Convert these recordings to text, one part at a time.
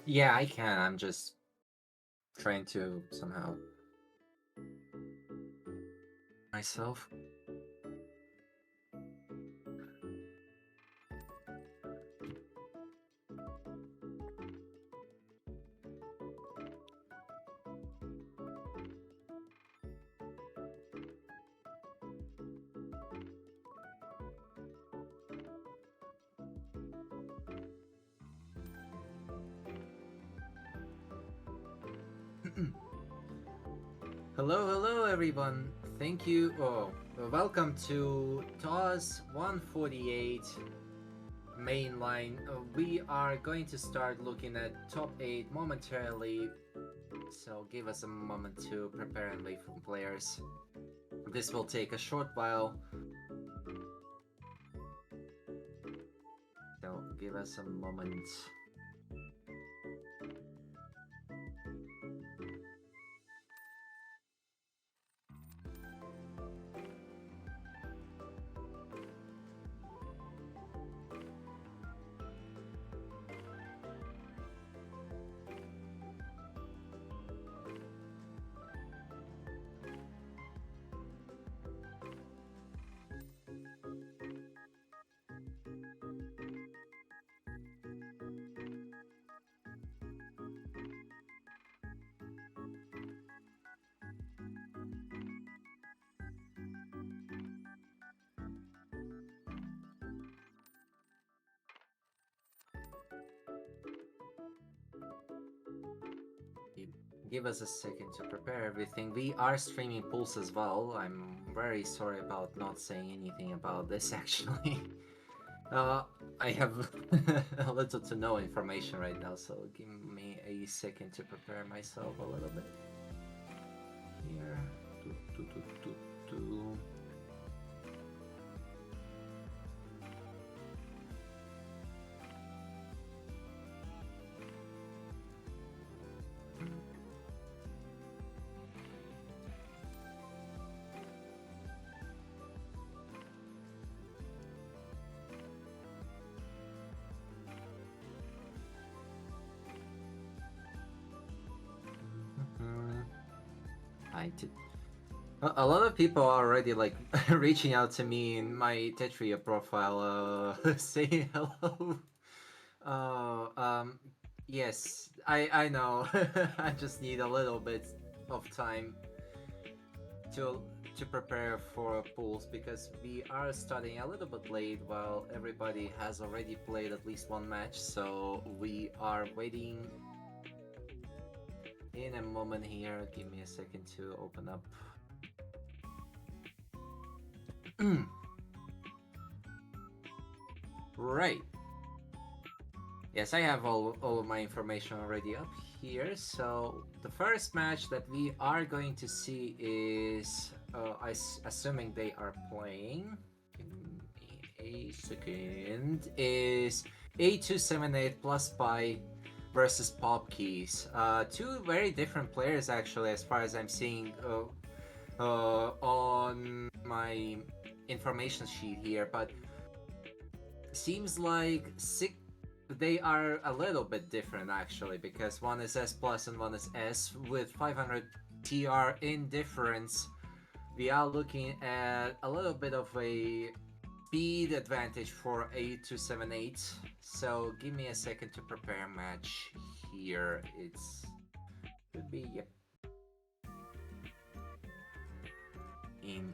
Yeah, I can. I'm just trying to somehow myself. Hello, everyone. Thank you. Welcome to TAWS 148 mainline. We are going to start looking at top 8 momentarily, so give us a moment to prepare and wait for players. This will take a short while, so give us a moment. Give us a second to prepare everything. We are streaming Pulse as well. I'm very sorry about not saying anything about this actually. I have a little to no information right now, so give me a second to prepare myself a little bit. Here. A lot of people are already like reaching out to me in my Tetria profile, saying hello. Yes, I know. I just need a little bit of time to prepare for pools because we are starting a little bit late while everybody has already played at least one match, so we are waiting in a moment here. Give me a second to open up. Right. Yes, I have all of my information already up here. So the first match that we are going to see is, assuming they are playing, give me a second, is A278 plus Pi versus Pop Keys. Two very different players actually, as far as I'm seeing on my information sheet here, but seems like they are a little bit different actually, because one is S plus and one is S with 500 TR in difference. We are looking at a little bit of a speed advantage for A278. So give me a second to prepare a match here. It's should be, yep, in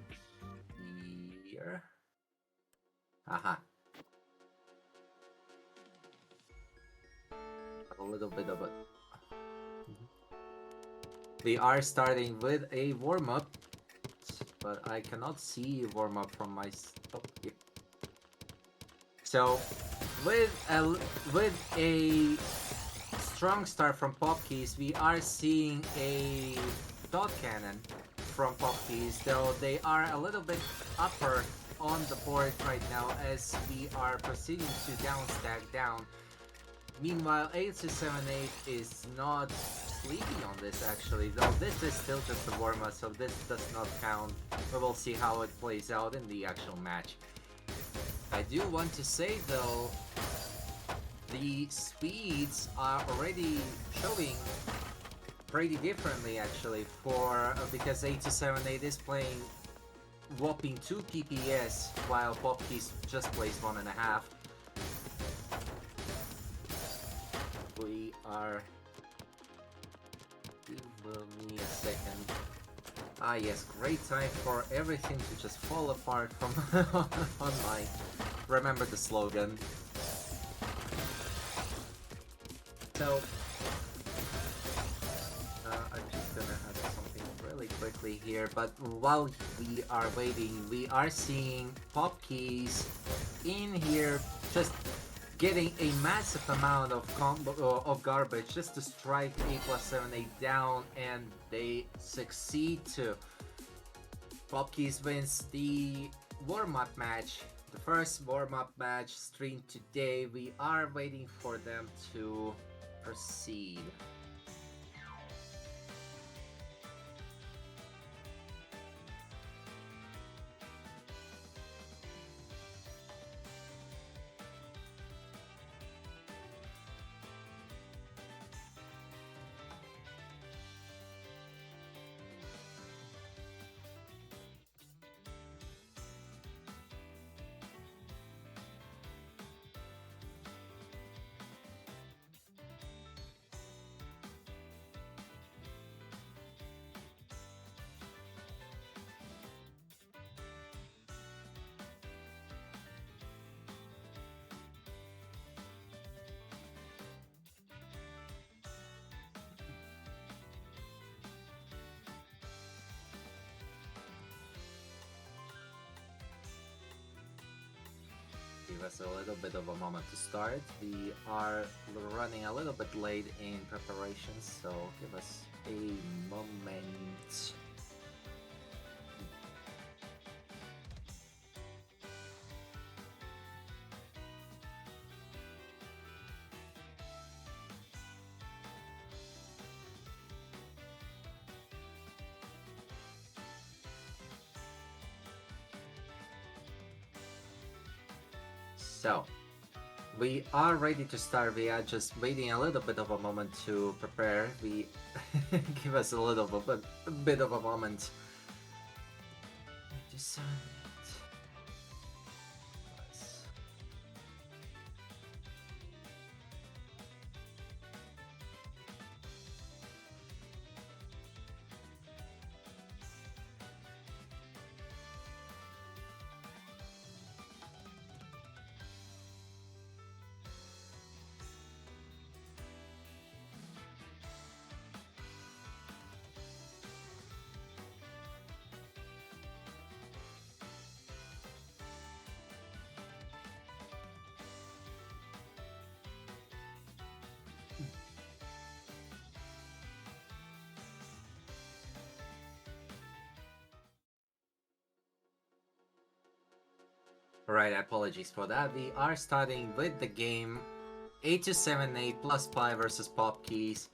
here. Aha. A little bit of a... We are starting with a warm-up, but I cannot see warm-up from my... Oh, yep. So, with a strong start from Popkeys, we are seeing a dot cannon from Popkeys, though they are a little bit upper on the board right now as we are proceeding to down stack down. Meanwhile, 8278 is not sleeping on this actually, though this is still just a warm-up, so this does not count. But we'll see how it plays out in the actual match. I do want to say though the speeds are already showing pretty differently actually for because 8278 is playing whopping 2 PPS while Popkeys just plays 1.5. We are... Give me a second. Ah yes, great time for everything to just fall apart from on my... Remember the slogan. So... I'm just gonna add something really quickly here, but while we are waiting, we are seeing Popkeys in here just getting a massive amount of garbage just to strike A+78 down, and they succeed to. Popkeys wins the warm-up match, the first warm-up match streamed today. We are waiting for them to proceed. Give us a little bit of a moment to start. We are running a little bit late in preparations, so give us a moment. So, we are ready to start. We are just waiting a little bit of a moment to prepare. We give us a little bit of a moment. Just Right, apologies for that. We are starting with the game 8278 plus pi versus Popkeys.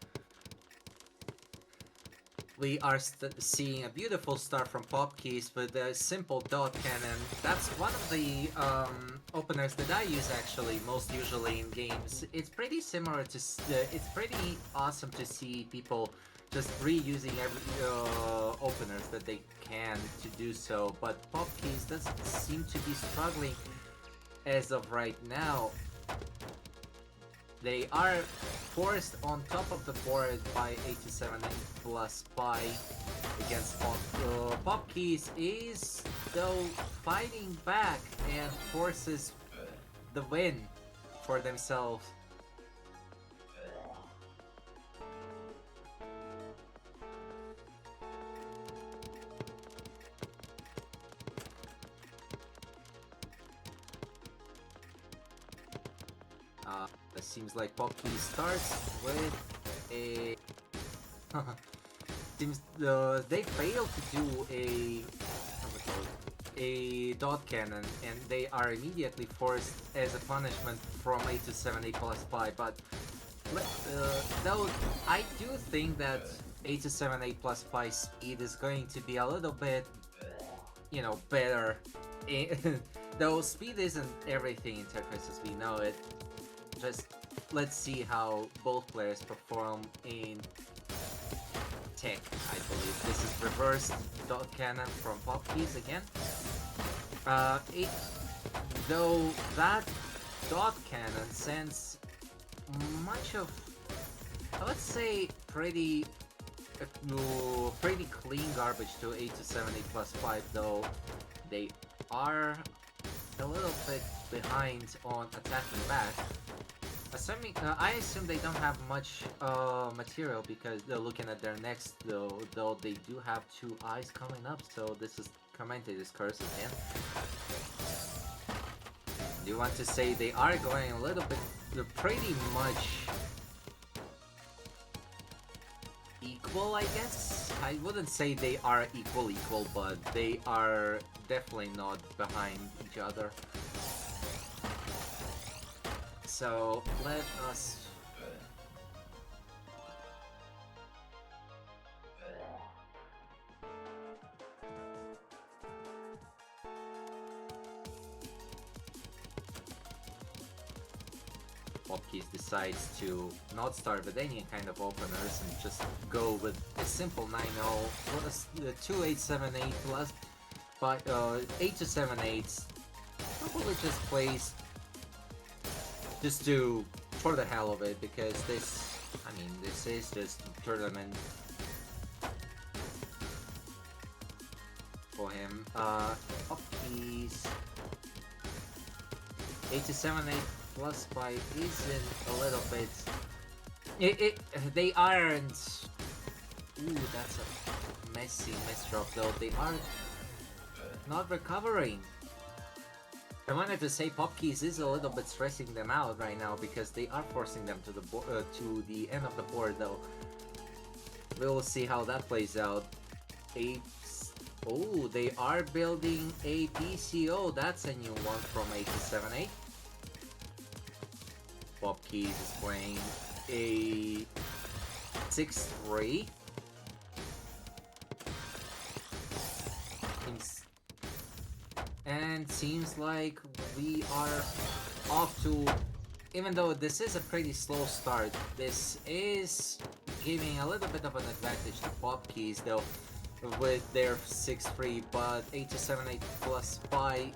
We are seeing a beautiful start from Popkeys with a simple dot cannon. That's one of the openers that I use actually most usually in games. It's pretty similar to... it's pretty awesome to see people just reusing every openers that they can to do so, but Popkeys doesn't seem to be struggling as of right now. They are forced on top of the board by 87 plus pi against Popkeys is though fighting back and forces the win for themselves. It seems like Popkeys starts with a... seems they failed to do a dot cannon, and they are immediately forced as a punishment from 8 to 70 plus pi. But though I do think that 8 to 7 plus pi speed is going to be a little bit, you know, better. Though speed isn't everything in Tetris as we know it. Just let's see how both players perform in tech, I believe. This is reverse dot cannon from Popkeys again. Though that dot cannon sends much of, let's say, pretty clean garbage to 8-7-8 plus 5, though they are a little bit behind on attacking back. I assume they don't have much material because they're looking at their next, though they do have 2 eyes coming up, so this is Commentator's Curse again. Do you want to say they are going a little bit, pretty much equal, I guess? I wouldn't say they are equal, but they are definitely not behind each other. So, let us... Popkeys decides to not start with any kind of openers and just go with a simple 9-0 plus the 2-8-7-8 plus 8-7-8. Probably just plays just for the hell of it, because this, I mean, this is just a tournament for him. Popkeys 8-7-8 plus 5 isn't a little bit... They aren't... Ooh, that's a messy misdrop though. They are not recovering. I wanted to say Popkeys is a little bit stressing them out right now because they are forcing them to the end of the board though. We'll see how that plays out. Oh, they are building a PCO. That's a new one from 8-7-8. Popkeys is playing a 6-3. And seems like we are off to, even though this is a pretty slow start, this is giving a little bit of an advantage to Popkeys though with their 6-3, but 8-7-8 plus 5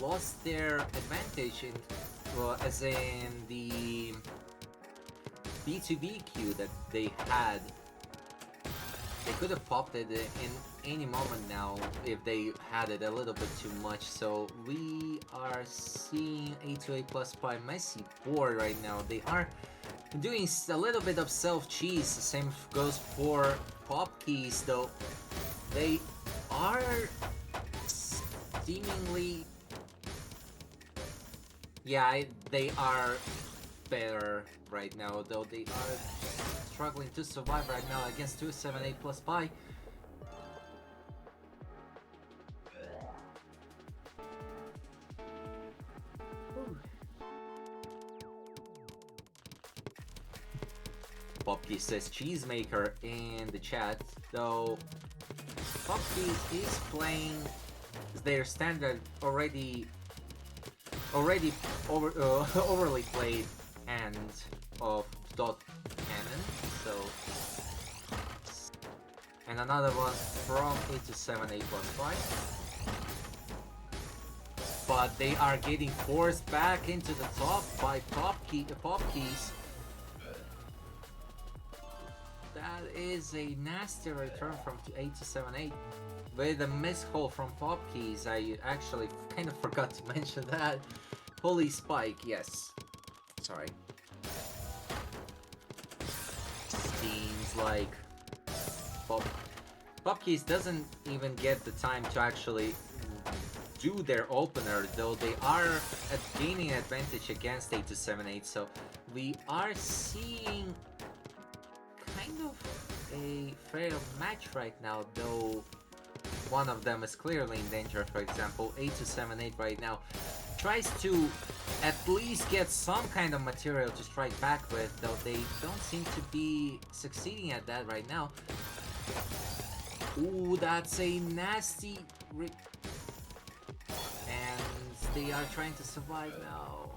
lost their advantage in, as in the B2B queue that they had. They could have popped it in any moment now if they had it a little bit too much. So we are seeing 8-8 plus 5 messy board right now. They are doing a little bit of self-cheese. The same goes for Popkeys though. They are seemingly... Yeah, they are better right now, though they are struggling to survive right now against 2-7-8 plus 5. Popkeys says cheesemaker in the chat, though Popkeys is playing their standard overly played hand of dot cannon, so, and another one from 8-7-8 plus 5, but they are getting forced back into the top by Popkeys. That is a nasty return from 8-7-8 with a miss hole from Popkeys. I actually kind of forgot to mention that. Holy spike, yes. Sorry. Seems like Popkeys doesn't even get the time to actually do their opener, though they are gaining an advantage against 8-7-8, so we are seeing kind of a fair match right now, though one of them is clearly in danger. For example, 8-7-8 right now tries to at least get some kind of material to strike back with, though they don't seem to be succeeding at that right now. Ooh, that's a nasty and they are trying to survive now.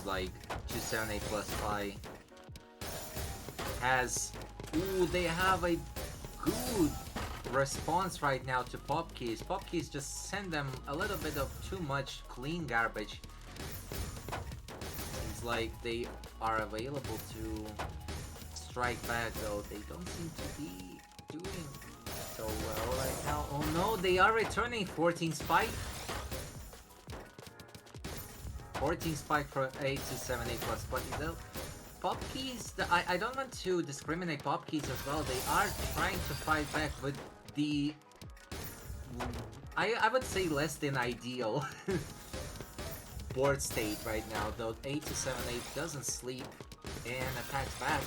like 278 plus Pi has... Ooh, they have a good response right now to pop keys. Pop keys just send them a little bit of too much clean garbage. Seems like they are available to strike back, though they don't seem to be doing so well right now. Oh no, they are returning 14 spike. 14 spike for 8278 plus Putty though. Pop keys, I don't want to discriminate pop keys as well. They are trying to fight back with the... I would say less than ideal board state right now, though 8278 doesn't sleep and attacks back.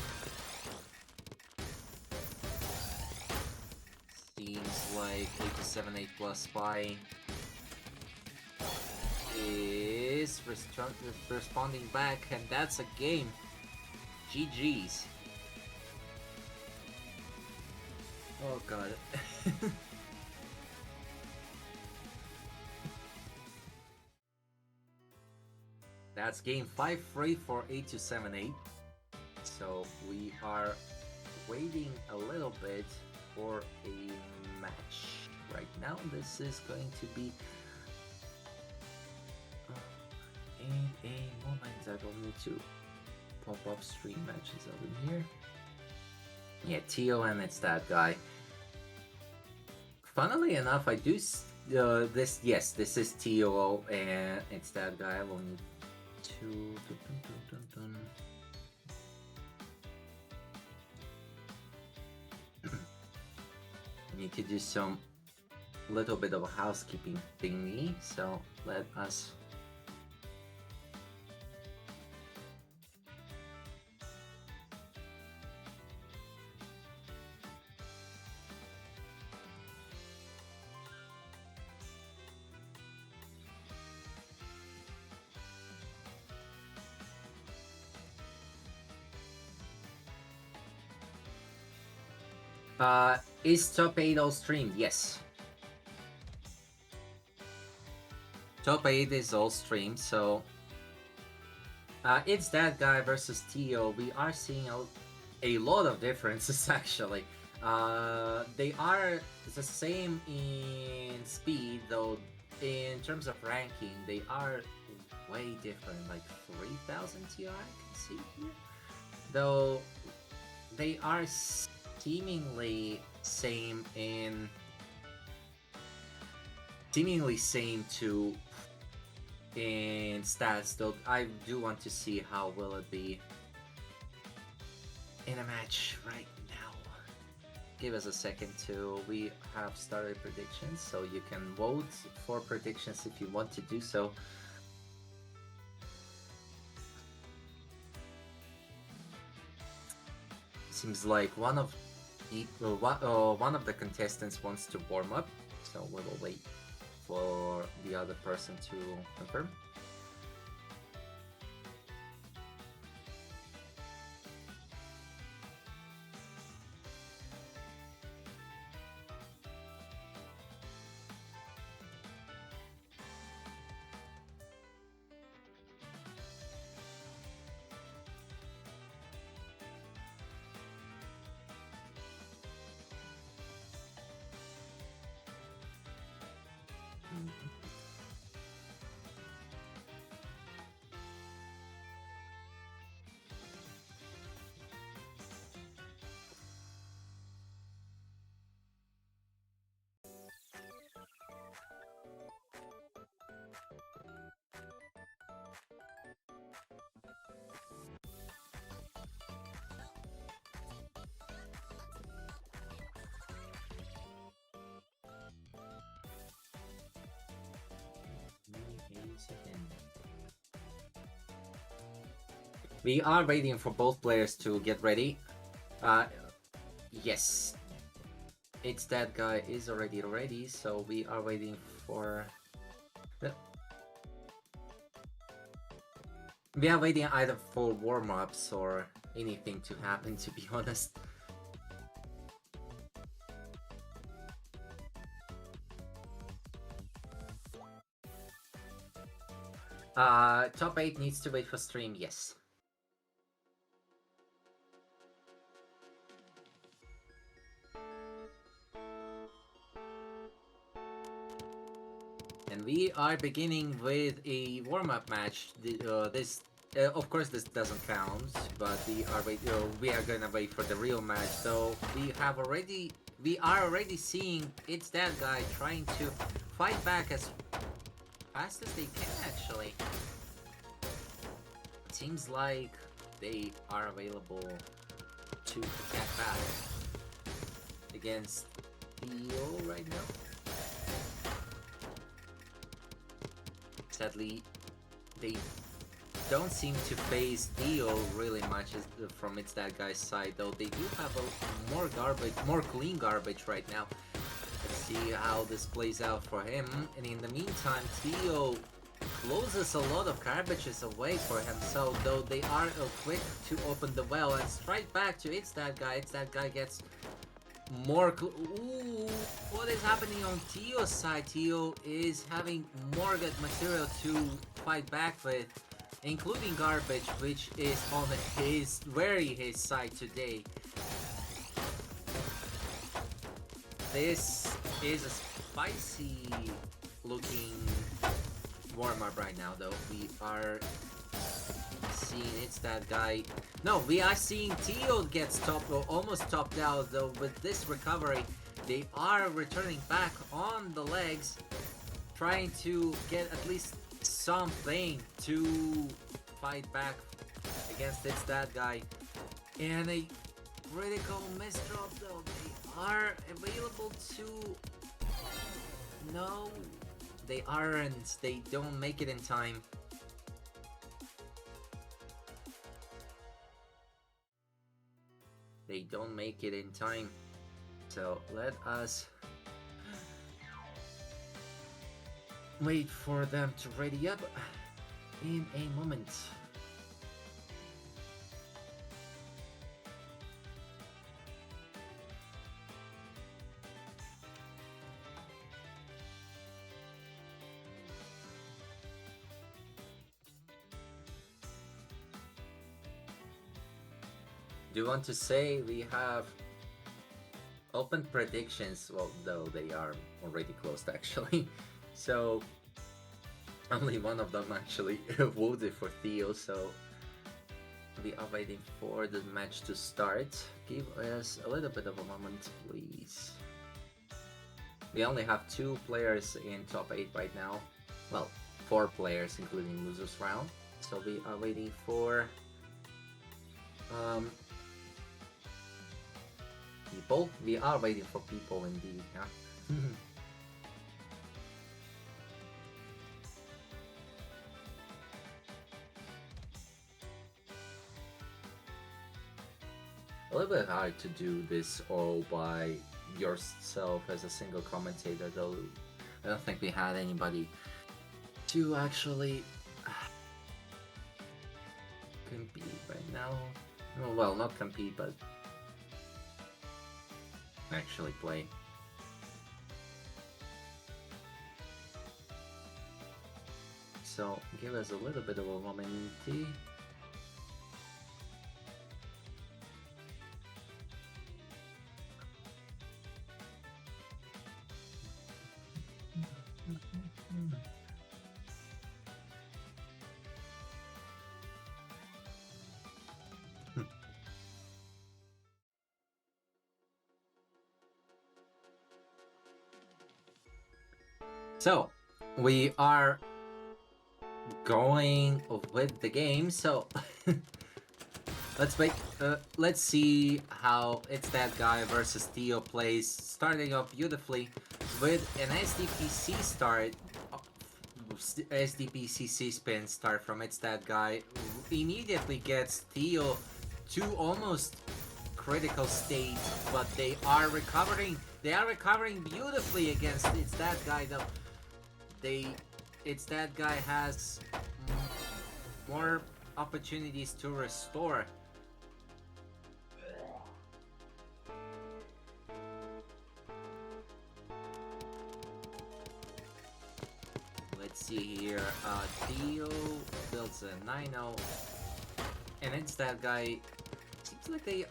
Seems like 8278 plus Spy is responding back, and that's a game. GG's. Oh god. That's game 5-3 for 8278. So we are waiting a little bit for a match. Right now this is going to be in a moment. I don't need to pop up stream matches over here. Yeah, TOM, it's that guy. Funnily enough, I do this. Yes, this is TOO, and it's that guy. I will need to. Need to do some little bit of a housekeeping thingy. So let us. Is Top 8 all streamed? Yes. Top 8 is all streamed, so... it's that guy versus Tio. We are seeing a lot of differences, actually. They are the same in speed, though in terms of ranking, they are way different, like 3000 TI, I can see here. Though, they are seemingly same to in stats, though I do want to see how will it be in a match right now. Give us a second till we have started predictions, so you can vote for predictions if you want to do so. Seems like one of the contestants wants to warm up, so we will wait for the other person to confirm. We are waiting for both players to get ready. Yes, it's that guy is already ready, so we are waiting for... We are waiting either for warm-ups or anything to happen, to be honest. Top 8 needs to wait for stream, yes. And we are beginning with a warm-up match. Of course, this doesn't count, but we are gonna wait for the real match. So we are already seeing it's that guy trying to fight back as fast as they can. Actually, it seems like they are available to attack back against Theo right now. Sadly, they don't seem to face Theo really much from It's That Guy's side, though they do have a more clean garbage right now. Let's see how this plays out for him. And in the meantime, Theo closes a lot of garbages away for himself, though they are quick to open the well and strike back to It's That Guy. It's That Guy gets more ooh, what is happening on Theo's side? Theo is having more good material to fight back with, including garbage, which is on his side today. This is a spicy looking warm-up right now, though. We are seeing It's That Guy. No, we are seeing Theo gets almost topped out, though. With this recovery, they are returning back on the legs, trying to get at least something to fight back against It's That Guy. And a critical misdrop, though. They are available to... No, they aren't. They don't make it in time. They don't make it in time. So let us wait for them to ready up in a moment. Do you want to say we have open predictions? Well, though they are already closed actually. So only one of them actually voted for Theo, so we are waiting for the match to start. Give us a little bit of a moment, please. We only have 2 players in top 8 right now. Well, 4 players including losers round. So we are waiting for people. We are waiting for people indeed, yeah. A little bit hard to do this all by yourself as a single commentator, though. I don't think we had anybody to actually compete right now. Well, not compete, but actually play. So give us a little bit of a moment. So we are going with the game, so let's wait. Let's see how It's That Guy versus Theo plays, starting off beautifully with an SDPC start. SDPCC spin start from It's That Guy immediately gets Theo to almost critical state, but they are recovering. They are recovering beautifully against It's That Guy, though. It's That Guy has more opportunities to restore. Let's see here. Theo builds a 9-0, and it's that guy. Seems like they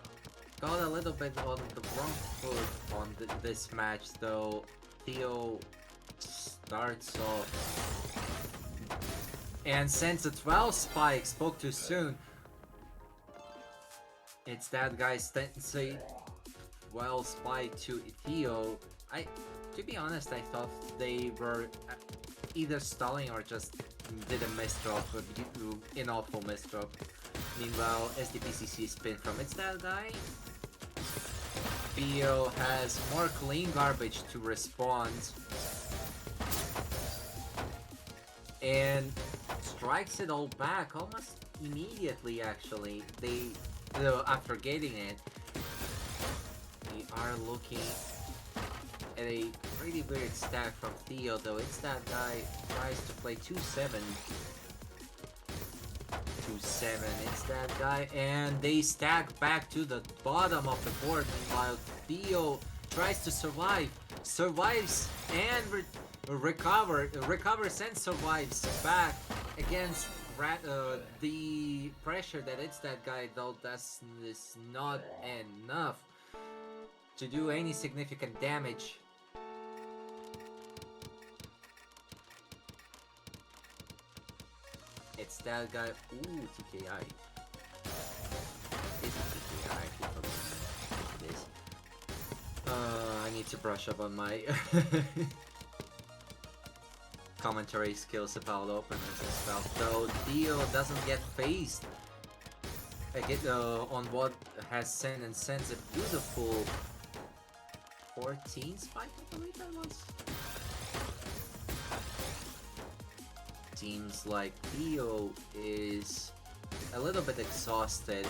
got a little bit on the wrong foot on this match, though. Theo starts off and sends a 12 spike. Spoke too soon. It's that guy say 12 spike to Theo. To be honest, I thought they were either stalling or just did a misdrop, an awful misdrop. Meanwhile, SDPCC spin from It's That Guy. Theo has more clean garbage to respond. And strikes it all back almost immediately, actually. After getting it, we are looking at a pretty weird stack from Theo, though. It's That Guy tries to play 2-7. 2-7, it's that guy, and they stack back to the bottom of the board. Meanwhile, Theo tries to survives and recovers and survives back against the pressure that It's That Guy, though that's not enough to do any significant damage. It's that guy. Ooh, TKI. It's TKI. I keep forgetting this. I need to brush up on my commentary skills about openers and stuff. Though Theo doesn't get phased on what has sent and sends a beautiful 14 spike, I believe that was. Seems like Theo is a little bit exhausted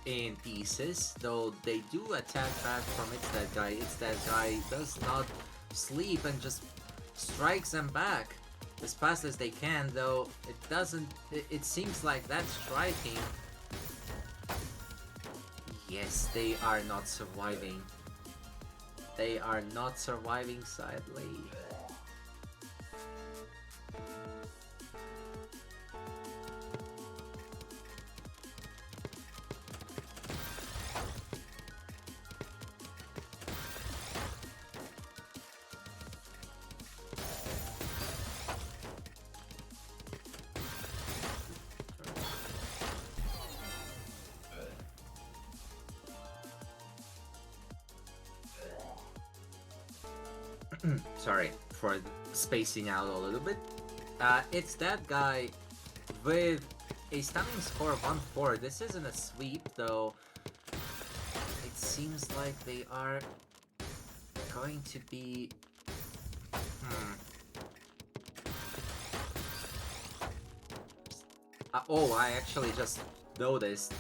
in pieces, though they do attack back from It's That Guy. It's That Guy does not sleep and just strikes them back as fast as they can, though it seems like that striking. Yes, they are not surviving. They are not surviving, sadly. Sorry for spacing out a little bit. It's That Guy with a stunning score of 1-4. This isn't a sweep, though. It seems like they are going to be... oh, I actually just noticed.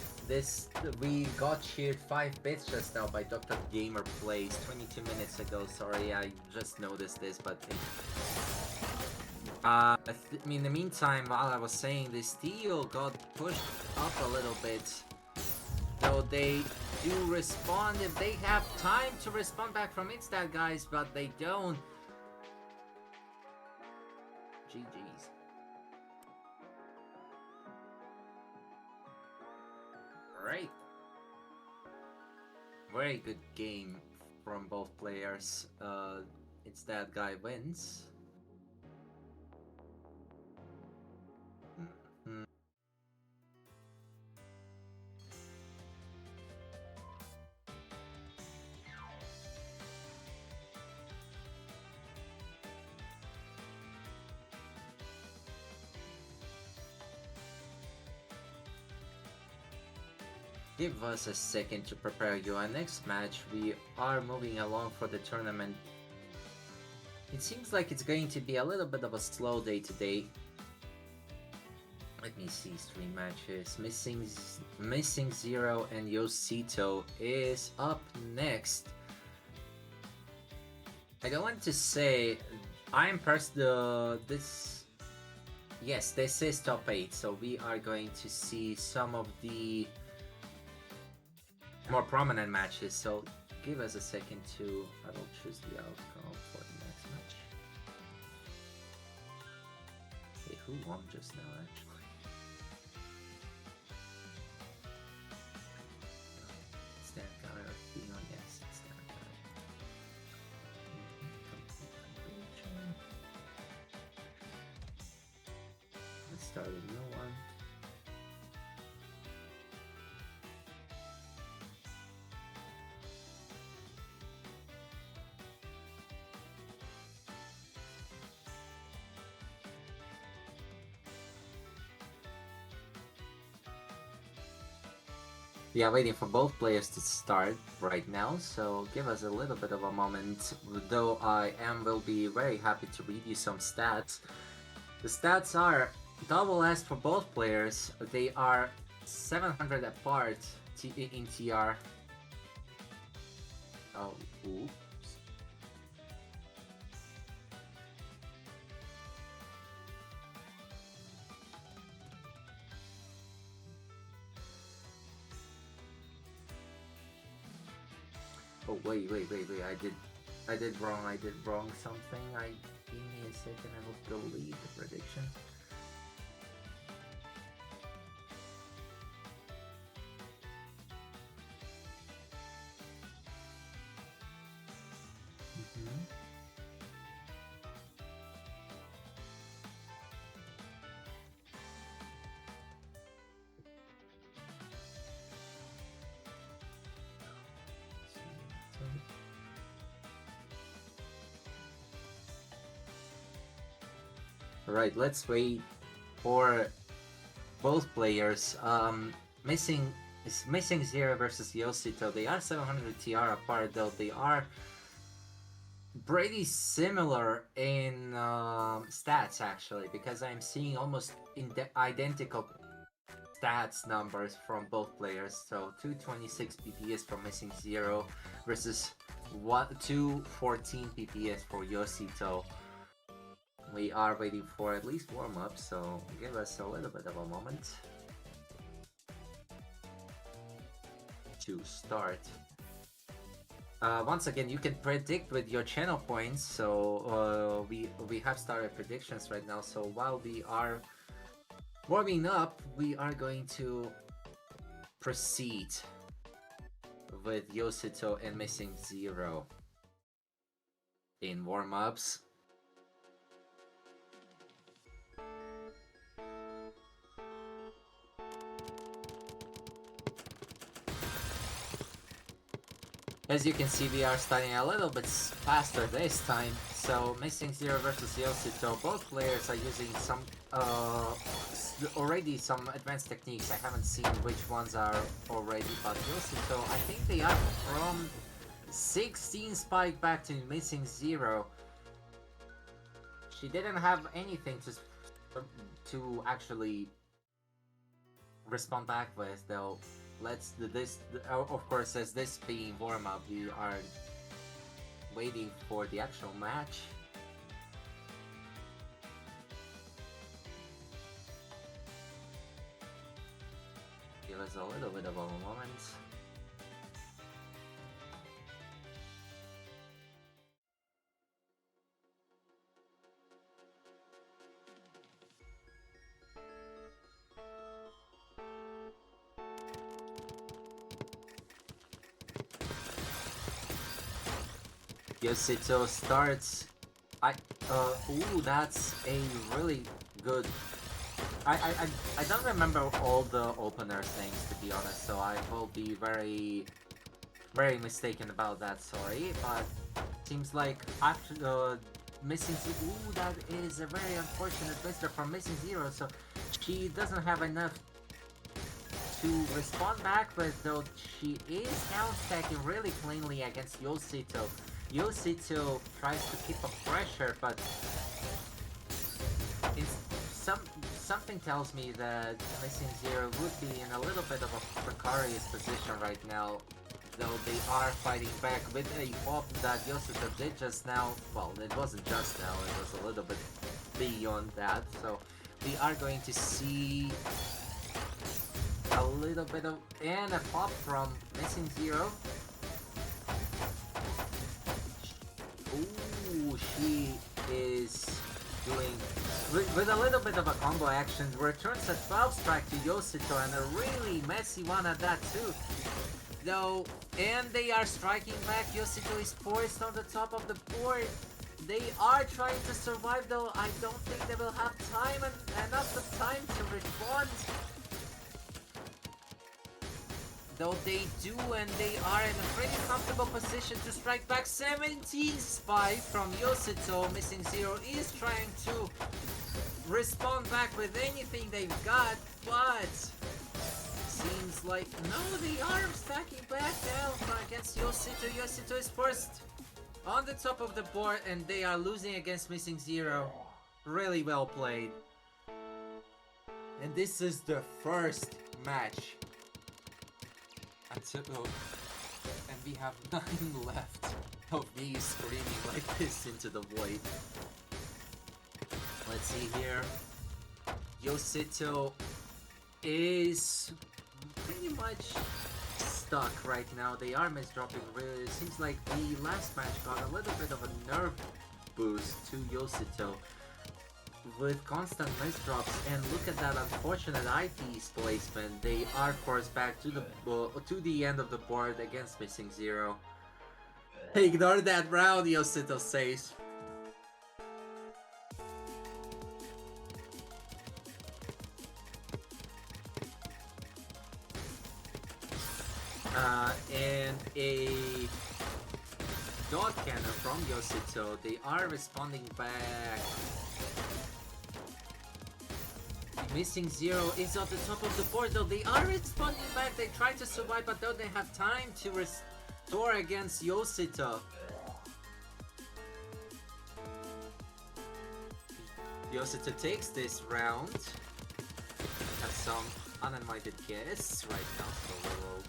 We got cheered 5 bits just now by Dr. Gamer Plays 22 minutes ago. Sorry, I just noticed this, but in the meantime, while I was saying this, Theo got pushed up a little bit. Though they do respond if they have time to respond back from It's That Guys, but they don't. GG's. Right. Very good game from both players. It's That Guy wins. Give us a second to prepare you. Our next match, we are moving along for the tournament. It seems like it's going to be a little bit of a slow day today. Let me see, 3 matches. Missing Zero and Yosito is up next. I don't want to say I'm this. Yes, this is top 8, so we are going to see some of the more prominent matches, so give us a second to... I will choose the outcome for the next match. Who won just now, actually? Stand counter of Dion, yes, stand counter. Let's start a new one. We are waiting for both players to start right now, so give us a little bit of a moment, though will be very happy to read you some stats. The stats are double S for both players. They are 700 apart in TR. Oh, oops. Oh, wait, I did wrong something. Give me a second, I will delete the prediction. Alright, let's wait for both players. Missing Zero versus Yosito. They are 700 TR apart, though they are pretty similar in stats, actually, because I'm seeing almost identical stats numbers from both players. So 226 PPS for Missing Zero versus 214 PPS for Yosito. We are waiting for at least warm-up, so give us a little bit of a moment to start. Once again, you can predict with your channel points, so we have started predictions right now, so while we are warming up, we are going to proceed with Yosito and Missing Zero in warm-ups. As you can see, we are starting a little bit faster this time. So Missing Zero versus Yosito, both players are using some already some advanced techniques. I haven't seen which ones are already, but Yosito, I think they are from 16 spike back to Missing Zero. She didn't have anything to actually respond back with, though. Let's do this. Of course, as this being warm up, we are waiting for the actual match. Give us a little bit of a moment. Yosito starts. Ooh, that's a really good. I don't remember all the opener's names, to be honest, so I will be very mistaken about that. Sorry, but seems like after Missing Zero. Ooh, that is a very unfortunate blister from Missing Zero. So she doesn't have enough to respond back with, though she is down stacking really cleanly against Yosito. Yosito tries to keep up pressure, but something tells me that Missing Zero would be in a little bit of a precarious position right now, though they are fighting back with a pop that Yosito did just now. Well, it wasn't just now, it was a little bit beyond that, so we are going to see a little bit of, and a pop from Missing Zero. Ooh, she is doing with a little bit of a combo action, returns a 12 strike to Yosito and a really messy one at that too. Though, and they are striking back. Yosito is forced on the top of the board. They are trying to survive though. I don't think they will have time and enough of time to respond. Though they do, and they are in a pretty comfortable position to strike back. 17 spy from Yosito. Missing Zero is trying to respond back with anything they've got, but seems like no, they are stacking back now against Yosito. Yosito is first on the top of the board, and they are losing against Missing Zero. Really well played. And this is the first match. Until, and we have 9 left of me screaming like this into the void. Let's see here. Yosito is pretty much stuck right now. They are misdropping. It seems like the last match got a little bit of a nerve boost to Yosito with constant misdrops, and look at that unfortunate IP's placement. They are forced back to the end of the board against Missing Zero. Ignore that round, Yosito says. And a dot cannon from Yosito. They are responding back. Missing Zero is at the top of the board though. They are responding back. They try to survive, but don't they have time to restore against Yosito? Yosito takes this round. Have some uninvited guests right now, so we will.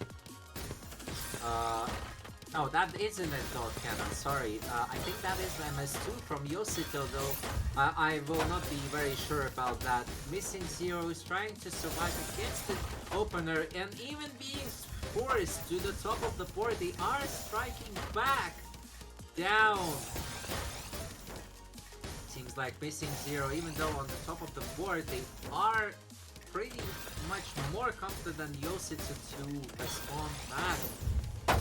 Oh, that isn't a dot cannon, sorry. I think that is MS2 from Yosito though. I will not be very sure about that. Missing Zero is trying to survive against the opener, and even being forced to the top of the board, they are striking back down. Seems like Missing Zero, even though on the top of the board, they are pretty much more confident than Yosito to respond back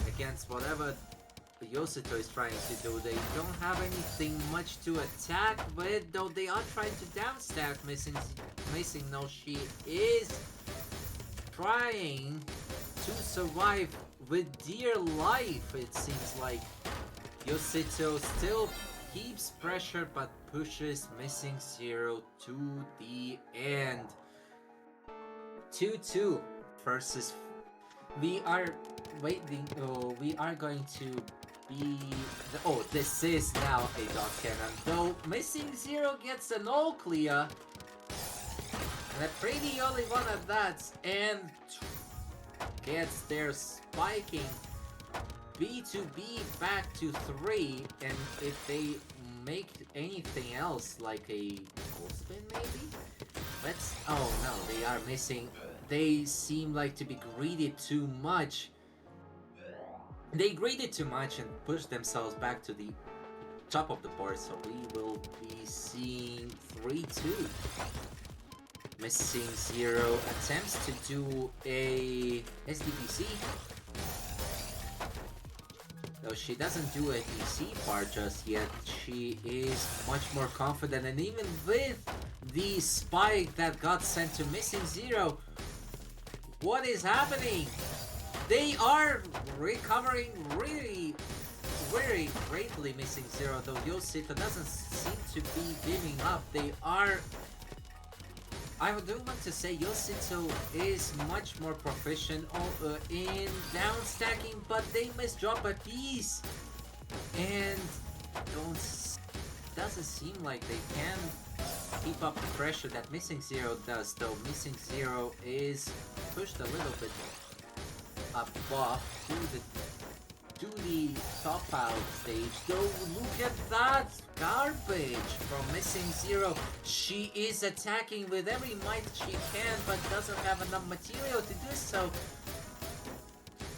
against whatever Yosito is trying to do. They don't have anything much to attack with, though they are trying to downstack Missing. No, she is trying to survive with dear life, it seems like. Yosito still keeps pressure but pushes Missing Zero to the end. 2-2 versus. We are waiting. Oh, we are going to be. Oh, this is now a dot cannon. Though Missing Zero gets an all clear, and a pretty only one at that, and gets their spiking B2B back to 3. And if they make anything else, like a gold spin maybe. Let's. Oh no, they are missing. They seem like to be greedy too much. They greeded too much and pushed themselves back to the top of the board, so we will be seeing 3-2. Missing Zero attempts to do a SDPC. Though she doesn't do a DC part just yet, she is much more confident, and even with the spike that got sent to Missing Zero, what is happening? They are recovering really very greatly, Missing Zero, though Yosito doesn't seem to be giving up. They are... I do want to say Yosito is much more proficient in down stacking, but they misdrop a piece, and doesn't seem like they can keep up the pressure that Missing Zero does, though Missing Zero is pushed a little bit above to the top out stage. Though look at that garbage from Missing Zero. She is attacking with every might she can, but doesn't have enough material to do so.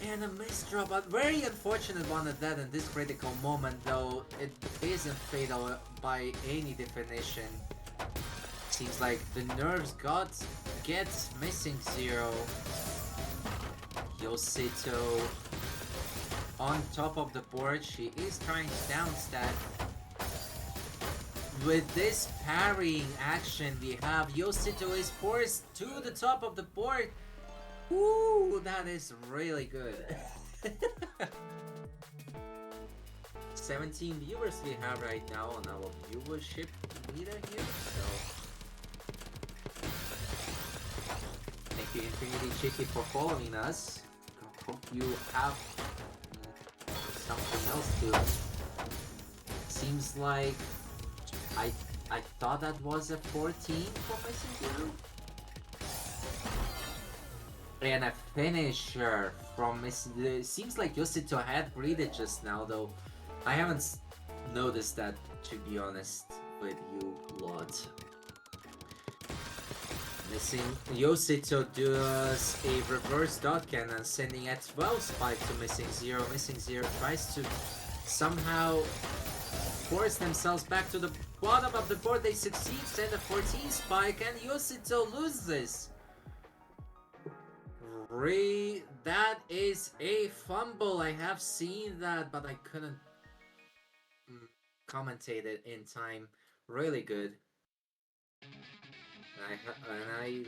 And a missed drop, a very unfortunate one at that in this critical moment, though it isn't fatal by any definition. Seems like the nerves gets missing zero. Yosito on top of the board. She is trying to down stack. With this parrying action, we have Yosito is forced to the top of the board. Ooh, that is really good. 17 viewers we have right now on our viewership meter here, so thank you Infinity Chicky for following us. Hope you have something else to. Seems like I thought that was a 14 for missing zero. And a finisher from missing. Seems like Yosito had breathed just now, though. I haven't noticed that, to be honest with you lot. Missing Yosito does a reverse dot cannon, sending a 12 spike to missing zero. Missing zero tries to somehow force themselves back to the bottom of the board. They succeed, send a 14 spike, and Yosito loses. That is a fumble. I have seen that, but I couldn't commentate it in time. Really good. And I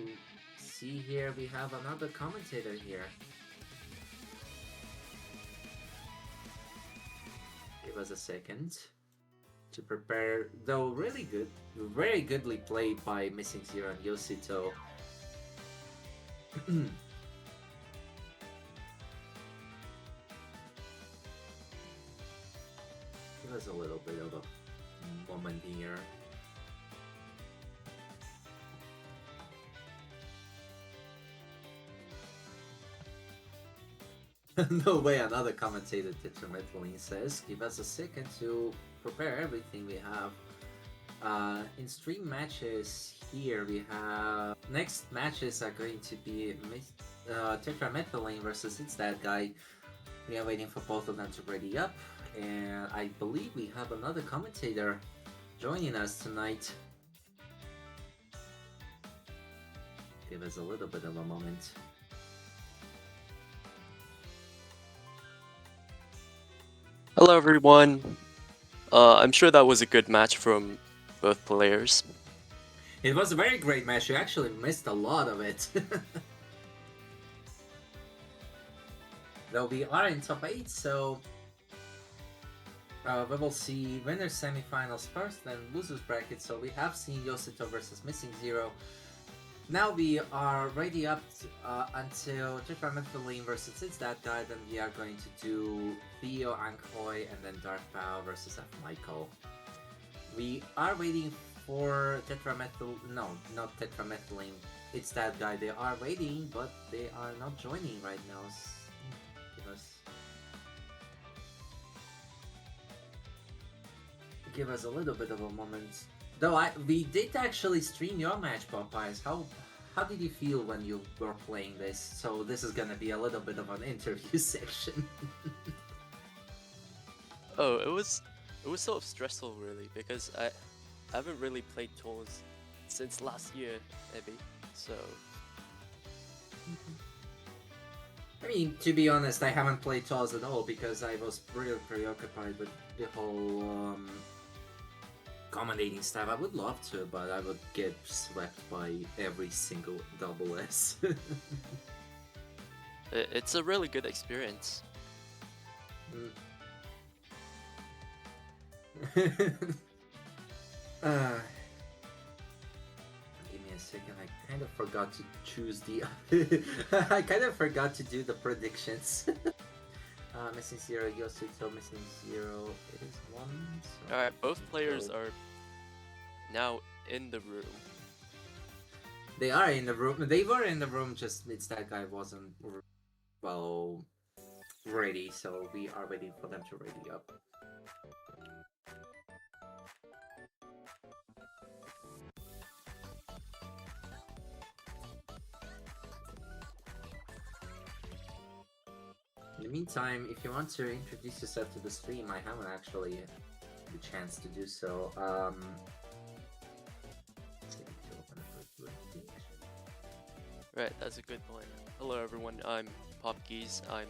see here we have another commentator here. Give us a second to prepare. Though really good, very goodly played by Missing Zero and Yosito. Give us a little bit of a moment here. No way, another commentator detrimentally says, give us a second to prepare everything we have. In stream matches here, we have next matches are going to be Tetramethylene versus It's That Guy. We are waiting for both of them to ready up, and I believe we have another commentator joining us tonight. Give us a little bit of a moment. Hello everyone. I'm sure that was a good match from both players. It was a very great match. You actually missed a lot of it. Though we are in top 8, so we will see winners semifinals first, then losers bracket. So we have seen Yosito versus Missing Zero. Now we are ready up until Tetramethylene versus It's That Guy. Then we are going to do Theo, Ankoi, and then Dark Bao versus F. Michael. We are waiting for no, not Tetramethylene. It's That Guy. They are waiting, but they are not joining right now. Give us a little bit of a moment. Though we did actually stream your match, Popeyes. How did you feel when you were playing this? So this is gonna be a little bit of an interview section. Oh, it was sort of stressful really, because I haven't really played TAWS since last year, maybe. So I mean, to be honest, I haven't played TAWS at all because I was really preoccupied with the whole commentating stuff. I would love to, but I would get swept by every single double S. it's a really good experience. Give me a second. I kind of forgot to choose the. I kind of forgot to do the predictions. Missing Zero, Yosito, Missing Zero is one. So Alright, both players are now in the room. They are in the room. They were in the room, just It's That Guy wasn't well ready, so we are waiting for them to ready up. the meantime, if you want to introduce yourself to the stream, I haven't actually the chance to do so. Right, that's a good point. Hello everyone, I'm Popkeys. I'm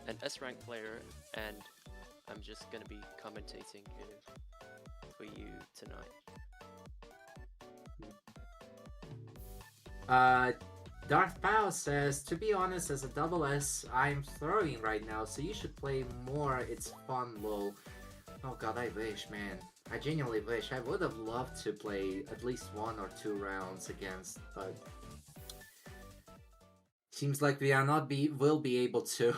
an S-rank player, and I'm just gonna be commentating here for you tonight. Darth Pao says, to be honest, as a double S, I'm throwing right now, so you should play more. It's fun, lol. Oh god, I wish, man. I genuinely wish. I would have loved to play at least 1 or 2 rounds against, but seems like we will be able to.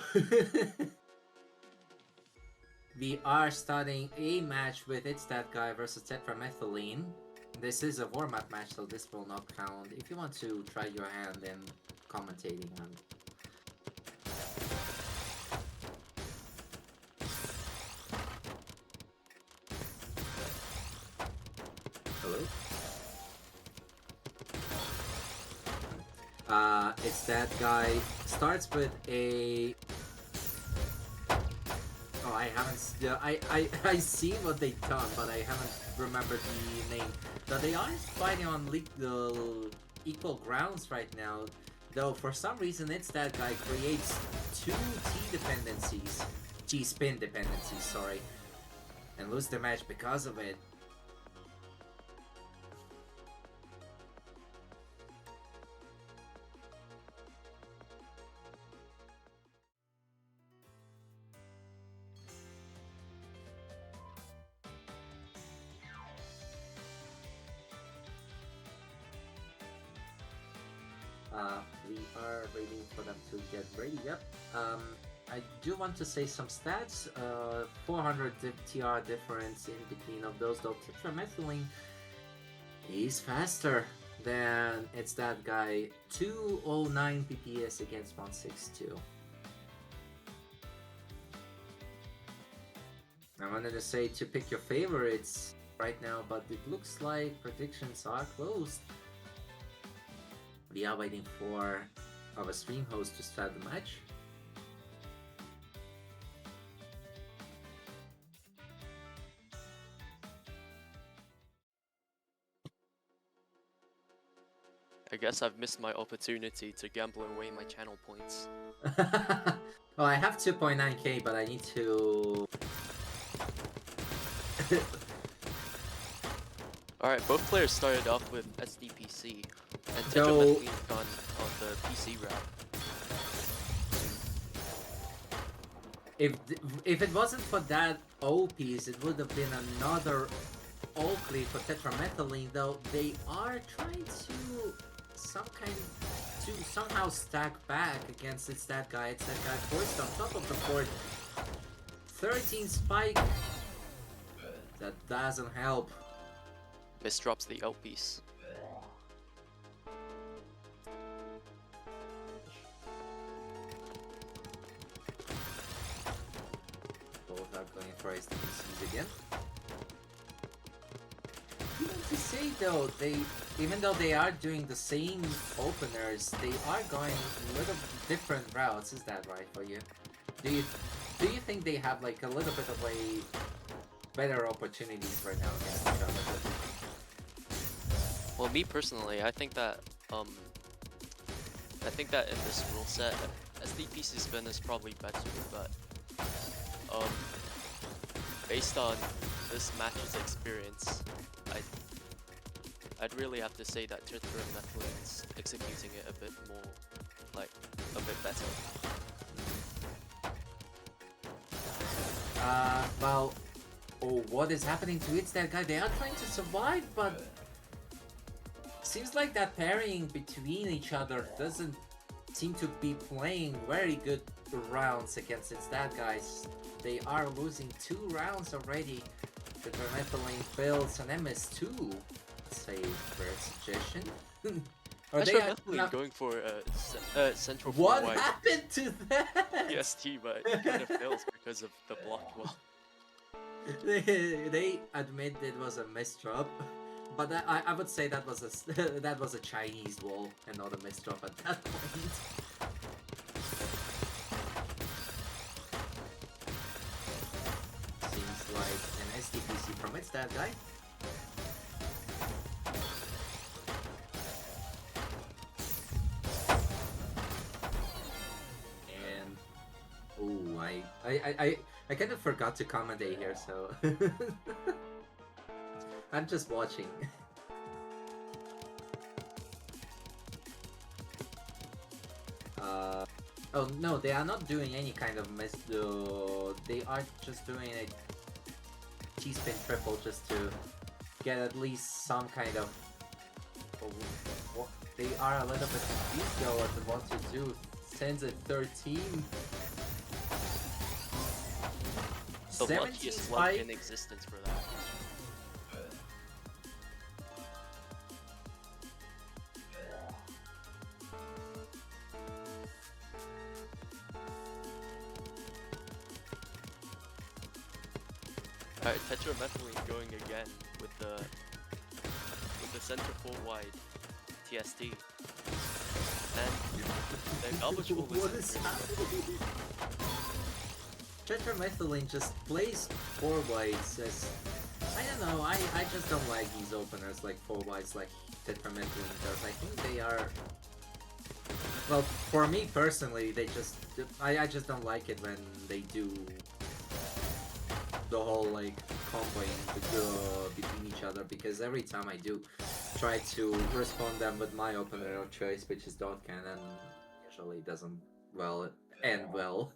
We are starting a match with It's That Guy versus Tetramethylene. This is a warm-up match, so this will not count. If you want to try your hand in commentating on. Hello? It's That Guy starts with a... Oh, I haven't... I see what they've done, but I haven't remembered the name. Now, they are fighting on equal grounds right now, though for some reason It's That Guy creates 2 T-spin dependencies, sorry, and lose the match because of it. We are waiting for them to get ready. Yep. I do want to say some stats. 400 TR difference in between of those, though Tetramethylene is faster than It's That Guy. 209 PPS against 162. I wanted to say to pick your favorites right now, but it looks like predictions are closed. We are waiting for our stream host to start the match. I guess I've missed my opportunity to gamble away my channel points. Well, I have 2.9k, but I need to... Alright, both players started off with SDPC, and Tetramethylene gone on the PC route. If it wasn't for that O piece, it would have been another Oakley for Tetramethylene, though they are trying to somehow stack back against It's That Guy. It's That Guy forced on top of the board. 13 spike. That doesn't help. Misdrops the L piece. Both are going for SDPCs again. I want to say though, even though they are doing the same openers, they are going little different routes. Is that right for you? Do you think they have like a little bit of a better opportunities right now against each other? Well, me personally, I think that in this rule set, SDPC spin is probably better, but based on this match's experience, I'd really have to say that Tetramethylene executing it a bit more, like a bit better. Well, what is happening to It's That Guy? They are trying to survive, but seems like that pairing between each other doesn't seem to be playing very good rounds against It's That Guy. They are losing 2 rounds already. The Tetramethylene fails an MS2. Let's say great suggestion. Or they are not going for a central What forward happened to that? EST, but it kind of fails because of the block wall. They admit it was a misdrop, but I would say that was a Chinese wall and not a misdrop at that point. that guy. And oh, I kind of forgot to comment A here, so I'm just watching. Oh no, they are not doing any kind of mess. They are just doing a T-spin triple just to get at least some kind of. Oh, they are a little bit confused though at what to do. Sends at 13. The 17 luckiest luck spike. in existence for that. Alright, tetramethyline going again with the center full wide TST. And the garbage hole What is happening? Tetramethylene just plays 4 wides as I don't know, I just don't like these openers like 4 wides like Tetramethylene does. I think they are, well, for me personally, they just I just don't like it when they do the whole like comboing between each other, because every time I do try to respond them with my opener of choice, which is dot cannon, usually doesn't end well.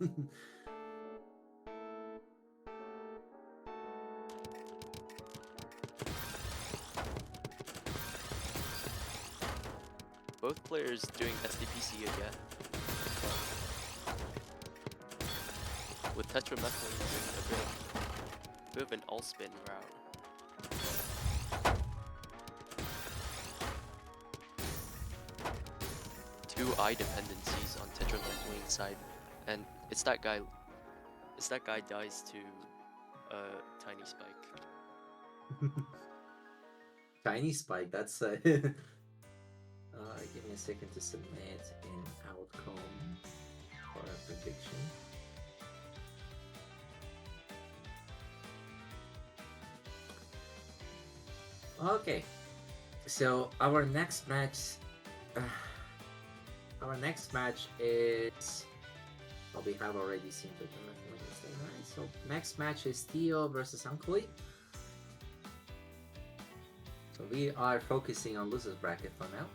Both players doing SDPC again. With Tetramethylene doing a bit of an all-spin route. Two eye dependencies on Tetramethylene side, and it's that guy dies to a tiny spike. Tiny spike, that's give me a second to submit in outcome for a prediction. Okay, so our next match is, well, we have already seen the right? So next match is Theo versus Ankoi. So we are focusing on losers bracket for now.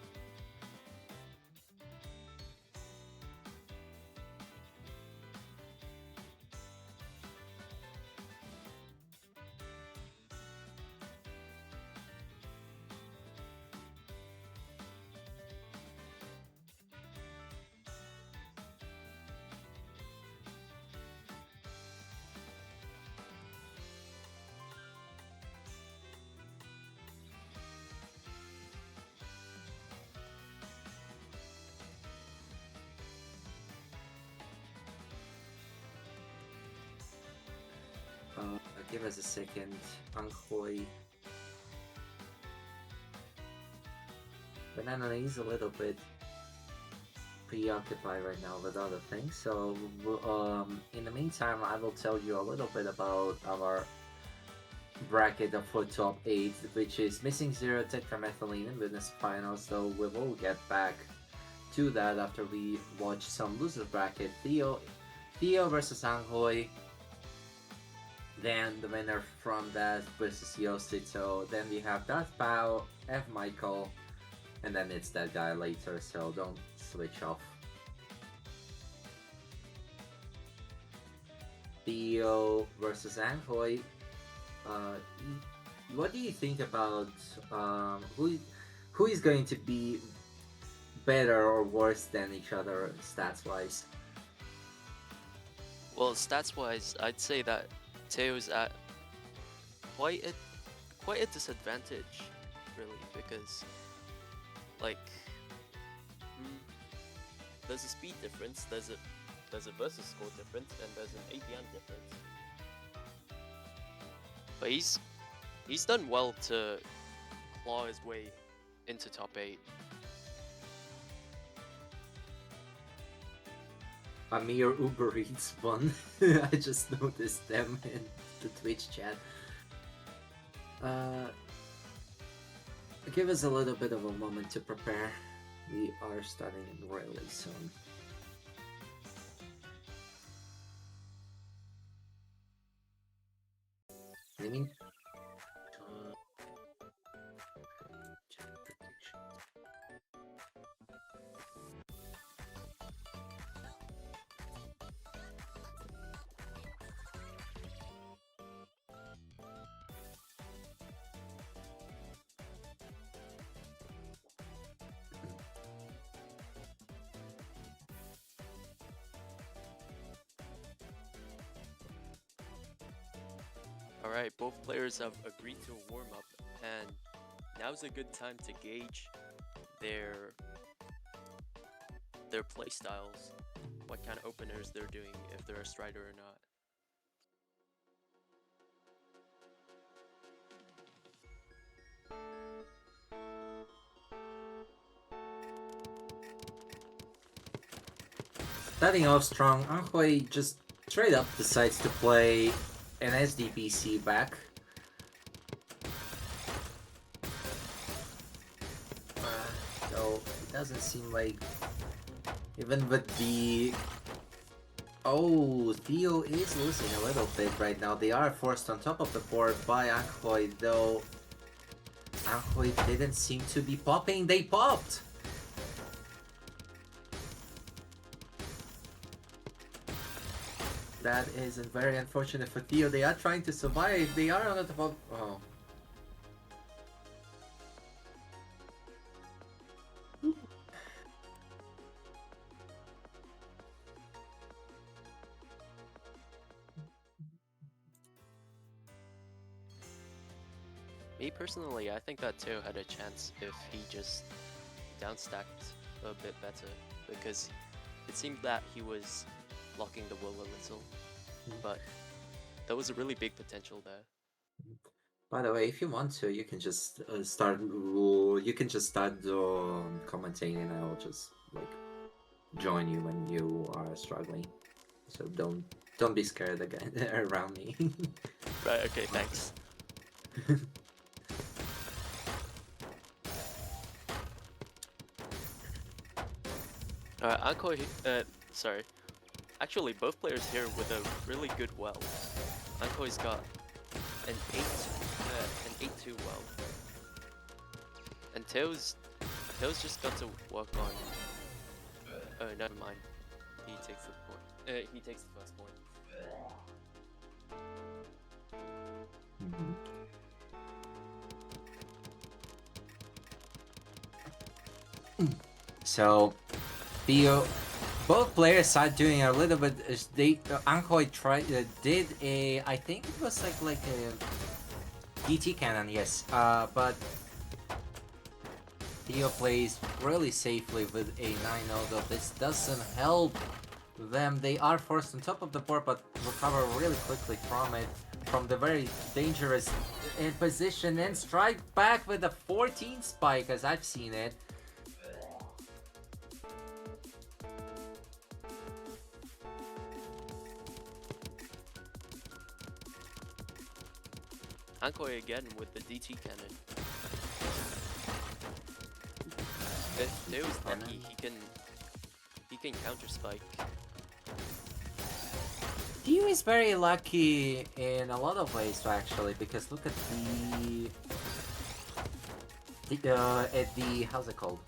Give us a second, Ankoi. Banana is a little bit preoccupied right now with other things, so in the meantime I will tell you a little bit about our bracket for top 8, which is Missing Zero, Tetramethylene, and Witness Finals, so we will get back to that after we watch some losers bracket. Theo versus Ankoi. Then the winner from that versus Yosito. Then we have Darth Bao, F. Michael, and then it's that guy later, so don't switch off. Theo versus Ankoi. What do you think about who is going to be better or worse than each other stats-wise? Well, stats-wise, I'd say that Teo's at quite a disadvantage, really, because like there's a speed difference, there's a versus score difference, and there's an APM difference. But he's done well to claw his way into top 8. Amir Uber Eats one. I just noticed them in the Twitch chat. Uh, Give us a little bit of a moment to prepare. We are starting really soon. I mean, check prediction. Alright, both players have agreed to a warm-up, and now's a good time to gauge their play styles, what kind of openers they're doing, if they're a strider or not. Starting off strong, Anhui just straight up decides to play an SDPC back. Though it doesn't seem like, even with the... Oh, Theo is losing a little bit right now. They are forced on top of the board by Anhui, though Anhui didn't seem to be popping. They popped! That is very unfortunate for Theo. They are trying to survive. They are on the top of... Oh. Me personally, I think that Teo had a chance if he just downstacked a bit better, because it seemed that he was blocking the will a little, but there was a really big potential there. By the way, if you want to, you can just start. You can just start commentating, and I will just like join you when you are struggling. So don't be scared again around me. Right. Okay. Thanks. Ankoi, sorry. Actually, both players here with a really good well. Ankoi's got an 8-2 well. And Teo's just got to work on... Oh, never mind. He takes the point. He takes the first point. So, Theo, both players are doing a little bit. Ankhoi did a, I think it was like a DT cannon, yes. But Theo plays really safely with a 9-0, though this doesn't help them. They are forced on top of the board, but recover really quickly from it, from the very dangerous position, and strike back with a 14 spike, as I've seen it. Ankoi again with the DT cannon. If Teo's lucky, he can counter spike. Theo is very lucky in a lot of ways, actually, because look at the how's it called?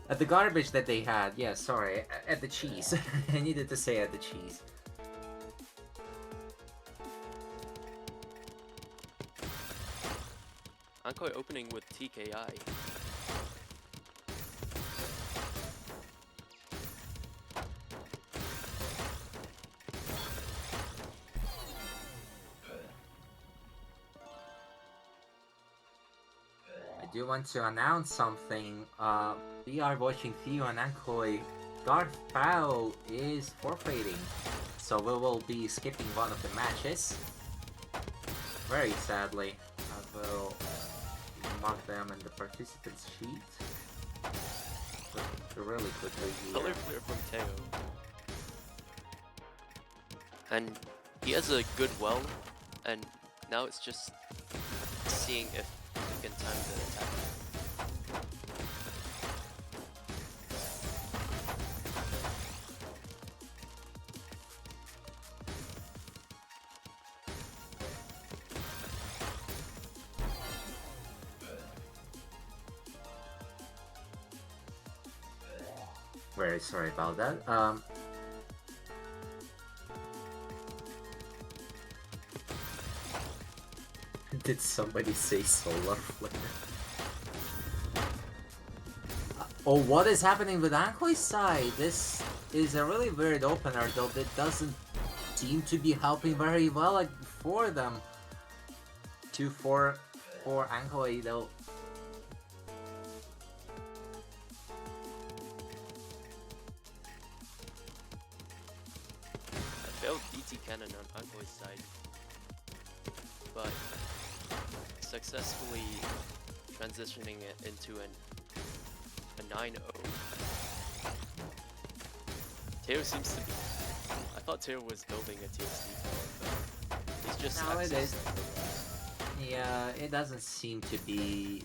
At the garbage that they had. Yeah, sorry, at the cheese. I needed to say at the cheese. Ankoi opening with TKI. I do want to announce something. We are watching Theo and Ankoi. Darth Fowl is forfeiting, so we will be skipping one of the matches. Very sadly. I will mark them in the participants sheet. But really quickly here. Color clear from Teo. And he has a good well, and now it's just seeing if we can time the attack. Very sorry about that. Did somebody say solar flare? Oh, what is happening with Ankoi's side? This is a really weird opener, though that doesn't seem to be helping very well like for them. 2-4 for Ankoi, though. I failed BT cannon on Ankoi's side, but successfully transitioning it into a 9-0. Teo seems to be... I thought Teo was building a TSD, but he's just... No, it is. Yeah, it doesn't seem to be...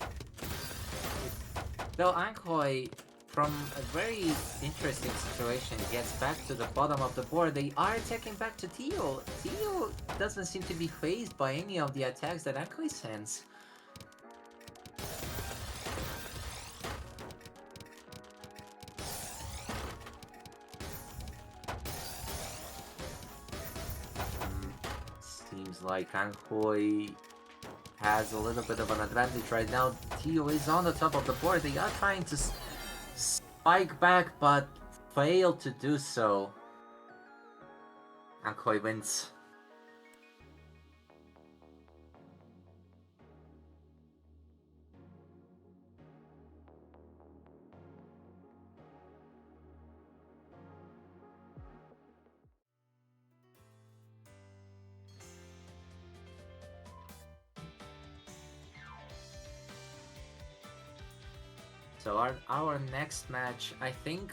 Though Ankoi, from a very interesting situation, gets back to the bottom of the board. They are attacking back to Teo. Teo doesn't seem to be phased by any of the attacks that Ankoi sends. Seems like Ankoi has a little bit of an advantage right now. Teo is on the top of the board. They are trying to spike back, but fail to do so. Ankoi wins. So our next match, I think,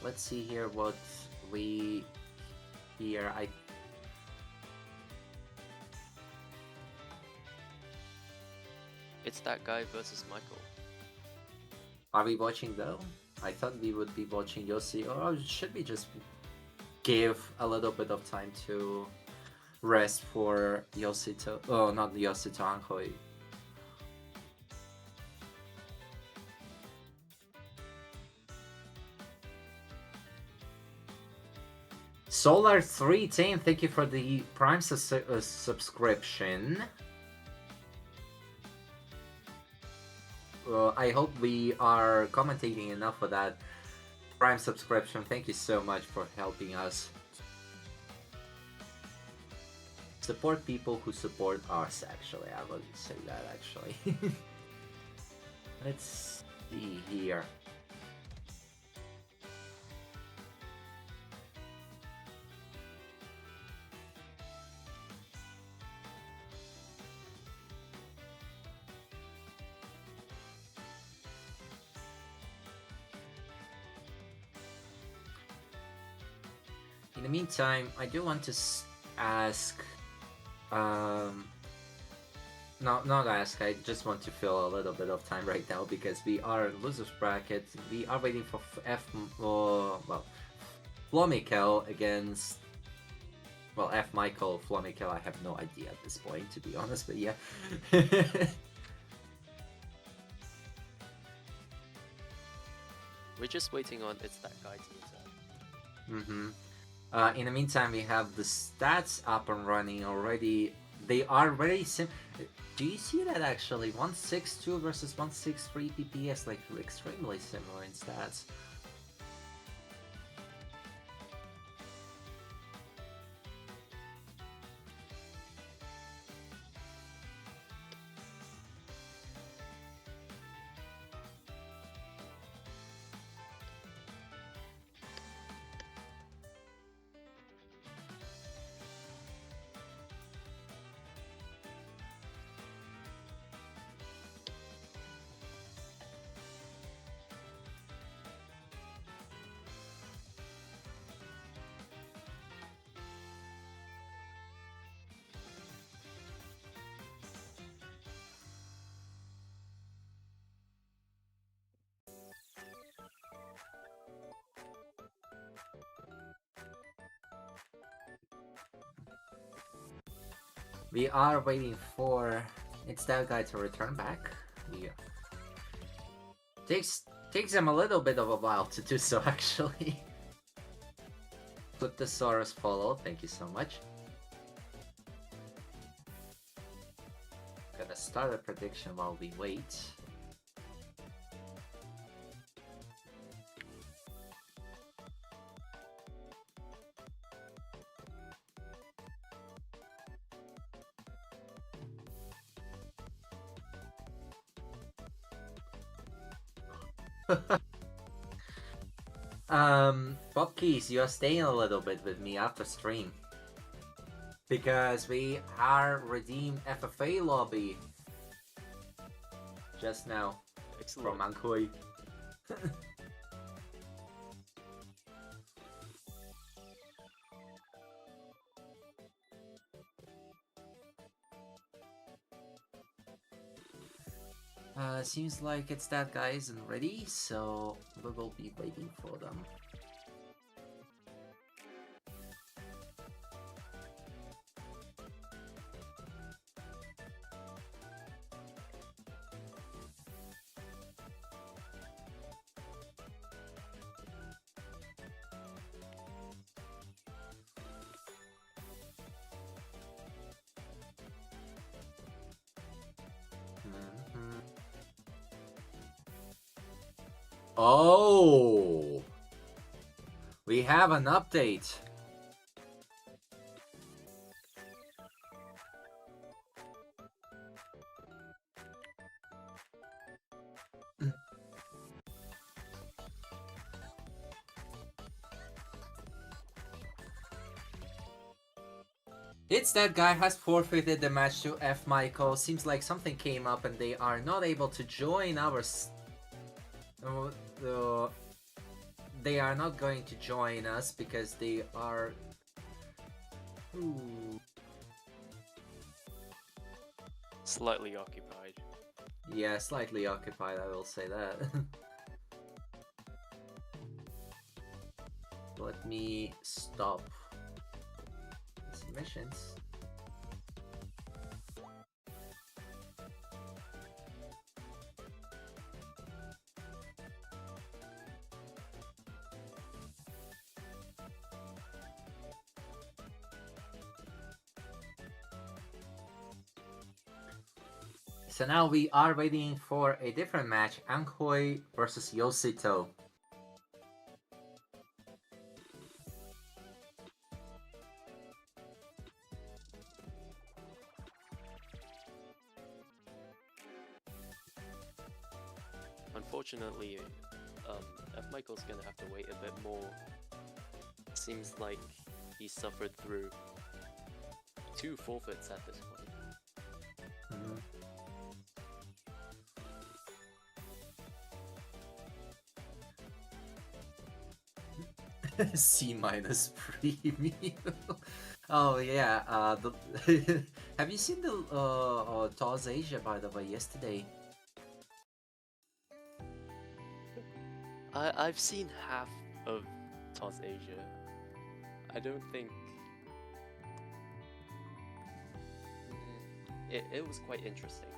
let's see here what we hear. It's that guy versus Michael. Are we watching though? I thought we would be watching Yossi, or should we just give a little bit of time to rest for Yossi to... Oh, not Yossi to Ankoi. Solar 310, thank you for the Prime subscription. I hope we are commentating enough for that Prime subscription. Thank you so much for helping us support people who support us, actually. I would say that, actually. Let's see here. In the meantime, I do want to ask, not ask, I just want to fill a little bit of time right now because we are in losers bracket. We are waiting for Flomikel against, F Michael, Flomikel, I have no idea at this point, to be honest, but yeah. We're just waiting on It's That Guy to attack. In the meantime, we have the stats up and running already. They are very do you see that actually? 162 versus 163 PPS, like extremely similar in stats. We are waiting for it's that guy to return back. Yeah. Takes him a little bit of a while to do so, actually. Put the Saurus follow, thank you so much. Gonna start a prediction while we wait. Popkeys, you're staying a little bit with me after stream. Because we are redeemed FFA lobby just now. Excellent. From Ankoi. Seems like it's that guy isn't ready, so we will be waiting for them. Oh, we have an update. It's that guy has forfeited the match to F. Michael. Seems like something came up and they are not able to join our. They are not going to join us because they are. Ooh. Slightly occupied. Yeah, slightly occupied, I will say that. Let me stop submissions. So now we are waiting for a different match, Ankoi versus Yosito. Unfortunately, F. Michael's gonna have to wait a bit more. Seems like he suffered through 2 forfeits at this point. C minus premium. Oh yeah. Have you seen the TAWS Asia by the way yesterday? I've seen half of TAWS Asia. I don't think it was quite interesting.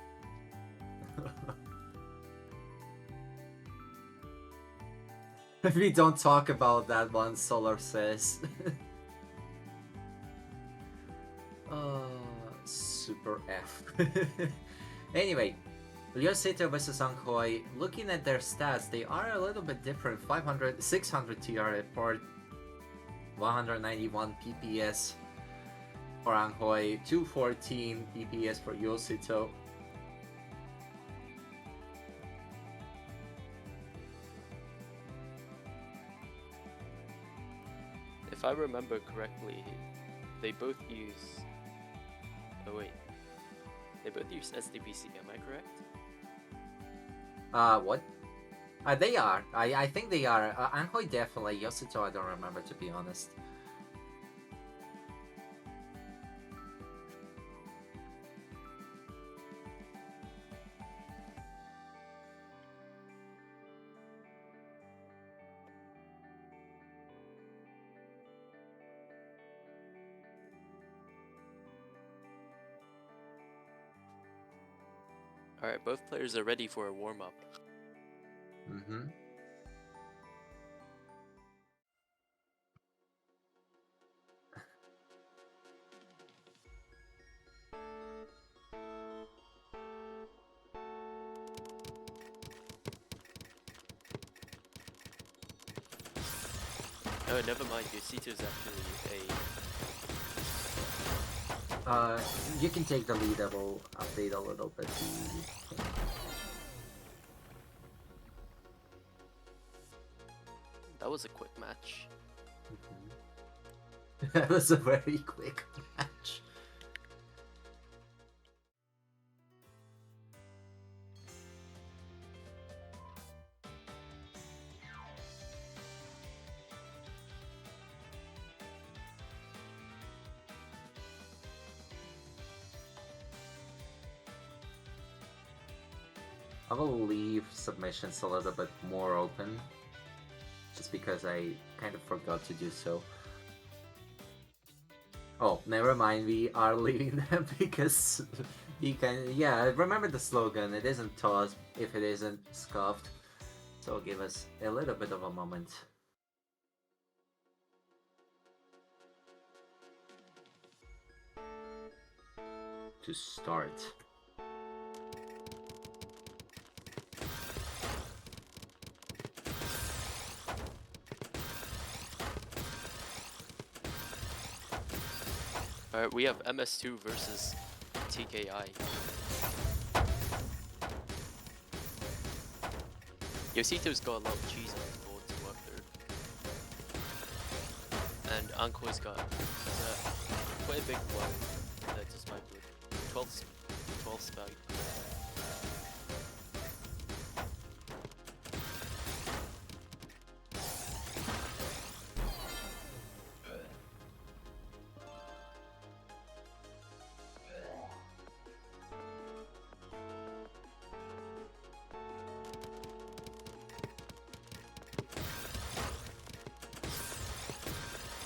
We don't talk about that one, Solar says. Super F. Anyway, Ryosito versus Ankoi, looking at their stats, they are a little bit different. 600 TR for 191 PPS for Ankoi, 214 PPS for Yosito. If I remember correctly, they both use... Oh wait. They both use SDBC, am I correct? What? They are. I think they are. Ankoi definitely. Yosito I don't remember, to be honest. Alright, both players are ready for a warm-up. Mm-hmm. Oh, never mind, Yosito's actually You can take the lead. I will update a little bit the thing. That was a quick match. That was a very quick match. I will leave submissions a little bit more open, just because I kind of forgot to do so. Oh, never mind, we are leaving them because you can, yeah, remember the slogan, it isn't TAWS if it isn't scuffed, so give us a little bit of a moment to start. Alright, we have MS2 versus TKI. Yosito's got a lot of cheese on his board to work through. And Anko's got quite a big blow to spike with 12 spike.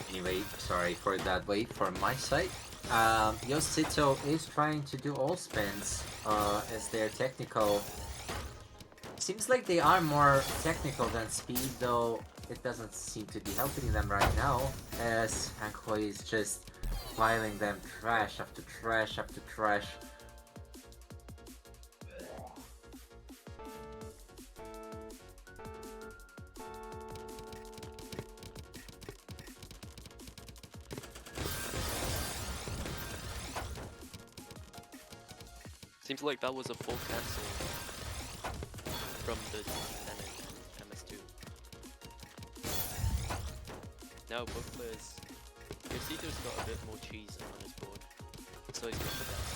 Anyway, sorry for that wait from my side. Yosito is trying to do all spins as their technical. Seems like they are more technical than speed, though it doesn't seem to be helping them right now, as Hanko is just filing them trash after trash after trash. Seems like that was a full cancel from the TT10 and MS2. Now both players, Yosito's got a bit more cheese on his board, so he's got the best.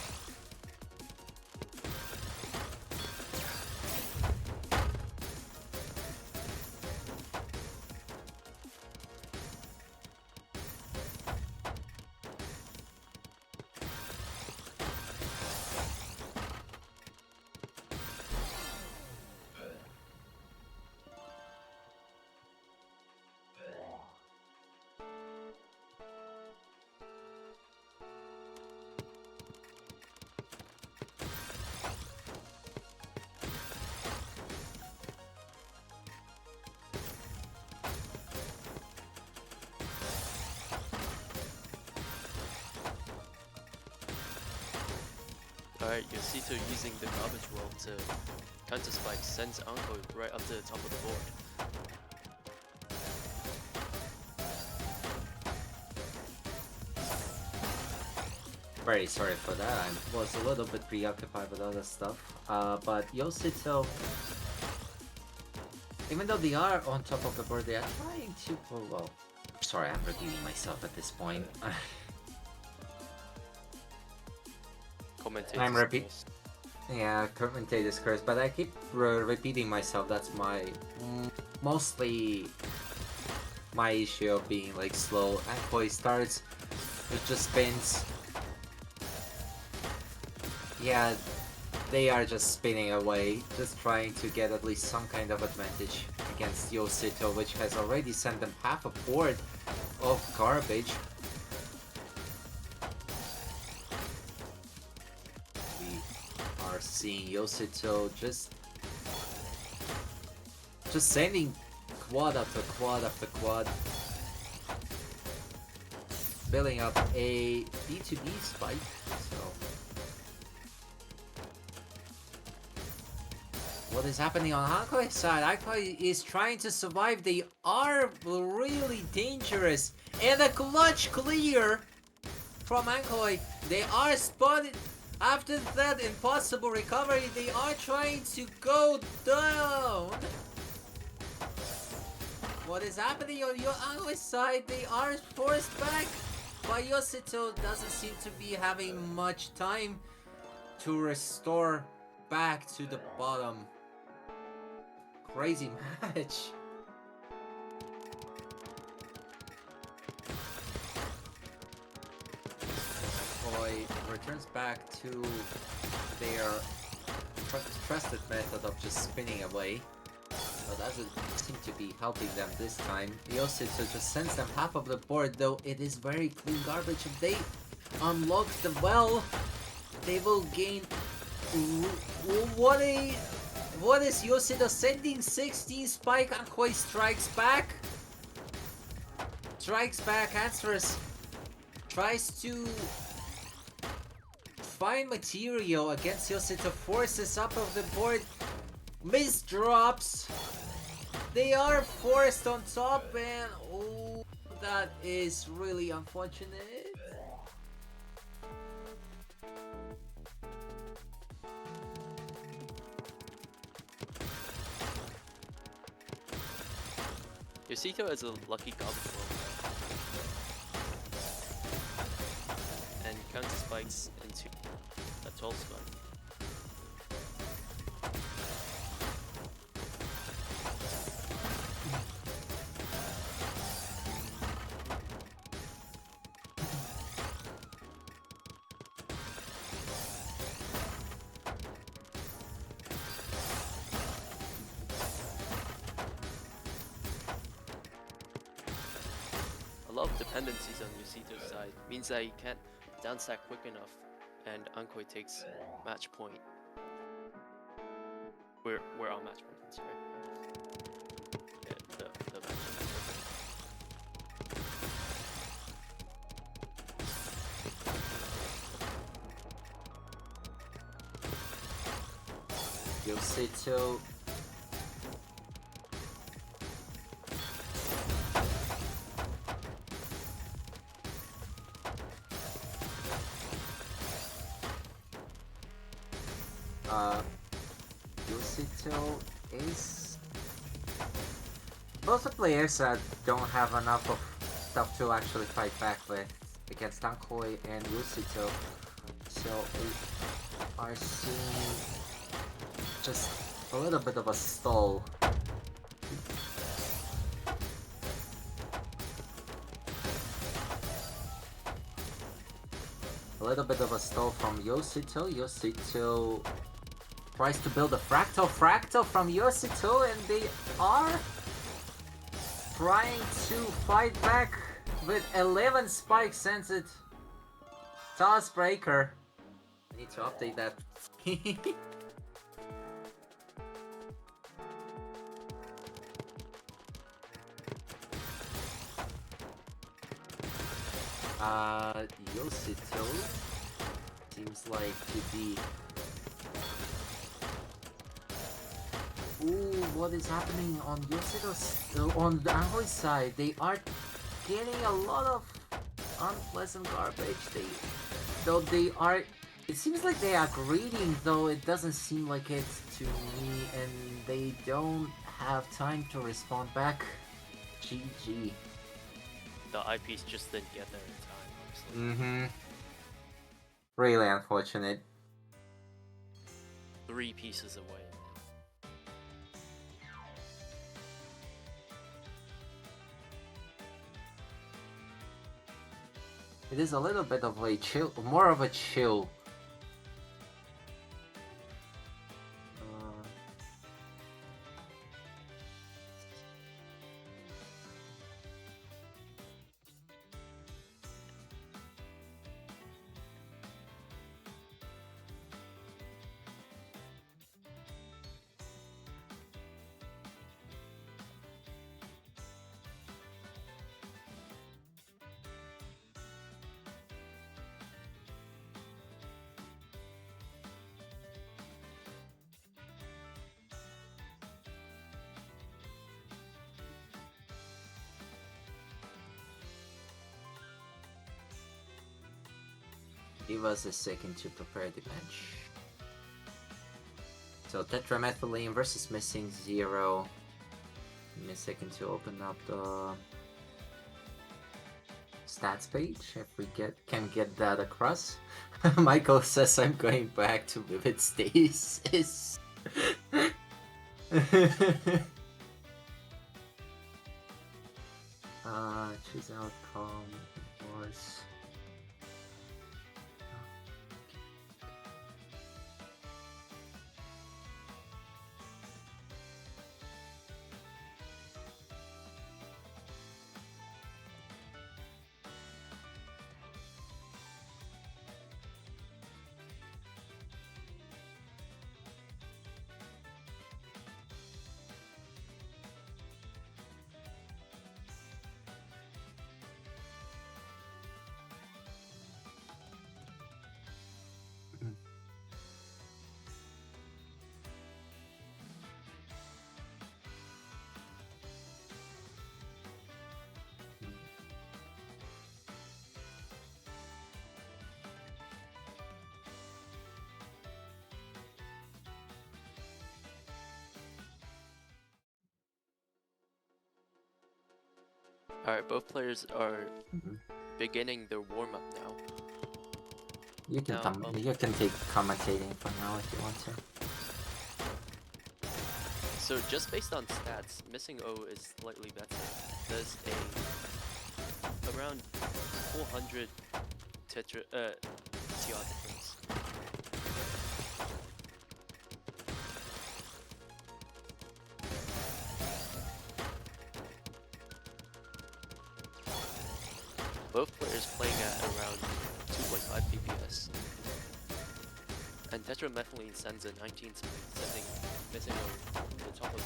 Alright, Yosito using the garbage roll to counter spike sends Anko right up to the top of the board. Very sorry for that, I was a little bit preoccupied with other stuff. But Yosito, even though they are on top of the board, they are trying to... Oh, well, sorry, I'm repeating myself at this point. I'm yeah, commentator's curse, but I keep repeating myself. That's my mostly my issue of being like slow. Anko starts, it just spins. Yeah, they are just spinning away, just trying to get at least some kind of advantage against Yosito, which has already sent them half a board of garbage. seeing Yosito just sending quad after quad after quad, building up a B2B spike. So what is happening on Hankoi's side? Hankoi is trying to survive. They are really dangerous, and a clutch clear from Hankoi. They are spotted. After that impossible recovery, they are trying to go down. What is happening on your Hankoi's side? They are forced back. But Yosito doesn't seem to be having much time to restore back to the bottom. Crazy match. Boy returns back to their trusted method of just spinning away. But doesn't seem to be helping them this time. Yosito just sends them half of the board, though it is very clean garbage. If they unlock the well, they will gain. What is Yosito sending? 16 spike. Hankoi strikes back. Answers. Tries to find material against Yosito. Forces up of the board. Miss drops. They are forced on top, and oh, that is really unfortunate. Yosito has a lucky goblet and counter spikes into a tall spike. A lot of dependencies on Yosito's side means that he can't downstack quick enough, and Hankoi takes match point. We're on match point, sorry. Yeah, the match. Yosito Yosito is both the players that don't have enough of stuff to actually fight back with against Hankoi and Yosito, so we are seeing just a little bit of a stall. A little bit of a stall from Yosito. Yosito tries to build a fractal from Yosito, and they are trying to fight back with 11 spikes. Sends it. TAWS breaker. I need to update that. Yosito seems like to be. Ooh, what is happening on Yosito's on the Hankoi side? They are getting a lot of unpleasant garbage. They are. It seems like they are greeting, though it doesn't seem like it to me, and they don't have time to respond back. GG. The eyepiece just didn't get there in time, Mm-hmm. obviously. Really unfortunate. 3 pieces away. It is a little bit of a chill, more of a chill. Give us a second to prepare the match. So tetramethylene versus missing zero. Give me a second to open up the stats page if we can get that across. Michael says I'm going back to vivid stasis. Choose outcome was. Alright, both players are beginning their warm-up now. You can Now, you can take commentating for now if you want to. So just based on stats, Missing O is slightly better. There's around 400 TR difference. Both players playing at around 2.5 PPS. And tetramethylene sends a 19 speed, sending Missing O to the top of the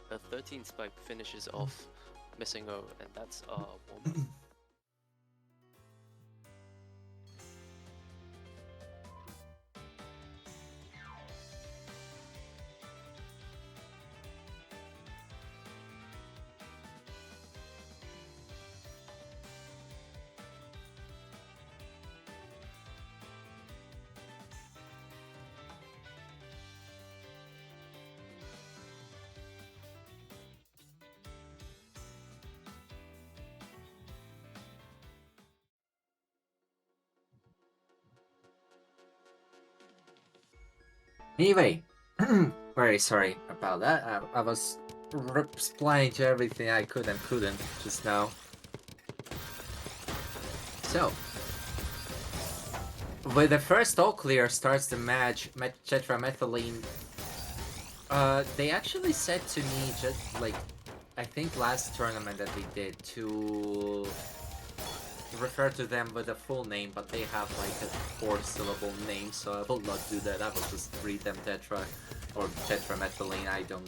board. A 13 spike finishes off Missing O, and that's warm-up. Anyway, very sorry about that. I was replying to everything I could and couldn't just now. So, with the first all clear starts the match, tetramethylene. They actually said to me just like, I think last tournament that we did to refer to them with a full name, but they have like a 4-syllable name, so I will not do that. I will just read them tetra or tetramethylene. I don't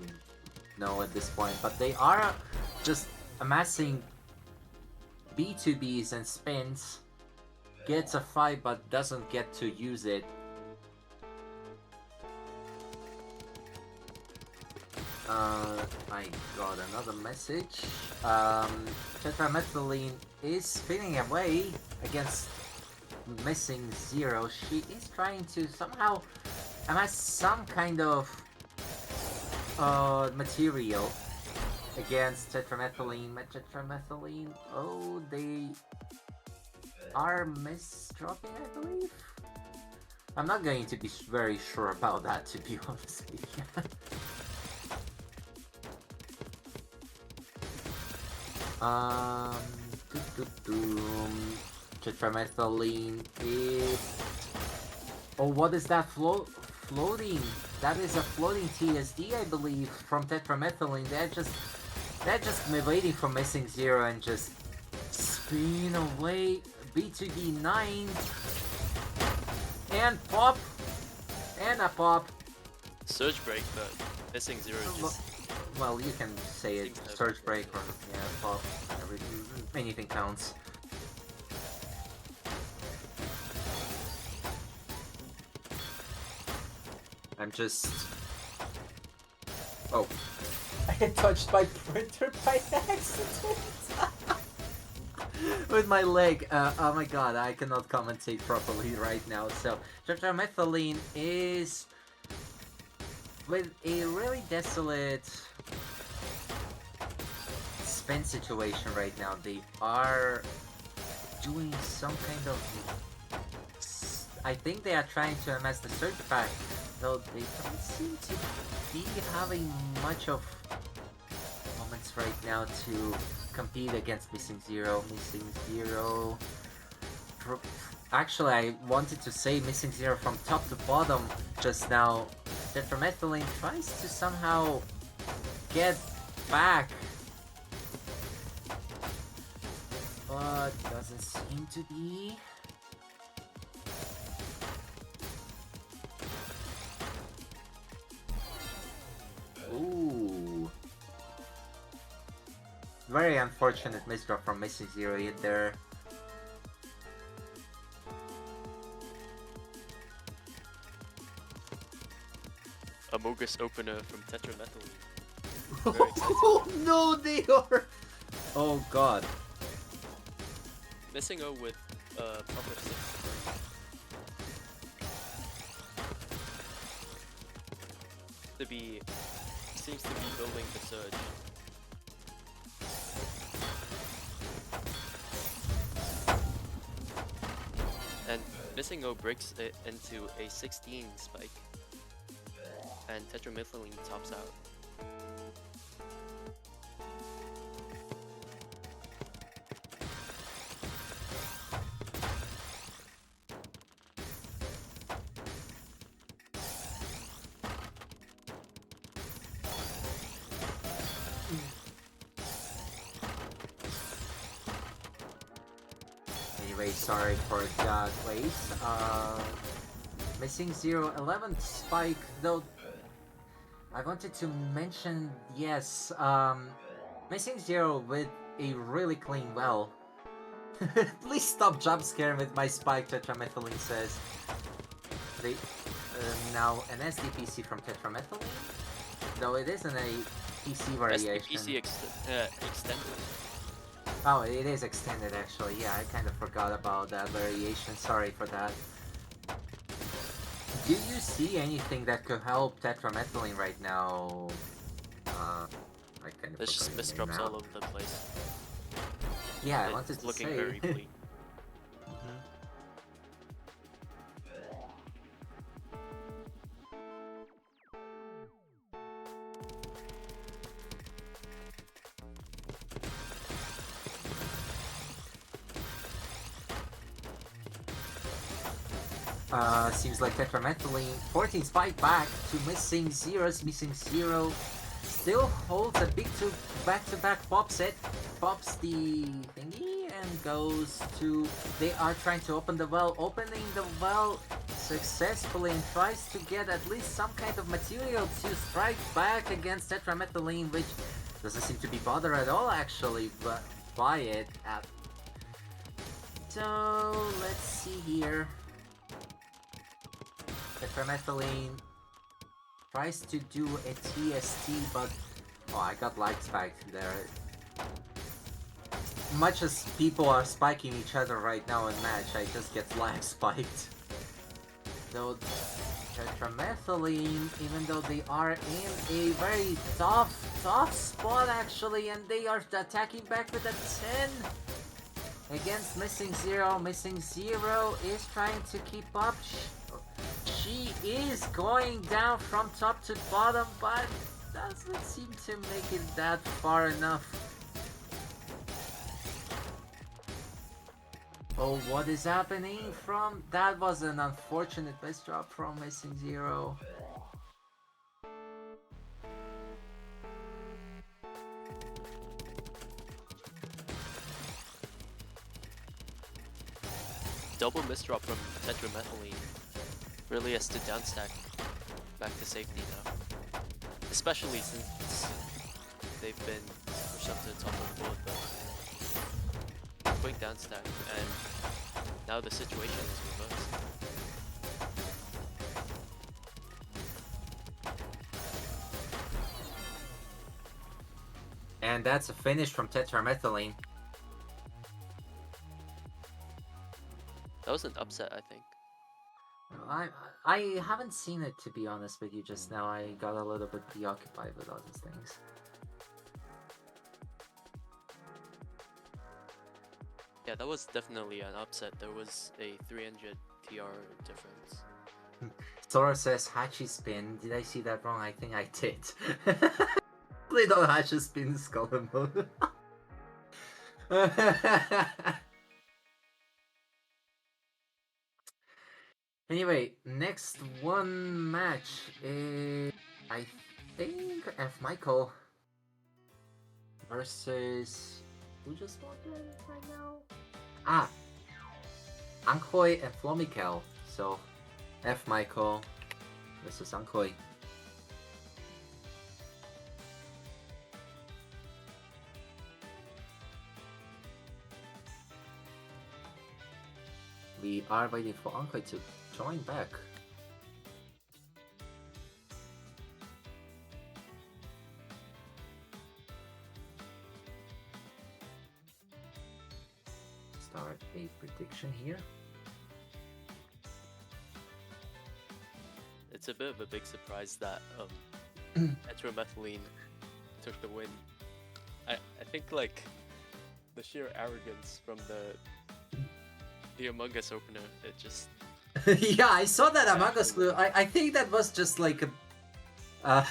know at this point, but they are just amassing B2Bs and spins. Gets a 5 but doesn't get to use it. I got another message. Tetramethylene is spinning away against missing zero. She is trying to somehow amass some kind of material against tetramethylene. Tetramethylene. Oh, they are dropping, I believe. I'm not going to be very sure about that, to be honest with you. Tetramethylene is... Oh, what is that floating? That is a floating TSD, I believe, from tetramethylene. They're just waiting for missing zero and just spin away. B2D9 and pop and a pop. Surge break, but Missing Zero just... Well, you can say it surge break or yeah, pop. Anything counts. I'm just... Oh. get touched by printer by accident. With my leg. Oh my god, I cannot commentate properly right now. So, tetramethyline is with a really desolate spin situation right now. They are doing some kind of... I think they are trying to amass the surge pack, though they don't seem to be having much of moments right now to compete against Missing Zero. Missing Zero... Actually, I wanted to say Missing Zero from top to bottom just now. Tetramethyline tries to somehow get back, but doesn't seem to be. Ooh. Very unfortunate misdrop from Missing Zero in there. Amogus opener from tetramethyline. Oh no, they are! Oh god. Missing O with proper 6. Seems to be building the surge. And Missing O breaks it into a 16 spike. And tetramethyline tops out. Anyway, sorry for that waste. Missing Zero 11th spike, though. I wanted to mention, yes, Missing Zero with a really clean well. Please stop jump scaring with my spike, tetramethyline says. They, now an SDPC from tetramethyline? Though it isn't a PC variation. SDPC extended. Oh, it is extended actually, yeah, I kind of forgot about that variation, sorry for that. Do you see anything that could help tetramethyline right now? I kind of There's just misdrops all over the place. Yeah, I wanted It's to looking say. very bleak. Seems like tetramethyline 14 spike back to Missing Zero's. Missing Zero still holds a big back-to-back pops it, pops the thingy and goes to... They are trying to open the well, opening the well successfully and tries to get at least some kind of material to strike back against tetramethyline, which doesn't seem to be bothered at all actually by it. So let's see here. Tetramethyline tries to do a TST, but oh, I got lag spiked there. Much as people are spiking each other right now in match, I just get lag spiked. Though tetramethyline, even though they are in a very tough spot actually, and they are attacking back with a 10 against Missing Zero. Missing Zero is trying to keep up. She is going down from top to bottom, but doesn't seem to make it that far enough. Oh, what is happening from... That was an unfortunate misdrop from Missing Zero. Double misdrop from tetramethyline. Really has to downstack back to safety now. Especially since they've been pushed up to the top of the board, but quick downstack, and now the situation is reversed. And that's a finish from tetramethylene. That was an upset, I think. I haven't seen it, to be honest with you. Just now I got a little bit preoccupied with other things. Yeah, that was definitely an upset. There was a 300 TR difference. Sora says Hachi spin. Did I see that wrong? I think I did. Played on Hachi spin Skull mode. Anyway, next one match is, I think, F. Michael versus, who just walked in right now? Ah, Ankoy and Flomikel. So, F. Michael versus Ankoy. We are waiting for Ankoy to join back. Start a prediction here. It's a bit of a big surprise that tetramethylene took the win. I think like the sheer arrogance from the Among Us opener, it just Yeah, I saw that Among Us clue. I think that was just like a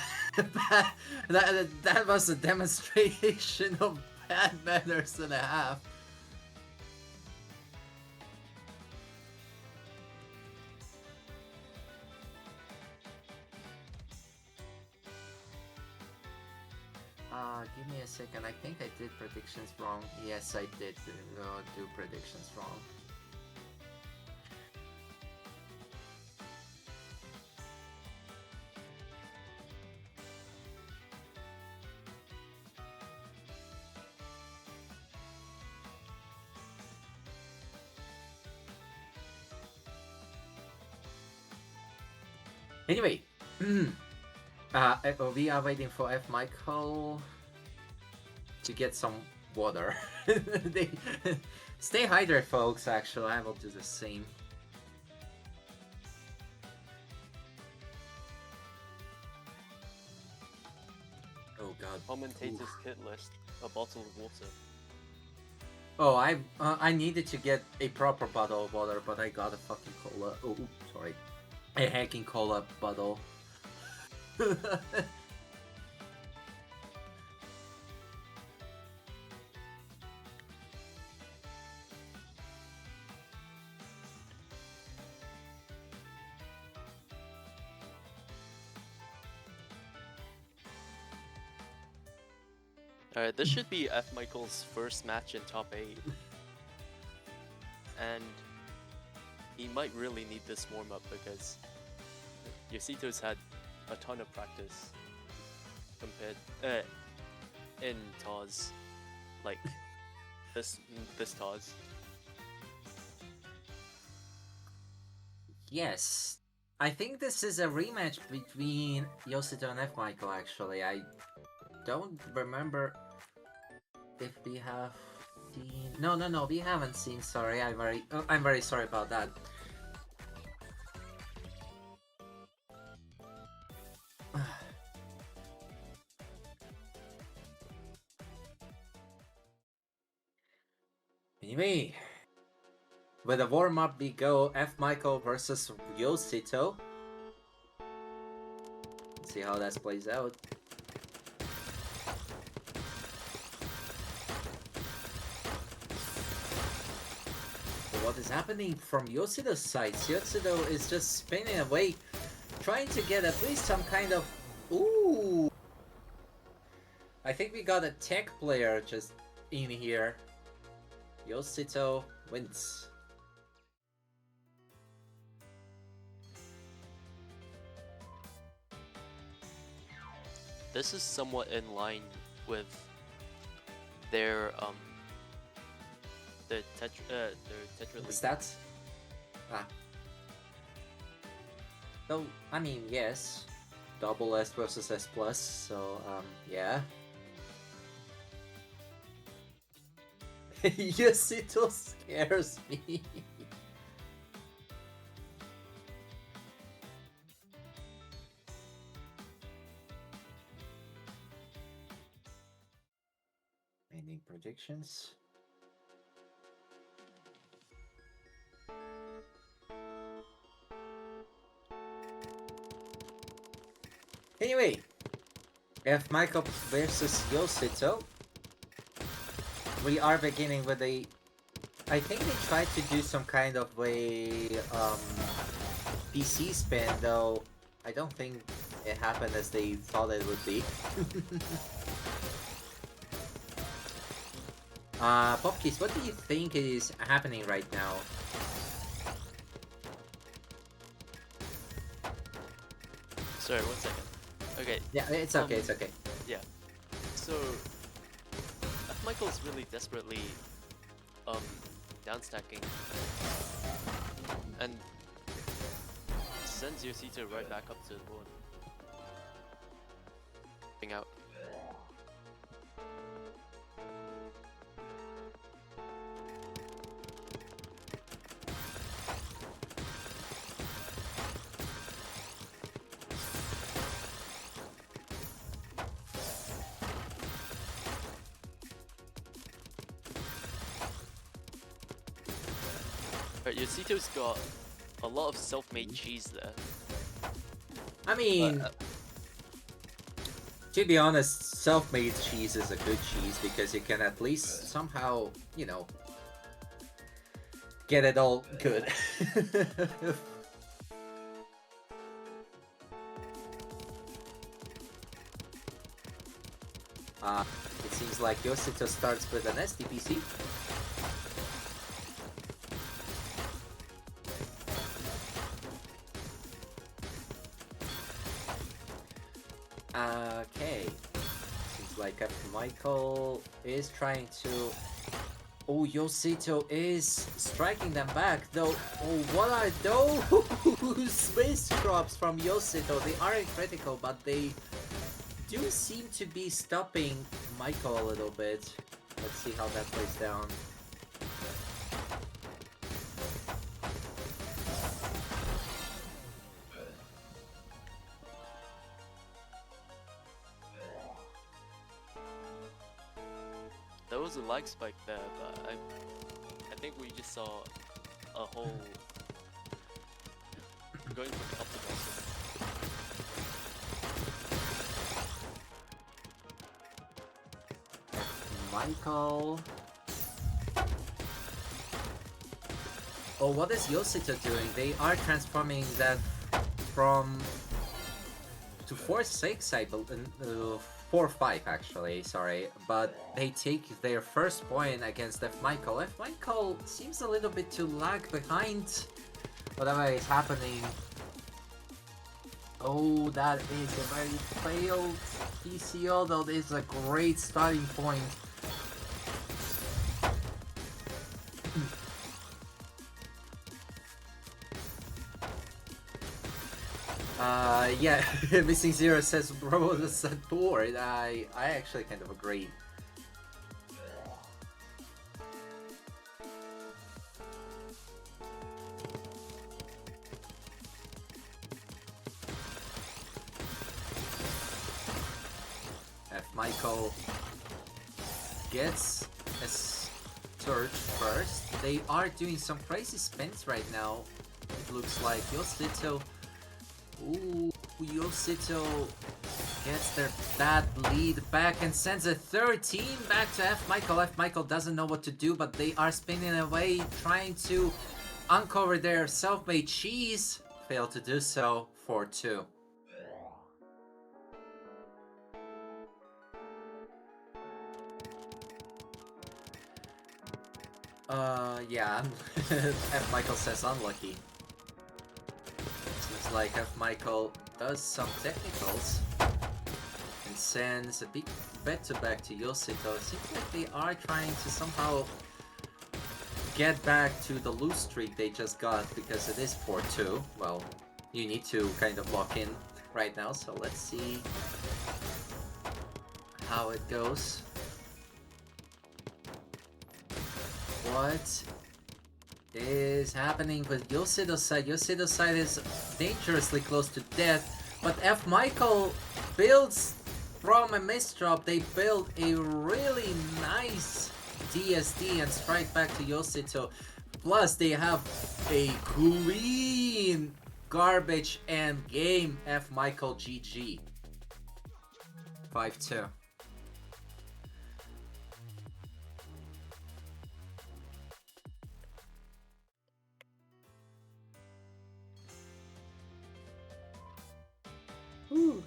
that was a demonstration of bad manners and a half. Give me a second. I think I did predictions wrong. Yes, I did do predictions wrong. Anyway, we are waiting for F. Michael to get some water. Stay hydrated, folks. Actually, I will do the same. Oh god. commentator's kit list, a bottle of water. Oh, I needed to get a proper bottle of water, but I got a fucking cola. Oh, sorry, a hacking cola bottle. Alright, this should be F. Michael's first match in top 8. And he might really need this warm-up because Yosito's had a ton of practice compared in TAWS, like this TAWS. Yes, I think this is a rematch between Yosito and F. Michael. Actually, I don't remember if we have seen. No, we haven't seen. Sorry, I'm very sorry about that. Anyway, with a warm-up we go F. Michael versus Yosito. Let's see how that plays out. What is happening from Yosito's side? Yosito is just spinning away, trying to get at least some kind of... Ooh! I think we got a tech player just in here. Yosito wins. This is somewhat in line with their their tetra The stats? Ah. So, I mean, yes. Double S versus S plus, so, yeah. Yosito scares me. Ending predictions. Anyway, F Michael versus Yosito. We are beginning with a. I think they tried to do some kind of a PC spin, though I don't think it happened as they thought it would be. Popkeys, what do you think is happening right now? Sorry, 1 second. Okay. Yeah, it's okay, it's okay. Yeah. So, F Michael's really desperately downstacking, and sends Yosito right back up to the board. Out. Right, Yosito's got a lot of self-made cheese there. I mean, to be honest, self-made cheese is a good cheese because you can at least somehow, you know, get it all good. It seems like Yosito starts with an SDPC. Okay. Seems like Michael is trying to... Oh, Yosito is striking them back, though. Oh, what are those space drops from Yosito? They aren't critical, but they do seem to be stopping Michael a little bit. Let's see how that plays down. There was a lag spike there, but I think we just saw a whole going from top to bottom. Michael. Oh, what is Yosito doing? They are transforming that from to 4-6, I believe. 4-5 actually, sorry, but they take their first point against F Michael. F Michael seems a little bit to lag behind whatever is happening. Oh, that is a very failed PCO, though this is a great starting point. Yeah, Missing Zero says Bro was bored. I actually kind of agree. F Michael gets a surge first. They are doing some crazy spins right now. It looks like Yosito. Ooh, Yosito gets their bad lead back and sends a 13 back to F Michael. F Michael doesn't know what to do, but they are spinning away, trying to uncover their self-made cheese. Fail to do so. 4-2. Yeah. F Michael says unlucky. Seems like F Michael does some technicals and sends a big bet back to Yosito. It seems like they are trying to somehow get back to the lose streak they just got, because it is 4-2. Well, you need to kind of lock in right now, so let's see how it goes. What is happening with Yosido's side? Yosido's side is dangerously close to death, but F. Michael builds from a misdrop. They build a really nice DSD and strike back to Yosito. Plus, they have a clean garbage end game. F. Michael GG. 5-2. Whew.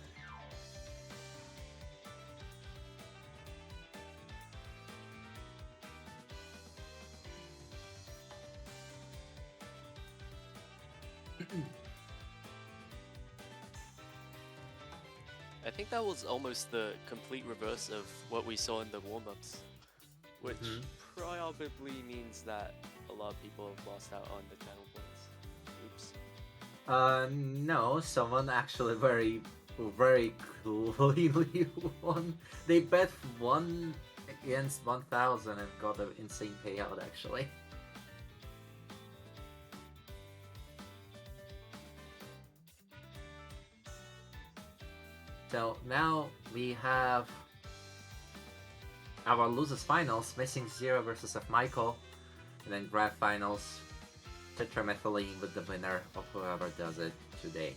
I think that was almost the complete reverse of what we saw in the warm-ups, which probably means that a lot of people have lost out on the channel points. Oops. No, someone actually very cleanly won. They bet 1 against 1,000 and got an insane payout actually. So now we have our losers finals, Missing Zero versus F. Michael, and then grand finals, tetramethyline with the winner of whoever does it today.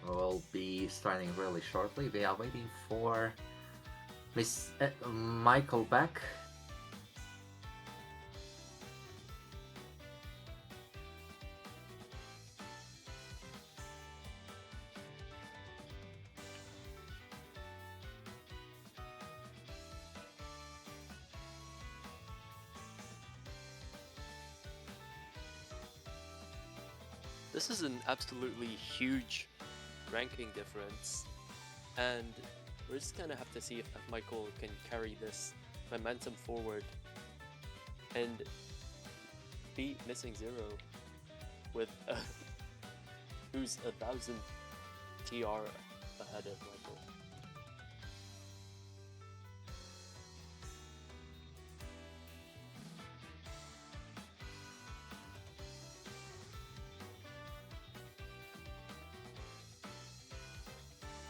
We'll be starting really shortly. We are waiting for Miss Michael back. This is an absolutely huge ranking difference, and we're just gonna have to see if Michael can carry this momentum forward and beat Missing Zero with who's 1,000 TR ahead of Michael.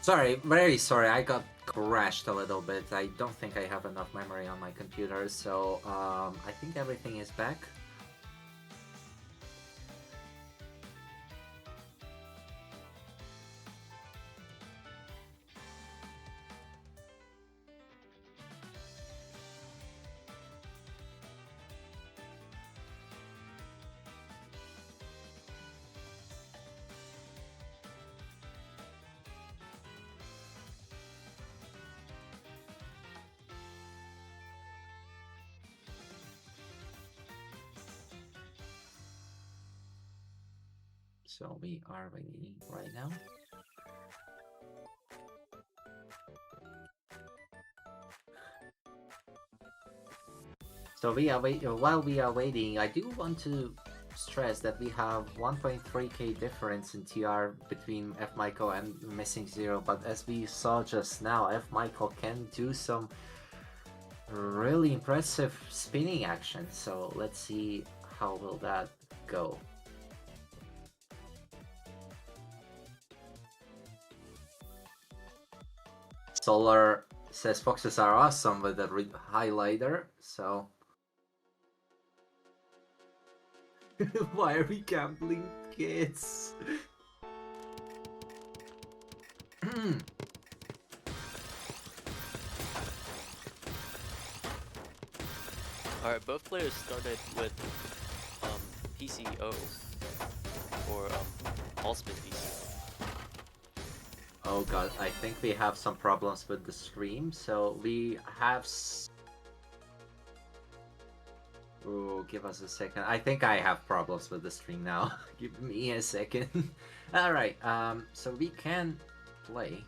Sorry, very sorry, I got crashed a little bit. I don't think I have enough memory on my computer, so I think everything is back. So we are waiting right now. So while we are waiting, I do want to stress that we have 1.3k difference in TR between F. Michael and Missing Zero, but as we saw just now, F. Michael can do some really impressive spinning action, so let's see how will that go. Solar says foxes are awesome with a highlighter, so why are we gambling, kids? Alright, both players started with PCO, or all-spin PCO. Oh god, I think we have some problems with the stream, so we have... Oh, give us a second. I think I have problems with the stream now. Give me a second. Alright, so we can play.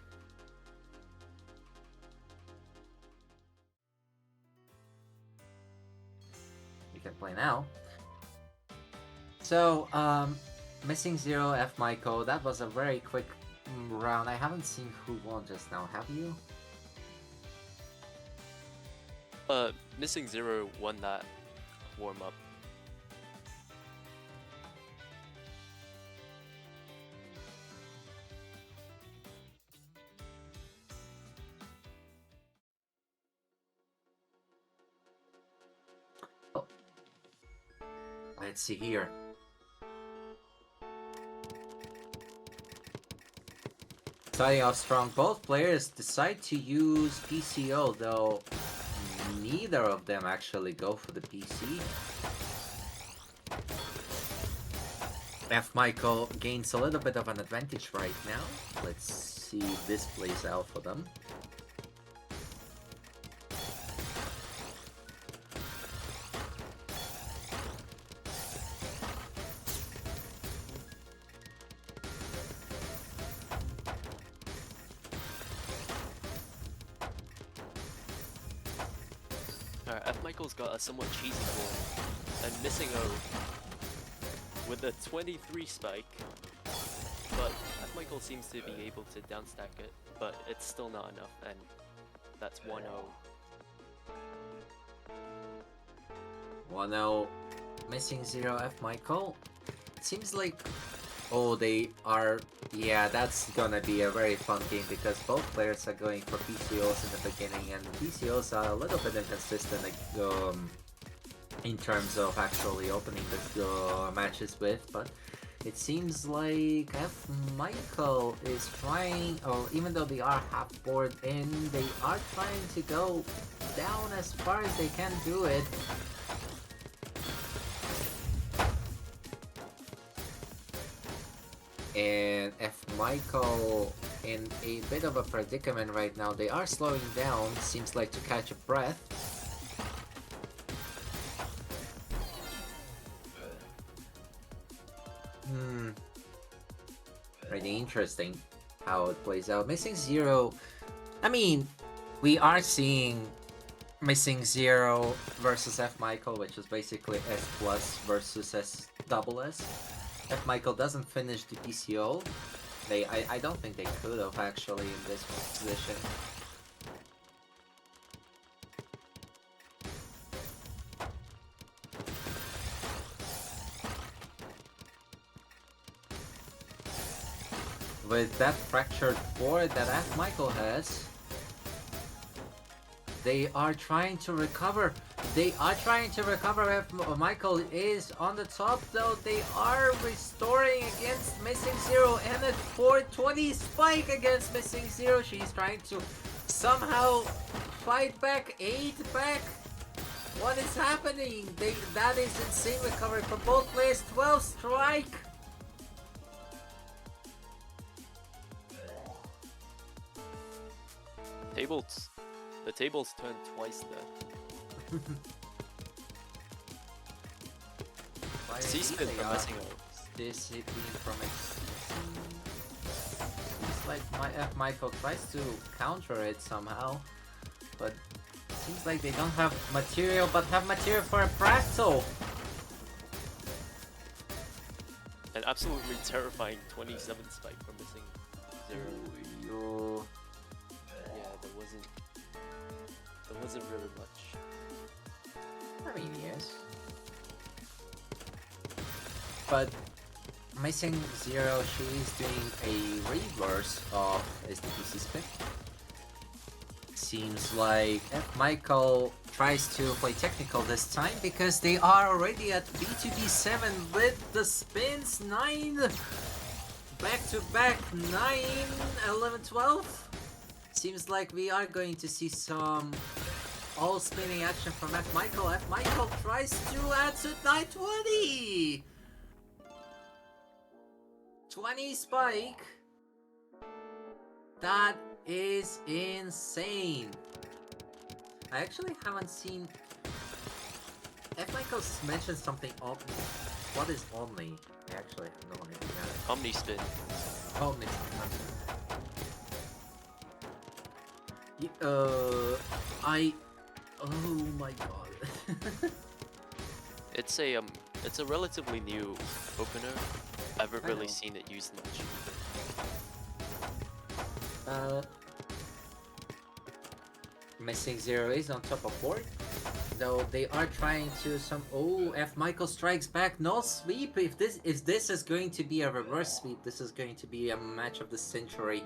We can play now. So, Missing Zero, F. Michael, that was a very quick round. I haven't seen who won just now. Have you? Missing Zero won that warm up. Oh. Let's see here. Starting off strong, both players decide to use PCO, though neither of them actually go for the PC. F Michael gains a little bit of an advantage right now. Let's see if this plays out for them. Alright, F Michael's got a somewhat cheesy ball, and Missing O with a 23 spike, but F Michael seems to be able to downstack it, but it's still not enough, and that's 1-0. 1-0, Missing Zero, F Michael. Seems like, oh, they are, yeah, that's gonna be a very fun game because both players are going for PCOs in the beginning, and PCOs are a little bit inconsistent in terms of actually opening the matches with, but it seems like F Michael is trying, or even though they are half board in, they are trying to go down as far as they can do it. And F Michael in a bit of a predicament right now. They are slowing down, seems like to catch a breath. Pretty interesting how it plays out. Missing Zero, I mean, we are seeing Missing Zero versus F Michael, which is basically S plus versus S double S. F Michael doesn't finish the PCO. I don't think they could have actually in this position. With that fractured board that F Michael has, they are trying to recover. They are trying to recover. F Michael is on the top, though. They are restoring against Missing Zero, and a 420 spike against Missing Zero. She's trying to somehow fight back, 8 back. What is happening? That is insane recovery for both players. 12 strike. The tables turned twice there. C-spin from Missing O. Discipline from its. Seems like my F Michael tries to counter it somehow, but seems like they don't have material, but have material for a fractal. An absolutely terrifying 27 spike from Missing Zero. Yeah, there wasn't really much. I mean, yes. But Missing Zero, she's doing a reverse of SDPC spin. Seems like F Michael tries to play technical this time because they are already at B2B7 with the spins 9. Back to back 9, 11, 12. Seems like we are going to see some all spinning action from F Michael. F Michael tries to add to 920. 20 spike. That is insane. I actually haven't seen. F Michael mentioned something. What is Omni? I actually have no idea. Omni spin. Omni. Oh my god. It's a relatively new opener. I haven't really seen it used much. Uh, Missing Zero is on top of board. Though they are trying to some. Oh, F Michael strikes back. No sweep. If this is going to be a reverse sweep, this is going to be a match of the century.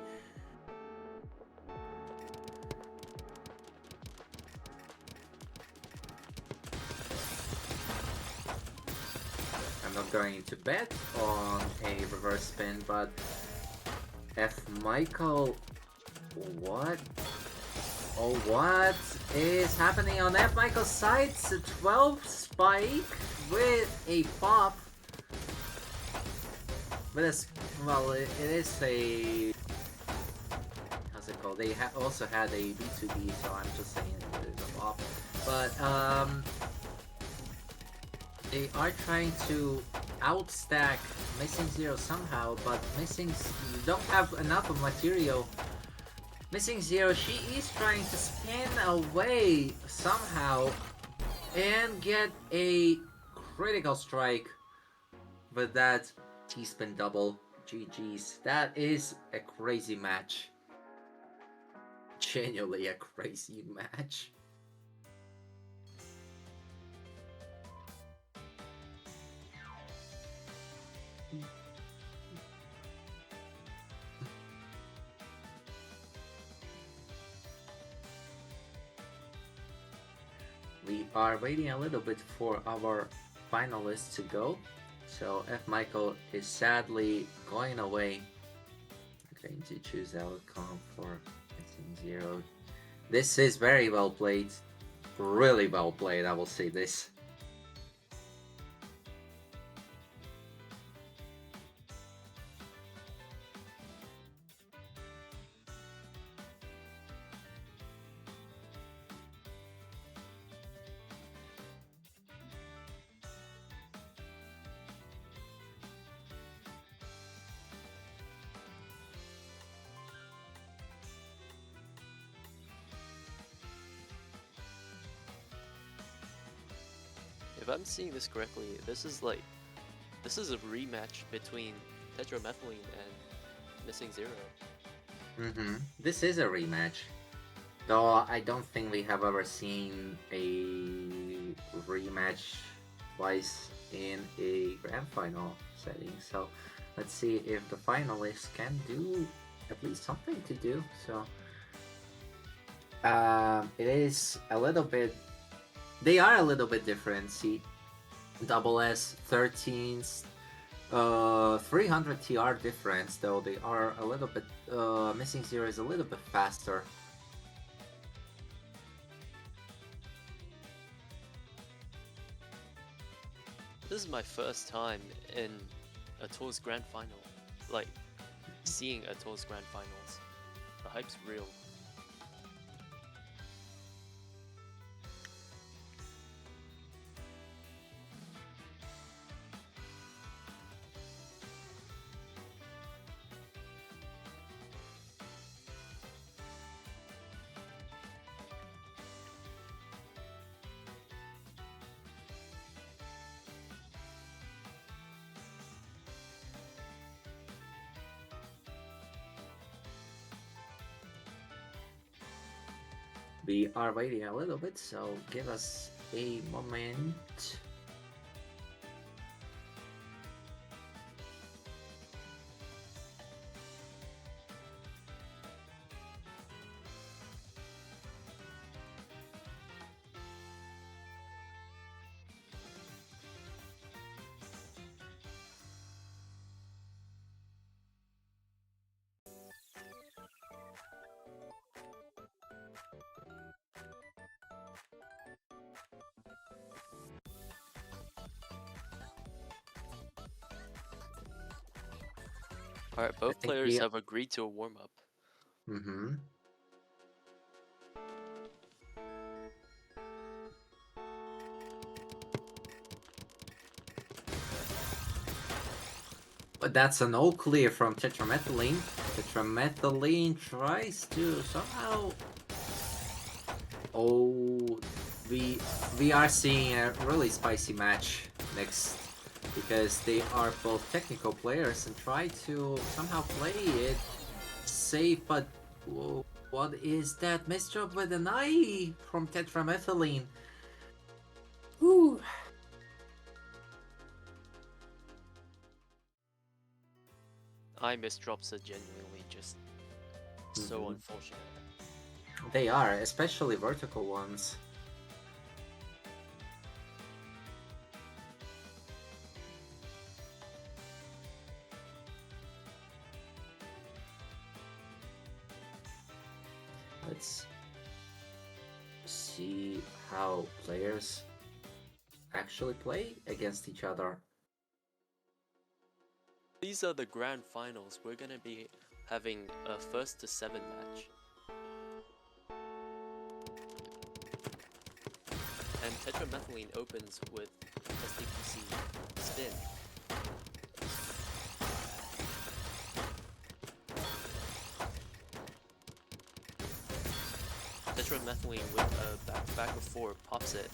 I'm not going to bet on a reverse spin, but F Michael, what? Oh, what is happening on F Michael's side? It's a 12 spike with a pop. But it's, well, it is a, how's it called? They also had a B2B, so I'm just saying it's a pop. But they are trying to outstack Missing Zero somehow, but Missing don't have enough of material. Missing Zero, she is trying to spin away somehow and get a critical strike with that T-spin double. GG's. That is a crazy match. Genuinely a crazy match. We are waiting a little bit for our finalists to go. So F Michael is sadly going away. I'm going to choose outcome for Missing Zero. This is very well played. Really well played, I will say this. If I'm seeing this correctly, this is a rematch between Tetramethylene and Missing Zero. This is a rematch. Though I don't think we have ever seen a rematch twice in a grand final setting. So let's see if the finalists can do at least something to do. So it is a little bit. They are a little bit different. See, Double S 13s, 300 TR difference. Though they are a little bit. Missing Zero is a little bit faster. This is my first time in a TAWS Grand Final. Like, seeing a TAWS Grand Finals. The hype's real. We are waiting a little bit, so give us a moment. Alright, both players have agreed to a warm-up. But that's an all clear from Tetramethylene. Tetramethylene tries to somehow. Oh, we are seeing a really spicy match next, because they are both technical players and try to somehow play it safe, but Whoa, what is that? Misdrop with an eye from tetramethylene. Whew. Eye misdrops are genuinely just so Mhm. unfortunate. They are, especially vertical ones. Let's see how players actually play against each other. These are the grand finals. We're gonna be having a first to 7 match. And tetramethylene opens with SDPC spin. Tetramethylene with a back of 4 pops it.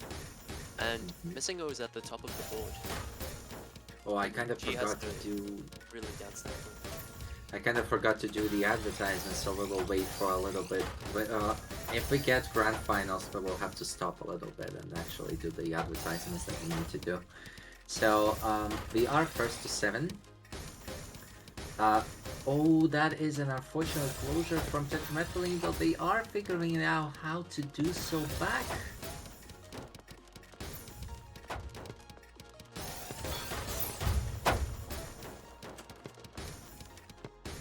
And Missing O is at the top of the board. Oh, I kind of She has forgot to do. really dance that one. I kind of forgot to do the advertisement, so we will wait for a little bit. But if we get grand finals, we will have to stop a little bit and actually do the advertisements that we need to do. So we are first to 7. Oh, that is an unfortunate closure from tetramethylene, but they are figuring out how to do so back.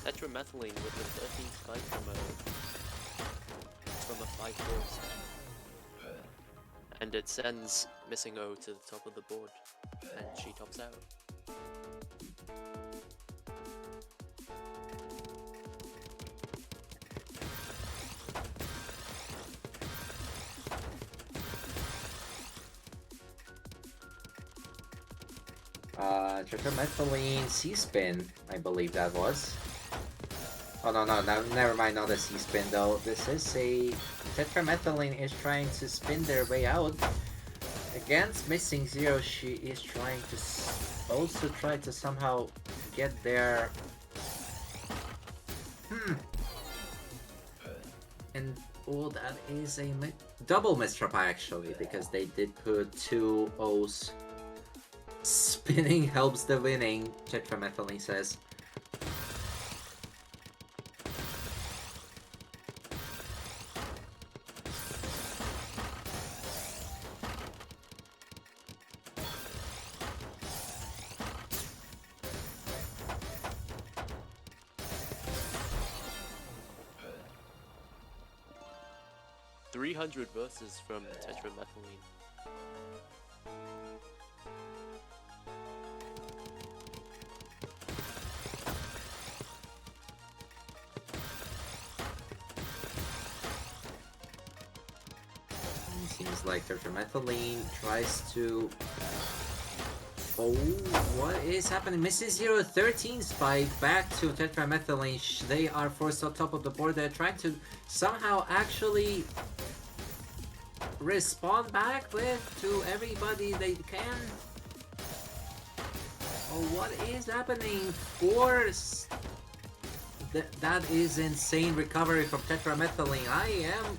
Tetramethylene with the 13th spike from a 5-4 stack. And it sends Missing O to the top of the board, and she tops out. Tetramethylene C-spin, I believe that was. Oh no, never mind, not a C-spin though. This is a... Tetramethylene is trying to spin their way out. Against Missing Zero, she is trying to also try to somehow get there. And oh, that is a double mistrap actually, because they did put 2 O's. Spinning helps the winning, tetramethylene says. $300 versus from tetramethylene. Seems like tetramethylene tries to... Oh, what is happening? Mrs. 013 spike back to tetramethylene. They are forced on top of the board. They're trying to somehow actually respond back with to everybody they can. Oh, what is happening? Force. That is insane recovery from tetramethylene. I am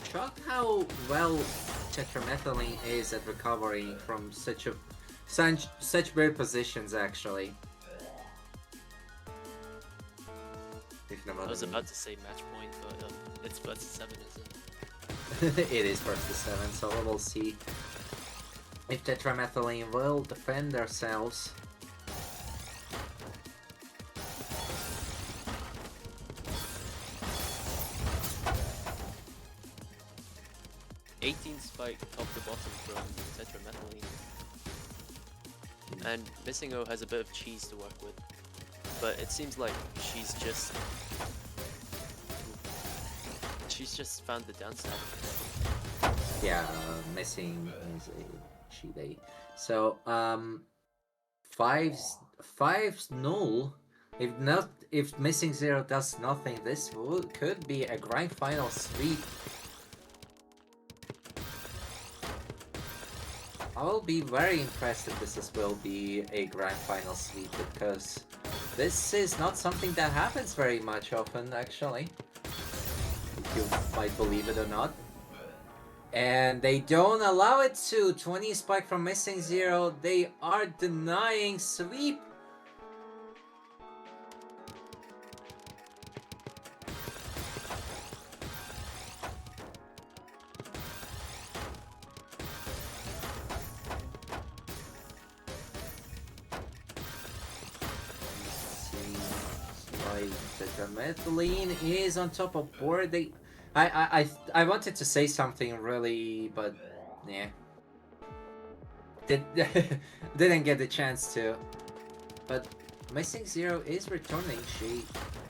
shocked how well tetramethylene is at recovering from such weird positions, actually. I was about to say match point, but it's first to 7, isn't it? It is first to 7, so we'll see if tetramethylene will defend themselves. Spike top to bottom from tetramethylene. And Missing O has a bit of cheese to work with, but it seems like she's just found the downside. Yeah, Missing is a she-they. So, 5-0. If Missing Zero does nothing, this could be a grand final sweep. I will be very impressed if this will be a grand final sweep, because this is not something that happens very much often, actually. you might believe it or not. And they don't allow it to. 20 spike from Missing Zero. They are denying sweep. Tetramethyline is on top of board. I wanted to say something really, but yeah, didn't get the chance to. But Missing Zero is returning. She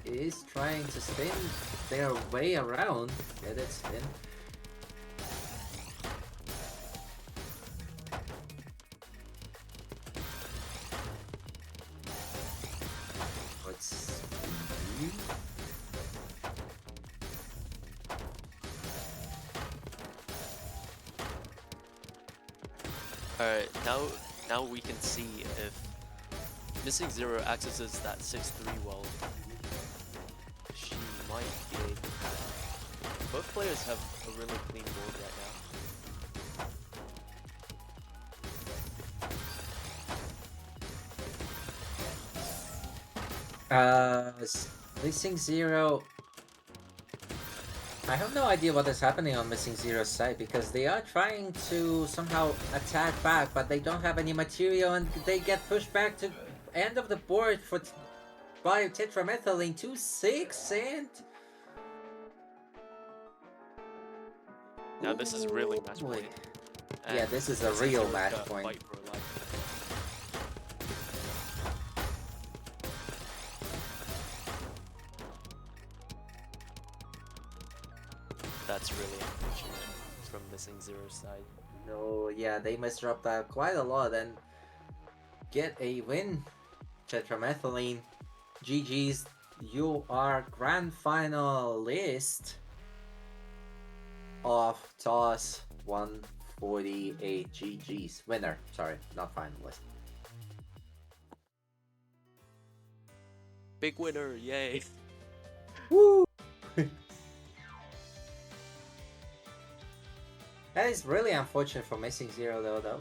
is trying to spin their way around. Get it, spin. Let's see. Alright, now we can see if Missing Zero accesses that 6-3 well. She might be able. Both players have a really clean board right now. Missing Zero. I have no idea what is happening on Missing Zero's side because they are trying to somehow attack back, but they don't have any material and they get pushed back to end of the board by Tetramethyline 2-6 and... Now this is really match point. Yeah, this is a real match point. That's really unfortunate from Missing Zero's side. No, yeah, they misdropped that quite a lot and get a win. Tetramethyline, GG's, you are grand finalist of TAWS 148. GG's winner. Sorry, not finalist. Big winner, yay! Woo! That is really unfortunate for Missing Zero though.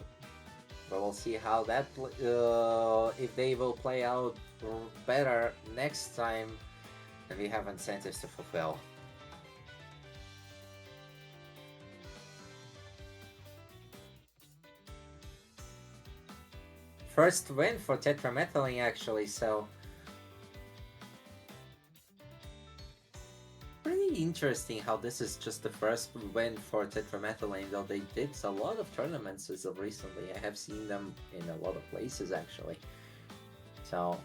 But we'll see how that if they will play out better next time, and we have incentives to fulfill. First win for Tetramethyline actually, so pretty interesting how this is just the first win for Tetramethyline, though they did a lot of tournaments as of recently. I have seen them in a lot of places actually. So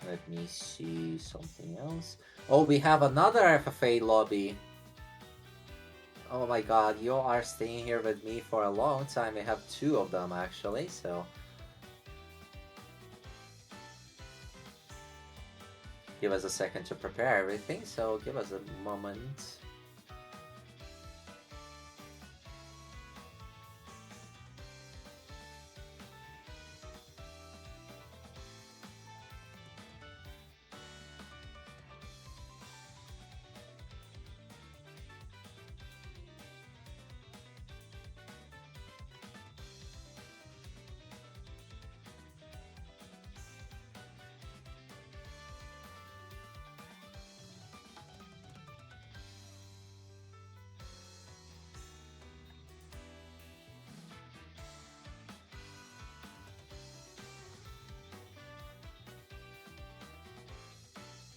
let me see something else. Oh, we have another FFA lobby. Oh my god, you are staying here with me for a long time. We have two of them actually, so give us a second to prepare everything, so give us a moment.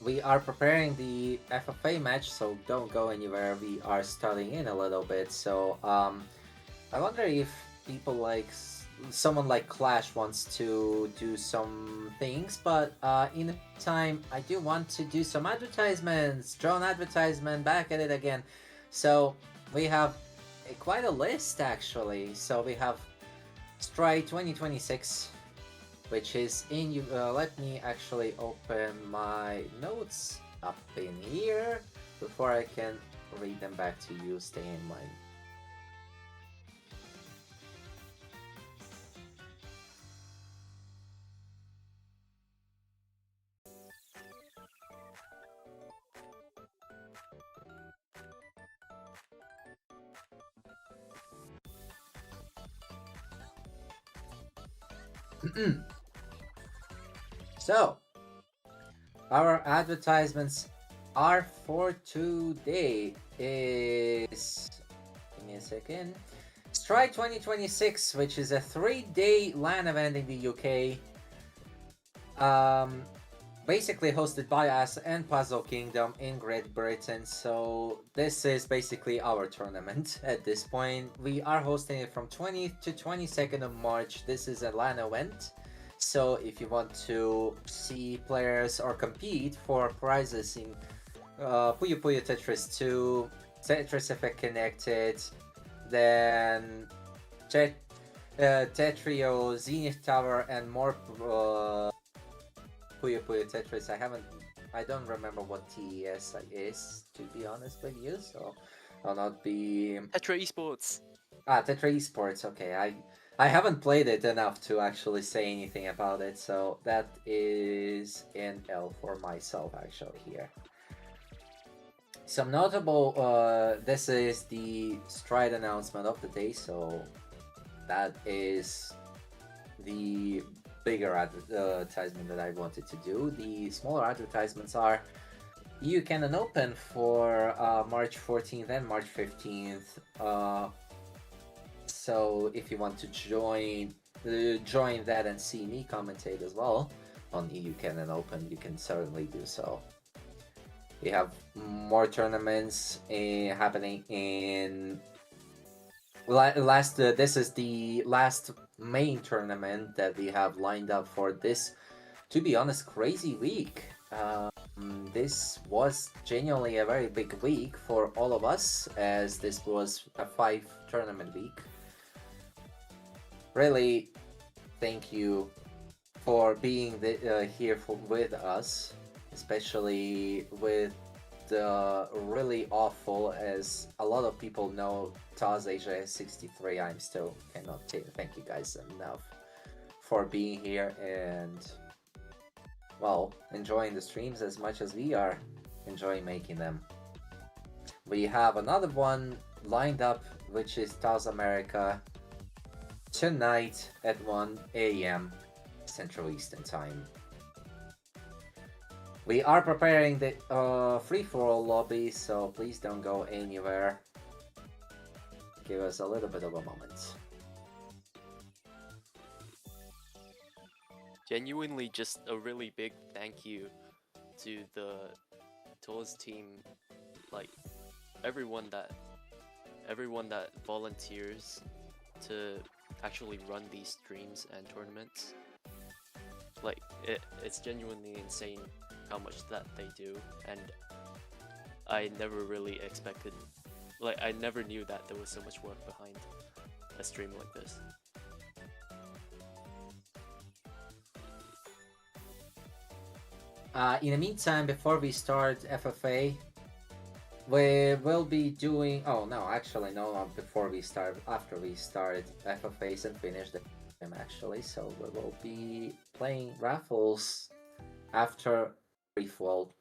We are preparing the FFA match, so don't go anywhere. We are starting in a little bit. So I wonder if people like someone like Clash wants to do some things, but in the time I do want to do some advertisements. Drone advertisement, back at it again. So we have quite a list actually. So we have Stride 2026, which is in you. Let me actually open my notes up in here before I can read them back to you. Stay in mind. So, our advertisements are for today is, give me a second, Strike 2026, which is a 3-day LAN event in the UK. Basically hosted by us and Puzzle Kingdom in Great Britain. So this is basically our tournament at this point. We are hosting it from 20th to 22nd of March. This is a LAN event. So if you want to see players or compete for prizes in Puyo Puyo Tetris 2, Tetris Effect Connected, then Tetrio, Zenith Tower, and more Puyo Puyo Tetris. I don't remember what TES is, to be honest with you, so I'll not be... Tetra Esports. Tetra Esports, okay. I haven't played it enough to actually say anything about it, so that is an L for myself actually here. Some notable, this is the Stride announcement of the day, so that is the bigger advertisement that I wanted to do. The smaller advertisements are you can open for March 14th and March 15th. So if you want to join that and see me commentate as well on EU Canon Open, you can certainly do so. We have more tournaments happening in this is the last main tournament that we have lined up for this, to be honest, crazy week. This was genuinely a very big week for all of us, as this was a 5-tournament week. Really, thank you for being here with us, especially with the really awful, as a lot of people know, TAWS Asia 63. I'm still cannot thank you guys enough for being here and, well, enjoying the streams as much as we are enjoying making them. We have another one lined up, which is TAWS America tonight at 1 a.m. Central Eastern Time. We are preparing the free-for-all lobby, so please don't go anywhere. Give us a little bit of a moment. Genuinely, just a really big thank you to the TAWS team, like everyone that volunteers to actually run these streams and tournaments. Like it's genuinely insane how much that they do, and I never really expected, like I never knew that there was so much work behind a stream like this. In the meantime, before we start FFA, we will be doing... Oh, no, actually, no, not before we start. After we start FFAs and finish them, actually. So we will be playing raffles after free-for-all.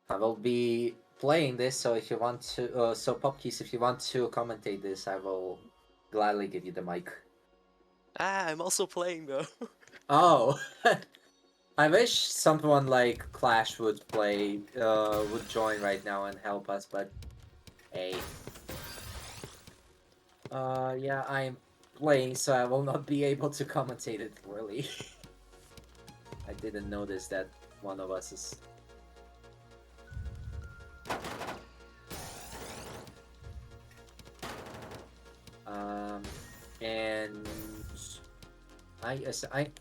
I will be playing this, so if you want to... so, Popkeys, if you want to commentate this, I will gladly give you the mic. I'm also playing, though. Oh! I wish someone like Clash would play, would join right now and help us, but hey. Yeah, I'm playing, so I will not be able to commentate it, really. I didn't notice that one of us is... And...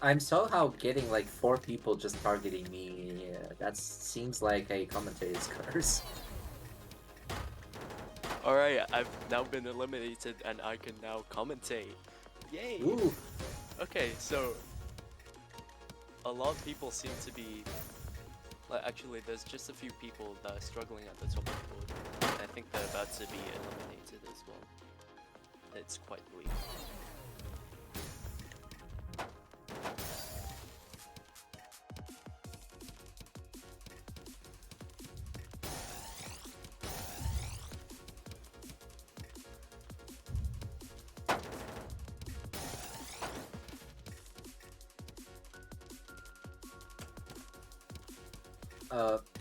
I'm somehow getting like 4 people just targeting me. Yeah, that seems like a commentator's curse. Alright, I've now been eliminated and I can now commentate. Yay! Ooh. Okay, so a lot of people seem to be like, actually, there's just a few people that are struggling at the top of the board. I think they're about to be eliminated as well. It's quite bleak.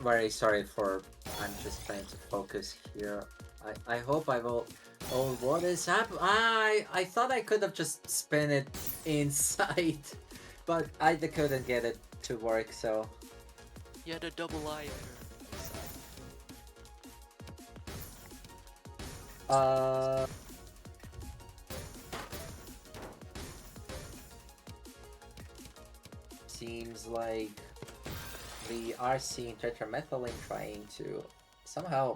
Very sorry for. I'm just trying to focus here. I hope I will. Oh, what is happening? I thought I could have just spin it inside, but I couldn't get it to work. So. You had a double eye. Uh. Seems like we are seeing tetramethyline trying to somehow.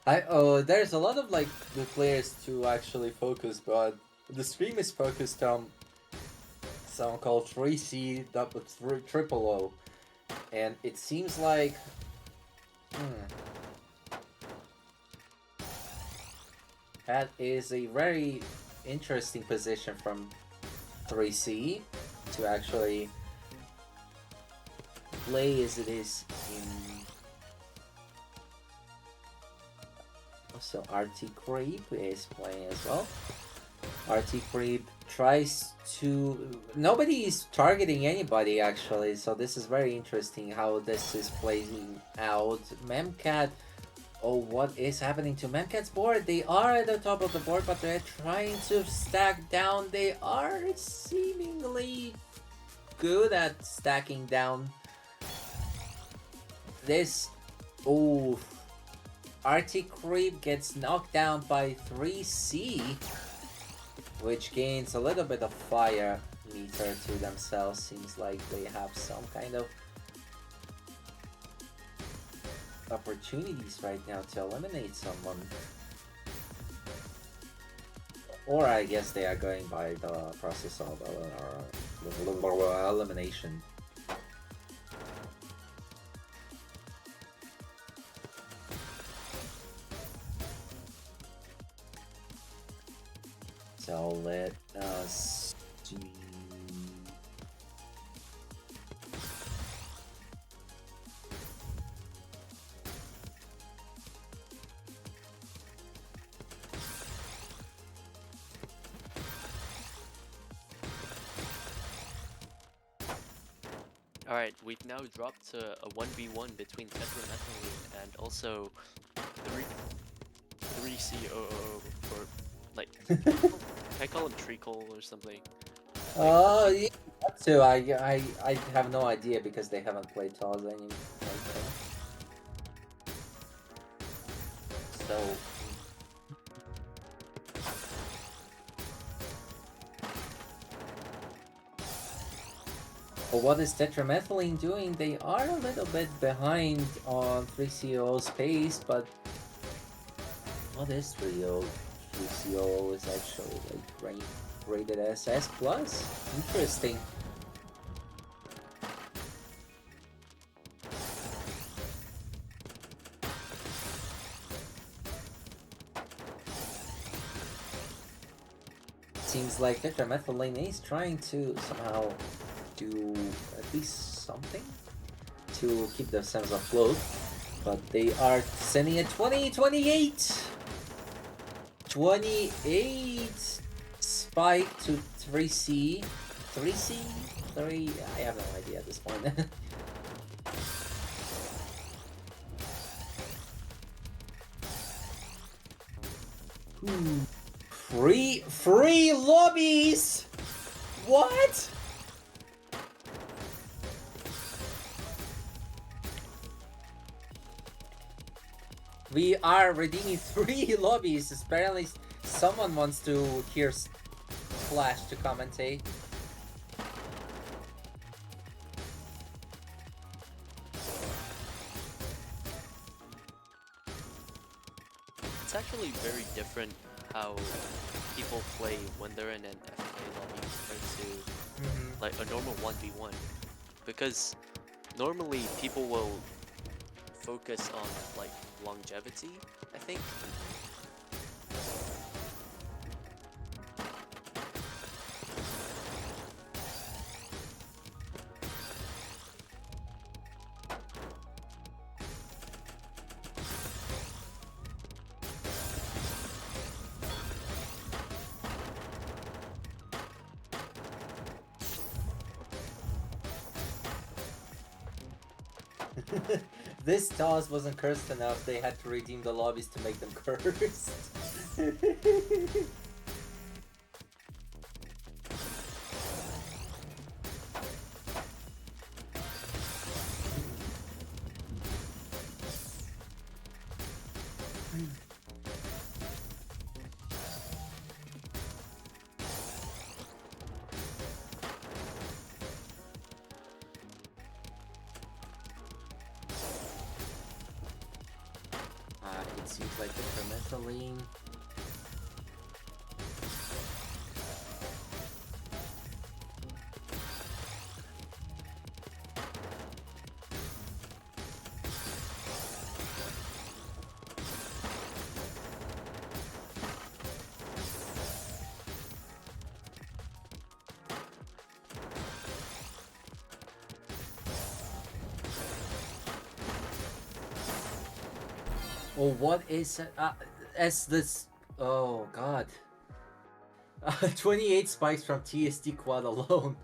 There's a lot of like the players to actually focus, but the stream is focused on someone called 3C triple O, and it seems like that is a very interesting position from 3C to actually play as it is in. Also, RT Creep is playing as well. RT Creep tries to. Nobody is targeting anybody actually, so this is very interesting how this is playing out. Memcat. Oh, what is happening to Memcat's board? They are at the top of the board, but they're trying to stack down. They are seemingly good at stacking down. This. Oh. RT Creep gets knocked down by 3C, which gains a little bit of fire meter to themselves. Seems like they have some kind of opportunities right now to eliminate someone. Or I guess they are going by the process of elimination. So let us see. Alright, we've now dropped to a 1v1 between tetramethyline and also 3COO, or like, I call him treacle or something. Oh, yeah, that too. I have no idea because they haven't played TAWS anymore. So. Well, what is tetramethyline doing? They are a little bit behind on 3CO pace, but what is 3CO? 3CO is actually like rated as S+. Interesting. Seems like tetramethyline is trying to somehow do at least something to keep themselves afloat, but they are sending a 28 spike to 3C. 3C? 3? I have no idea at this point. Free lobbies! What? We are redeeming 3 lobbies. Apparently someone wants to hear Flash to commentate. It's actually very different how people play when they're in an FK lobby compared to like a normal 1v1, because normally people will focus on like longevity, I think. This TAWS wasn't cursed enough, they had to redeem the lobbies to make them cursed. It seems like the methylene. Oh, what is as this? Oh God, 28 spikes from TST quad alone.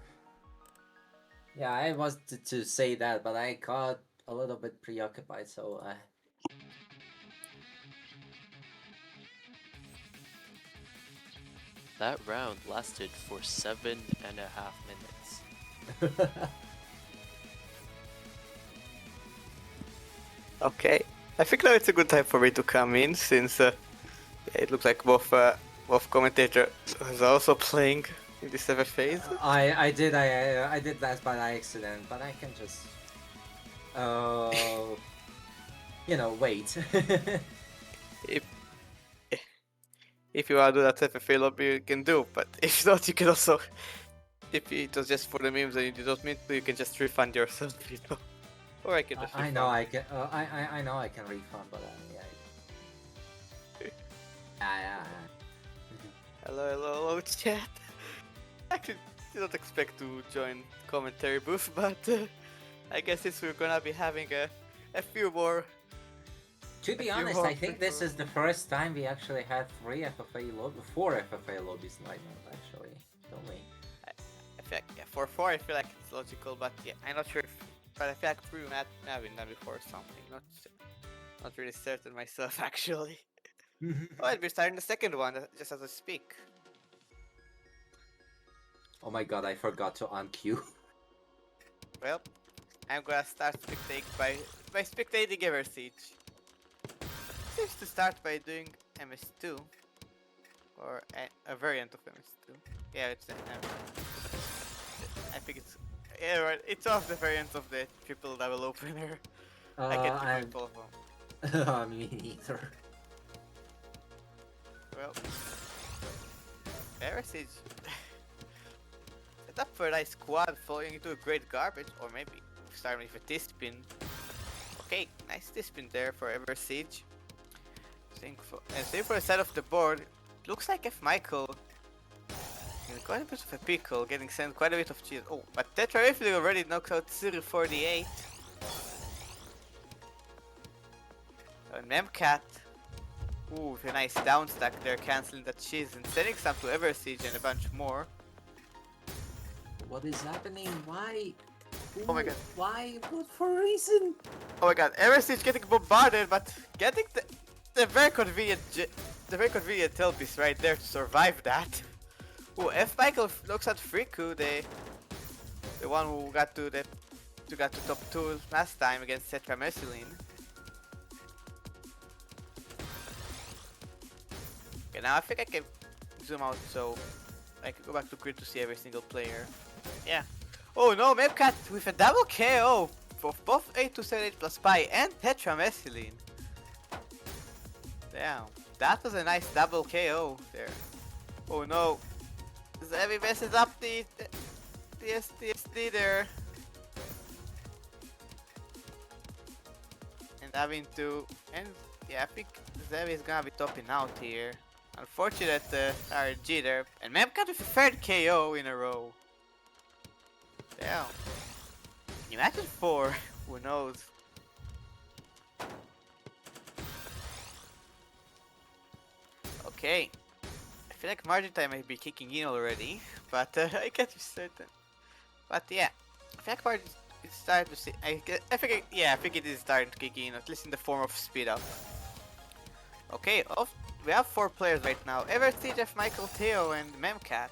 Yeah, I wanted to say that, but I got a little bit preoccupied, so That round lasted for 7.5 minutes. Okay, I think now it's a good time for me to come in, since it looks like both commentators are also playing in this ever phase. I did that by accident, but I can just wait. If you want to do that FFA lobby, you can do, but if not, you can also, if it was just for the memes and you don't mean to, you can just refund yourself, you know. Or I can just I know I can. I know I can refund, but yeah. Hello, chat. Actually, did not expect to join commentary booth, but I guess since we're gonna be having a few more. To be honest, I think this is the first time we actually had 4 FFA lobbies in lineup, actually, don't we? I feel like, yeah, for 4 I feel like it's logical, but yeah, I'm not sure if, but I feel like 3 might have been done before or something, not really certain myself actually. Oh, and we're starting the second one, just as I speak. Oh my god, I forgot to unqueue. Well, I'm gonna start spectating by spectating Ever Siege. Seems to start by doing MS2, or a variant of MS2. Yeah, it's I think it's, yeah, right. It's one of the variants of the triple double opener. I can't remember all of them. Me neither. Well, Ever Siege set up for a nice quad, falling into a great garbage, or maybe starting with a T-spin. Okay, nice T-spin there for Ever Siege. And same for the side of the board, it looks like F. Michael in quite a bit of a pickle, getting sent quite a bit of cheese. Oh, but Tetra Rifle already knocks out 048. And Memcat, ooh, with a nice down stack there, cancelling that cheese and sending some to Ever Siege and a bunch more. What is happening? Why? Oh my god. Why? What for reason? Oh my god, Ever Siege getting bombarded, but getting the very convenient tailpiece right there to survive that. Ooh, F. Michael looks at Friku, the one who got to top 2 last time against Tetramethyline. Okay, now I think I can zoom out so I can go back to grid to see every single player. Yeah. Oh no, Mepcat with a double KO for both 8278 plus Pi and Tetramethyline. Damn, that was a nice double KO there. Oh no. Zevi messes up the TSD there. And having to... And yeah, I think Zevi is gonna be topping out here. Unfortunate RNG there. And Memcat with a third KO in a row. Damn. Can you imagine 4? Who knows? Okay. I feel like margin time might be kicking in already, but I can't be certain. But yeah, I feel like margin is starting to see. I think I think it is starting to kick in, at least in the form of speed up. Okay, we have 4 players right now: Eversiege, F. Michael, Theo, and Memcat.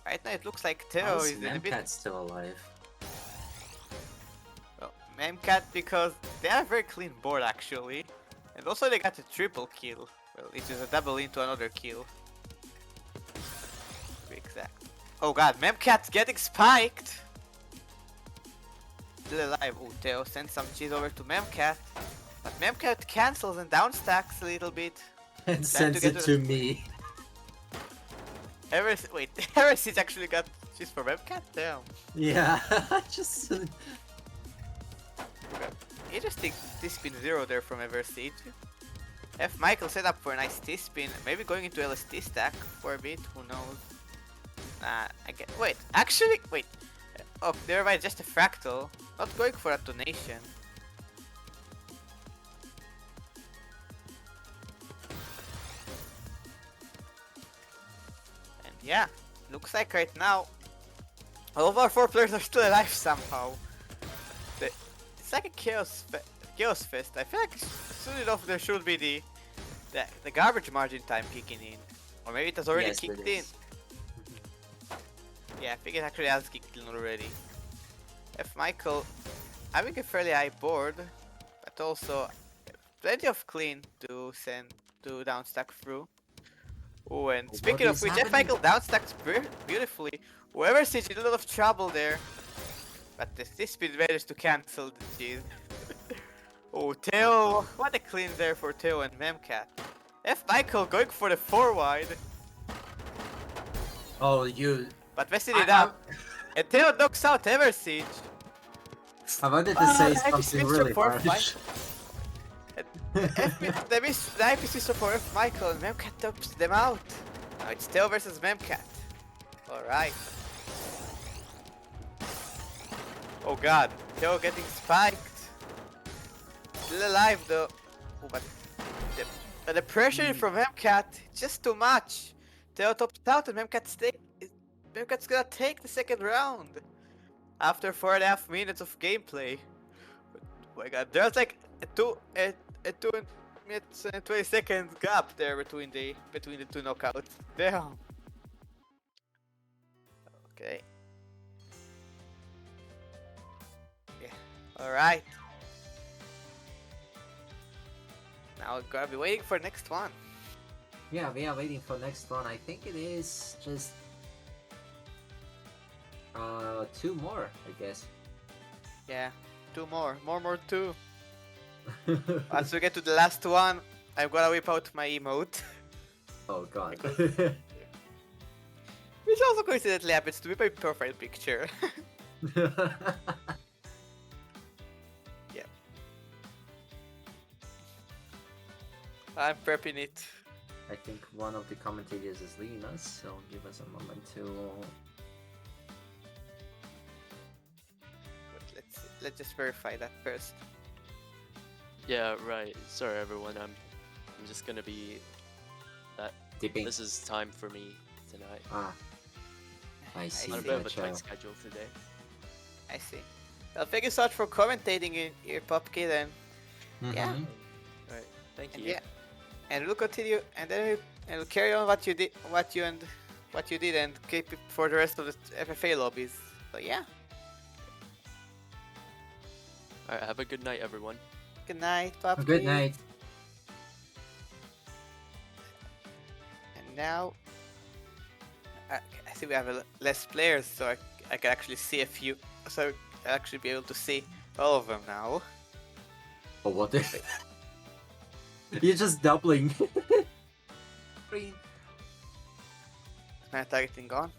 Right now it looks like Theo How is is in a bit. Memcat still alive? Well, Memcat, because they have a very clean board actually, and also they got a triple kill. Well, it is a double into another kill. To be exact. Oh god, Memcat's getting spiked! Still alive. Oh, Theo sends some cheese over to Memcat. But Memcat cancels and downstacks a little bit. And sends get it to to me. Wait, Eversiege actually got cheese for Memcat? Damn. Yeah, just... Interesting T-spin 0 there from Eversiege. F. Michael set up for a nice T-spin, maybe going into LST stack for a bit, who knows. Nah, I get. Wait, actually, wait. Oh, never mind, just a fractal. Not going for a donation. And yeah, looks like right now, all of our 4 players are still alive somehow. It's like a chaos fest. I feel like soon enough there should be the garbage margin time kicking in. Or maybe it has already Yes, kicked it in. is. Yeah, I think it actually has kicked in already. F. Michael having a fairly high board, but also plenty of clean to send to downstack through. Oh, and speaking of is which, F. happening? Michael downstacks beautifully. Whoever sees in a lot of trouble there. But this speed managed to cancel the cheese. Oh, Theo, what a clean there for Theo and Memcat. F. Michael going for the 4 wide, Oh, you... but messing it up. And Theo knocks out Eversiege. I wanted to say I just something missed really your harsh. The IPC support F. Michael and Memcat tops them out. Now it's Theo versus Memcat. Alright. Oh god, Theo getting spiked. Still alive though. Oh, but the pressure from Memcat just too much. Theo tops out and Memcat's gonna take the second round. After 4.5 minutes of gameplay. Oh my god, there's like a 2 minutes and 20 seconds gap there between the 2 knockouts. Damn. Okay. Yeah. Alright. Now we're gonna be waiting for next one. Yeah, we are waiting for next one. I think it is just... 2 more, I guess. Yeah. 2 more. More 2. Once we get to the last one, I'm gonna whip out my emote. Oh god. Which also coincidentally happens to be my profile picture. Yeah. I'm prepping it. I think one of the commentators is leaving us, so give us a moment to... But let's just verify that first. Yeah, right. Sorry everyone, I'm just gonna be that Dipping. this is time for me tonight. Ah, I see. On a bit of a Gotcha. tight schedule today. I see. Well, thank you so much for commentating in your PopKid, and yeah, Mhm. Right. Thank and you. yeah, and we'll continue, and then we'll carry on what you did, and keep it for the rest of the FFA lobbies. So yeah, Alright, have a good night everyone. good night, PopKid. Good night. And now, I see we have less players, so I can actually see a few. So I'll actually be able to see all of them now. Oh, what the... You're just doubling. Green. Not targeting on.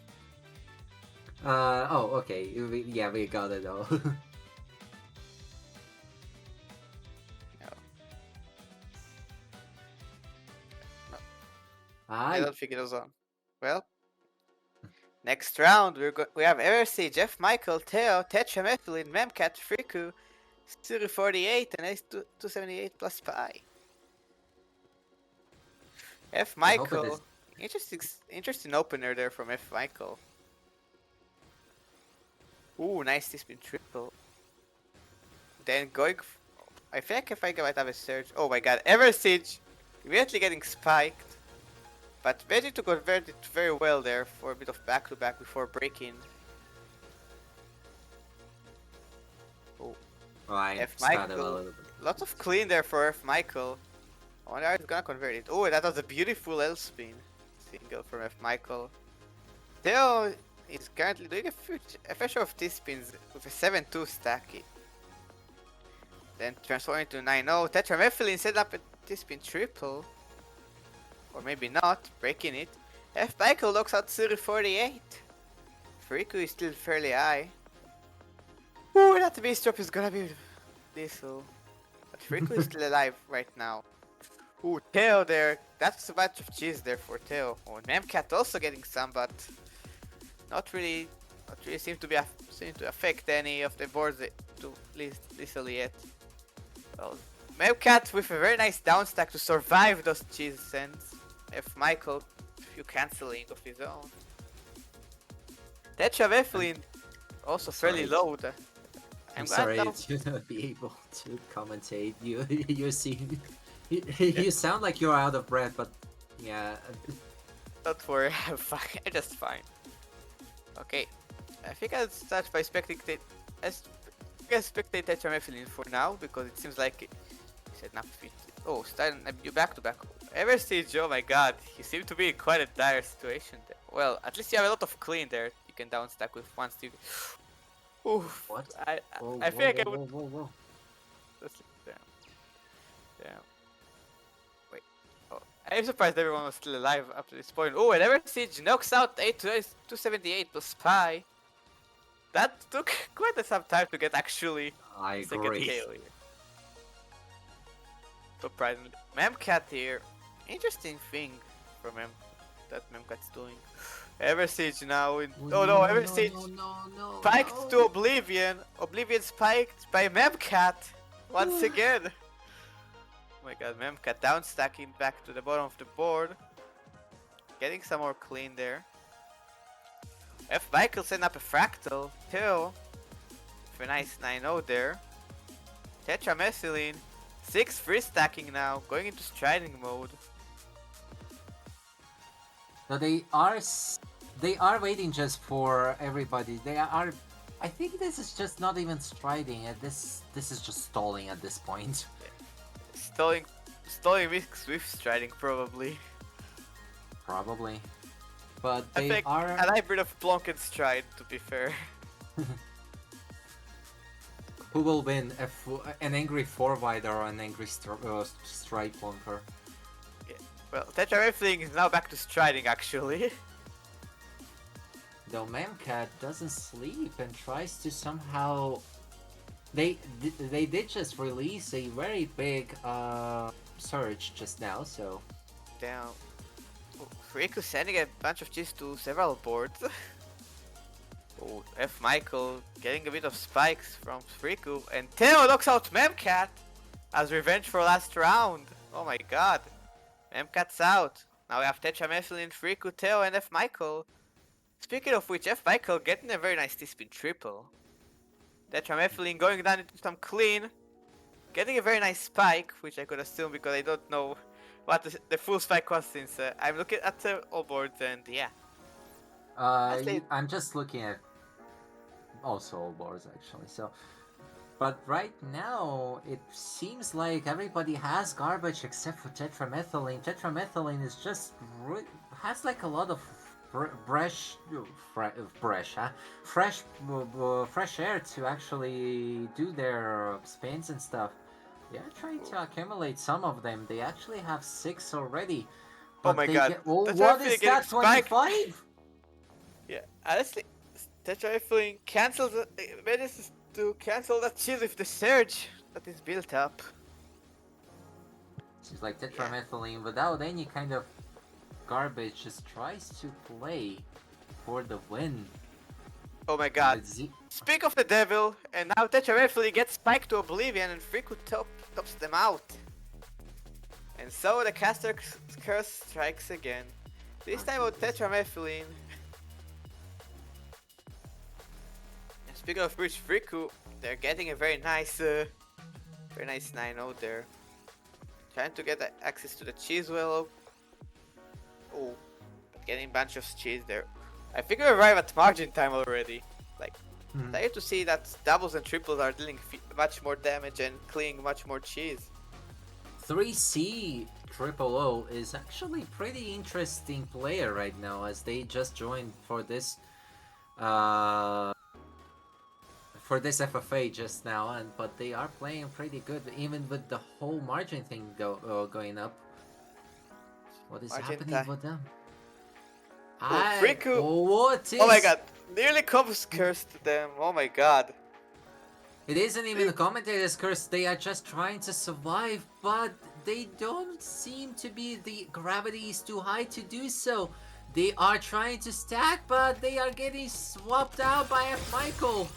Oh, okay. Yeah, we got it though. No, no, I I don't think it was on. Well, next round we have Eversiege, Jeff Michael, Theo, Tetramethylene, Memcat, Friku, Siri 48, and Ace 278 plus Pi. F I hope it Michael, is. interesting opener there from F Michael. Ooh, nice spin triple. Then I think if I might have a surge. Oh my god, Eversiege immediately getting spiked. But managing to convert it very well there for a bit of back to back before breaking. Oh, Oh, I F started a Michael. little bit. Lots of clean there for F Michael. I wonder how he's gonna convert it. Oh, that was a beautiful L spin. Single from F Michael. Theo is currently doing a fair share of T-spins with a 7-2 stack. Then transforming to 9-0. Tetramethylene set up a T-spin triple. Or maybe not, breaking it. F Michael knocks out Siri 48. Friku is still fairly high. Ooh, that beast drop is gonna be lethal. But Friku is still alive right now. Ooh, Theo there. That's a bunch of cheese there for Theo. Oh, and Memcat also getting some, but not really seem to affect any of the boards to lethally yet. Well, Memcat with a very nice down stack to survive those cheese sends. F Michael, a few canceling of his own. Tetramethylene also fairly Sorry. low. I'm glad sorry now- to not be able to commentate. You seem you sound like you're out of breath, but yeah. Don't worry, I'm fine. I'm just fine. Okay, I think I'll start by spectating Tetramethylene for now because it seems like he said not fit. Oh, starting you back to back. Eversiege, oh my god, you seem to be in quite a dire situation there. Well, at least you have a lot of clean there. You can down stack with one stick. Oof. What? I feel like I would. Whoa. Let's look down. Wait. Oh, I'm surprised everyone was still alive up to this point. Oh, and Eversiege knocks out 278 plus Spy. That took quite some time to get actually I second agree. KO here. Surprisingly. Memcat here. Interesting thing from that Memcat's doing. Eversiege now in. Oh no, Eversiege no. spiked to Oblivion. Oblivion spiked by Memcat once again. Oh my god, Memcat down stacking back to the bottom of the board. Getting some more clean there. F Michael setting up a fractal. Theo with a nice 9-0 there. Tetramethylene 6 free stacking now, going into striding mode. No, they are waiting just for everybody. They are. I think this is just not even striding. This is just stalling at this point. Stalling mixed with striding probably. Probably, but I they think are. a hybrid of Plonk and Stride to be fair. Who will win? An angry Forwider or an angry Strike Plonker? Well, Tetramethylene is now back to striding actually. Though Memcat doesn't sleep and tries to somehow. They did just release a very big surge just now, so. Damn. Oh, Riku sending a bunch of cheese to several boards. Oh, F Michael getting a bit of spikes from Riku, and Theo knocks out Memcat as revenge for last round. Oh my god. Memcat's out. Now we have Tetramethylene, Riku, Theo, and F Michael. Speaking of which, F Michael getting a very nice T-spin triple. Tetramethylene going down into some clean. Getting a very nice spike, which I could assume because I don't know what the full spike was since I'm looking at the all boards and yeah. I'm just looking at also all boards actually. So, but right now it seems like everybody has garbage except for Tetramethylene. Tetramethylene is just has like a lot of fresh air to actually do their spins and stuff. They are trying to accumulate some of them. They actually have 6 already. Oh my god. Oh, That's what actually is getting that? 25? Honestly, Tetra Rifling manages to cancel that shield with the surge that is built up. Seems like Yeah. Tetramethylene, without any kind of garbage, just tries to play for the win. Oh my god. Speak of the devil, and now Tetra Rifling gets spiked to oblivion and Friku tops them out. And so the caster curse strikes again. This time on Tetramethylene. And speaking of which, Friku, they're getting a very nice 9-0 there. Trying to get access to the cheese well. Oh, but getting a bunch of cheese there. I think we arrive at margin time already. Like, I get to see that doubles and triples are dealing much more damage and cleaning much more cheese. 3C000 is actually pretty interesting player right now, as they just joined for this FFA just now, but they are playing pretty good, even with the whole margin thing going up. What is happening with them? Friku! What is? Oh my god! Nearly comes cursed to them. Oh my god! It isn't even a commentator's curse. They are just trying to survive, but they don't seem to be. The gravity is too high to do so. They are trying to stack, but they are getting swapped out by F. Michael.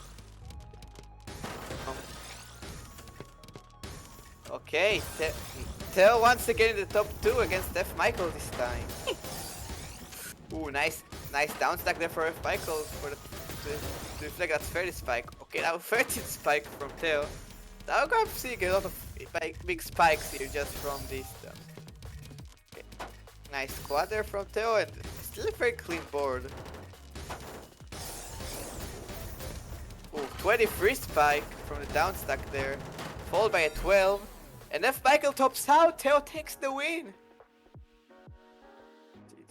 Okay, Teo once again in the top 2 against F. Michael this time. Ooh, nice down stack there for F. Michael to reflect that 30 spike. Okay, now 13 spike from Teo. Now I'm seeing a lot of big spikes here just from this stuff. Okay. Nice quad there from Teo and still a very clean board. Ooh, 23 spike from the down stack there, followed by a 12. And F. Michael tops out, Teo takes the win!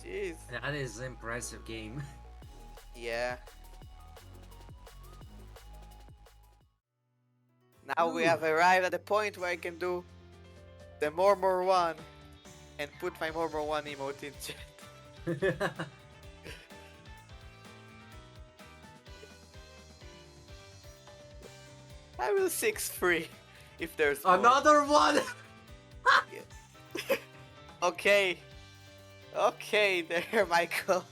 GG's. That is an impressive game. Yeah. Now we have arrived at the point where I can do the Murmur 1 and put my Murmur 1 emote in chat. I will 6-3 if there's more. Another one! Okay. Okay there, Michael.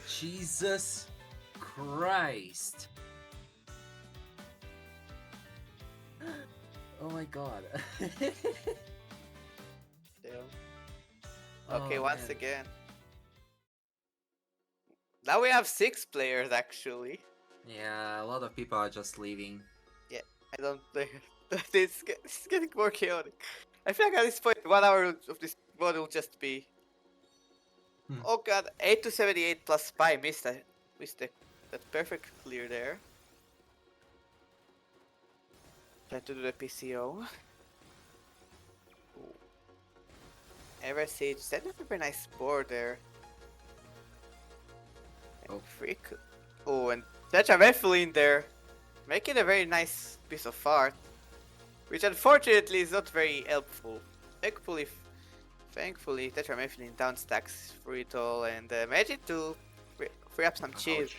Jesus Christ. Oh my god. Okay, Oh, once man. again. Now we have 6 players actually. Yeah, a lot of people are just leaving. Yeah, I don't think it's getting more chaotic. I feel like at this point 1 hour of this mod will just be. Oh god, 8 to 78 plus spy missed that perfect clear there. Trying to do the PCO. Ever Siege set up a very nice board there. And freak. Oh, and Tetra Rifling there, making a very nice piece of art, which unfortunately is not very helpful. Thankfully, Tetra Rifling down stacks Fruitol and managed to free up some cheese.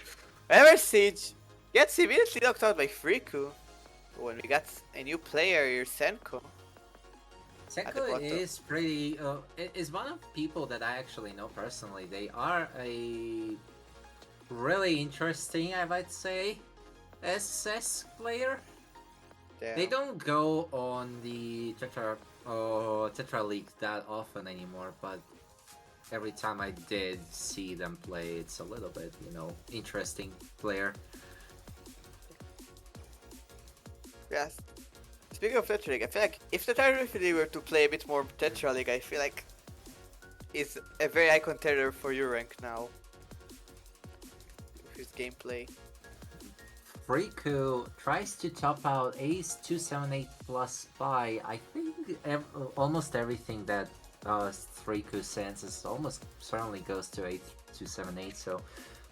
Ever Siege gets immediately knocked out by Friku. When we got a new player here, Senko. Senko is pretty. Is one of the people that I actually know personally. They are a really interesting, I might say, SS player. Damn. They don't go on the Tetra League that often anymore, but every time I did see them play, it's a little bit, interesting player. Yes. Speaking of Tetra League, I feel like if the Tetra League were to play a bit more Tetra League, I feel like it's a very high contender for your rank now. With his gameplay. Friku tries to top out Ace 278 plus Spy. I think almost everything that Friku sends is almost certainly goes to 8278. So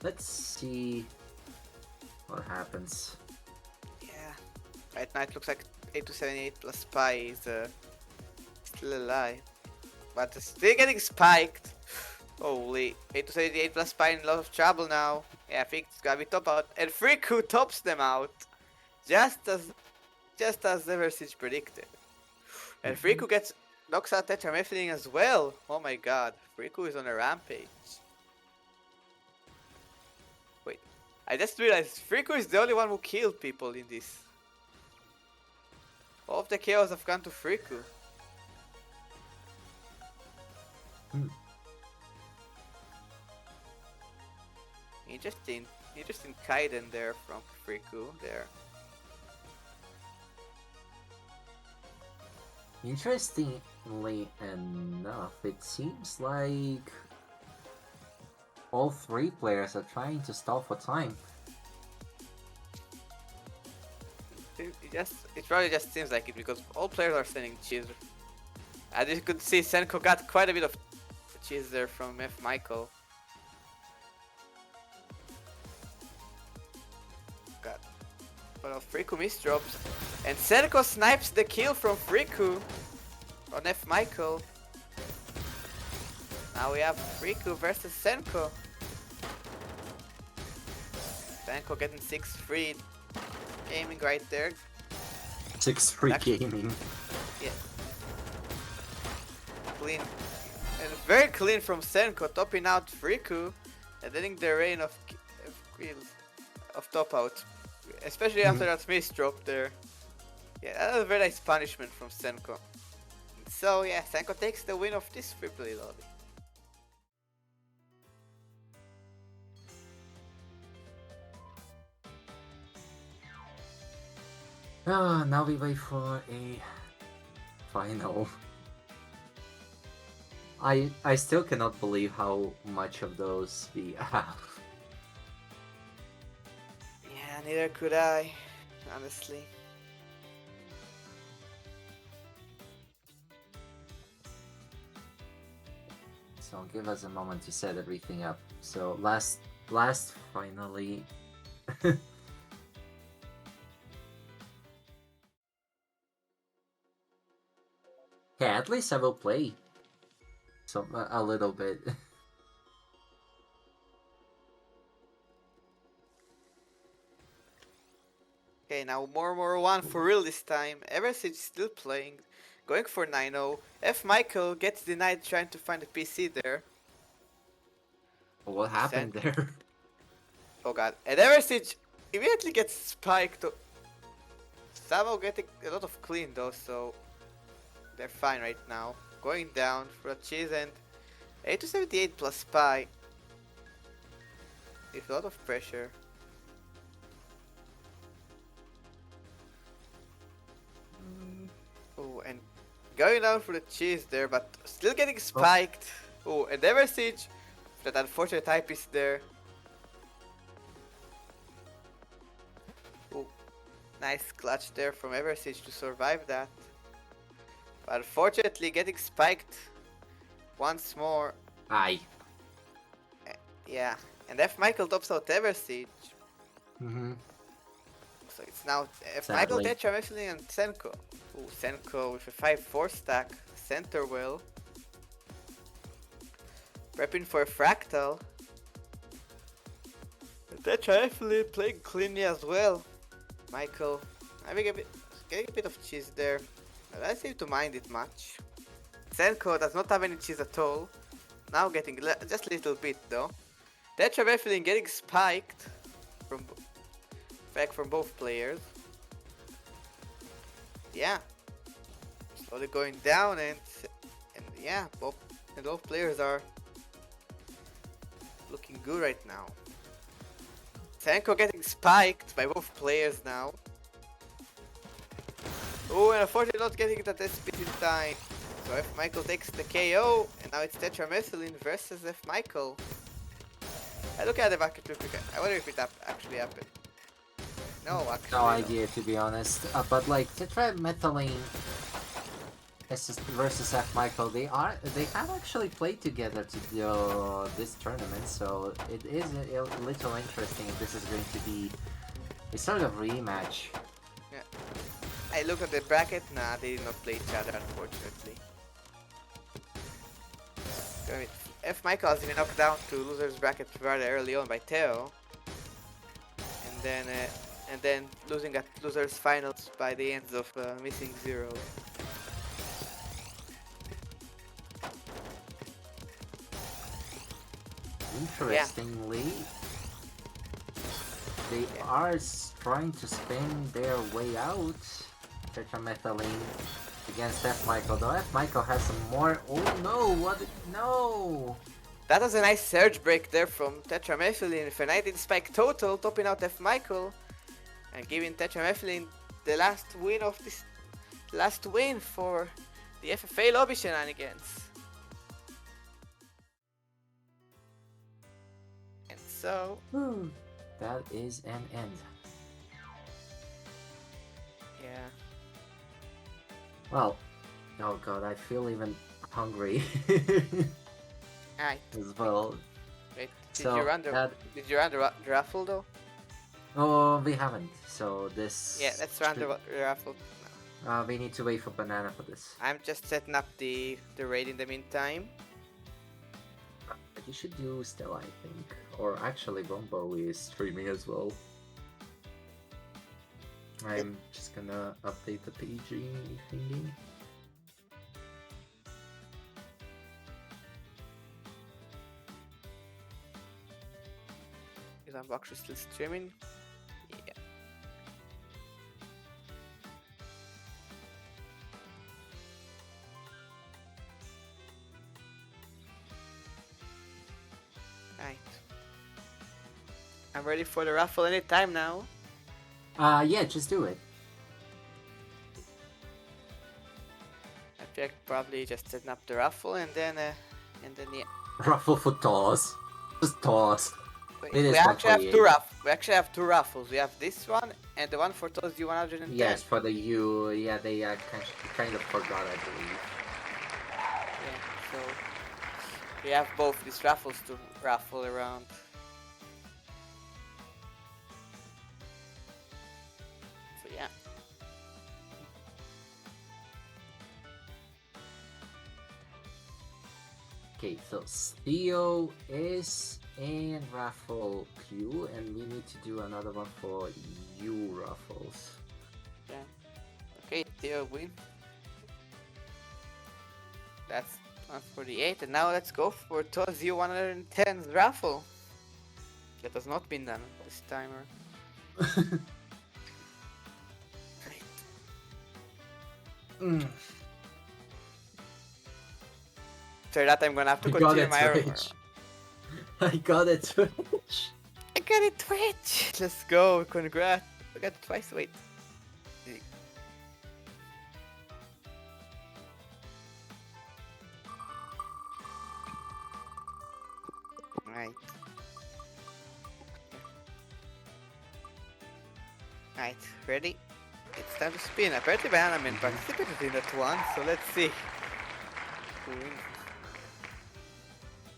let's see what happens. Yeah. Right now it looks like 8278 plus Spy is still alive. But it's still getting spiked. Holy, 8278 plus Spy in a lot of trouble now. Yeah, I think it's gonna be top out. And Friku tops them out. Just as Eversage predicted. And Friku knocks out Tetramethylene as well. Oh my god, Friku is on a rampage. Wait, I just realized Friku is the only one who killed people in this. All of the chaos have gone to Friku. Interesting Kaiden there from Friku there. Interestingly enough, it seems like all three players are trying to stall for time. It probably just seems like it because all players are sending cheese. As you could see, Senko got quite a bit of cheese there from F. Michael. God. But Friku misdrops. And Senko snipes the kill from Friku on F. Michael. Now we have Friku versus Senko. Senko getting 6 free gaming right there. 6 free gaming. Yeah. Clean. And very clean from Senko, topping out Friku and ending the reign of kills of top out. Especially after that miss drop there. Yeah, that was a very nice punishment from Senko. So yeah, Senko takes the win of this triple lobby. Now we wait for a final. I still cannot believe how much of those we have. Yeah, neither could I, honestly. So give us a moment to set everything up. So last finally. Yeah, at least I will play a little bit. Okay, now more one for real this time. Eversage still playing, going for 9-0. F. Michael gets denied trying to find a PC there. What happened there? Oh god, and Eversage immediately gets spiked. Samo getting a lot of clean though, so they're fine right now. Going down for a cheese and 8278 plus Spy. With a lot of pressure. Oh, and going down for the cheese there, but still getting spiked. Oh, and Eversage, that unfortunate type is there. Oh, nice clutch there from Eversage to survive that. But unfortunately, getting spiked once more. Aye. Yeah, and F. Michael tops out Eversage. So it's now F. Michael, Tetramethylene, and Senko. Ooh, Senko with a 5-4 stack. Center well. Prepping for a fractal. Tetramethylene playing cleanly as well. Michael having getting a bit of cheese there. But I don't seem to mind it much. Senko does not have any cheese at all. Now getting just a little bit though. Tetramethylene getting spiked from both players. Yeah. Slowly going down and yeah, both players are looking good right now. Senko getting spiked by both players now. Oh, and unfortunately not getting it at this speed in time. So F. Michael takes the KO, and now it's Tetramethylene versus F. Michael. I look at the back real quick. I wonder if it actually happened. No, actually. No idea, to be honest. But like Tetramethylene versus F. Michael, they have actually played together to this tournament, so it is a little interesting if this is going to be a sort of rematch. I look at the bracket. Nah, they did not play each other, unfortunately. I mean, F. Michael has been knocked down to losers bracket rather early on by Teo, and then losing at losers finals by the ends of missing zero. Interestingly, they are trying to spin their way out. Tetramethylene against F. Michael, though F. Michael has some more. Oh no! What? No! That was a nice surge break there from Tetramethylene with a 19 spike total, topping out F. Michael and giving Tetramethylene the last win for the FFA lobby shenanigans. And so that is an end. yeah. Well, oh god, I feel even hungry Alright. as well. Wait, did So you run the raffle though? Oh, we haven't. So this. Yeah, let's run the raffle. We need to wait for Banana for this. I'm just setting up the raid in the meantime. But you should do Stella, I think. Or actually, Bombo is streaming as well. I'm just gonna update the PG thingy. Is I'm actually still streaming? Yeah. Right. I'm ready for the raffle anytime now. Yeah, just do it. I think probably just setting up the raffle and then yeah. Raffle for TAWS. Just TAWS. Wait, It is we actually have 128. We actually have two raffles. We have this one and the one for TAWS U110. Yes, for the U. Yeah, they kind of forgot, I believe. Yeah, so we have both these raffles to raffle around. So yeah. Okay, so Theo is in raffle Q, and we need to do another one for U raffles. Yeah. Okay, Theo win. That's 148, and now let's go for TAWS U110's raffle. That has not been done this timer. So that I'm gonna have to continue my armor. I got it, Twitch. I got it, Twitch! Let's go, congrats. I got it twice, wait. Right. Right, ready? It's time to spin. Apparently Banana Man participated in that one, so let's see. Who wins?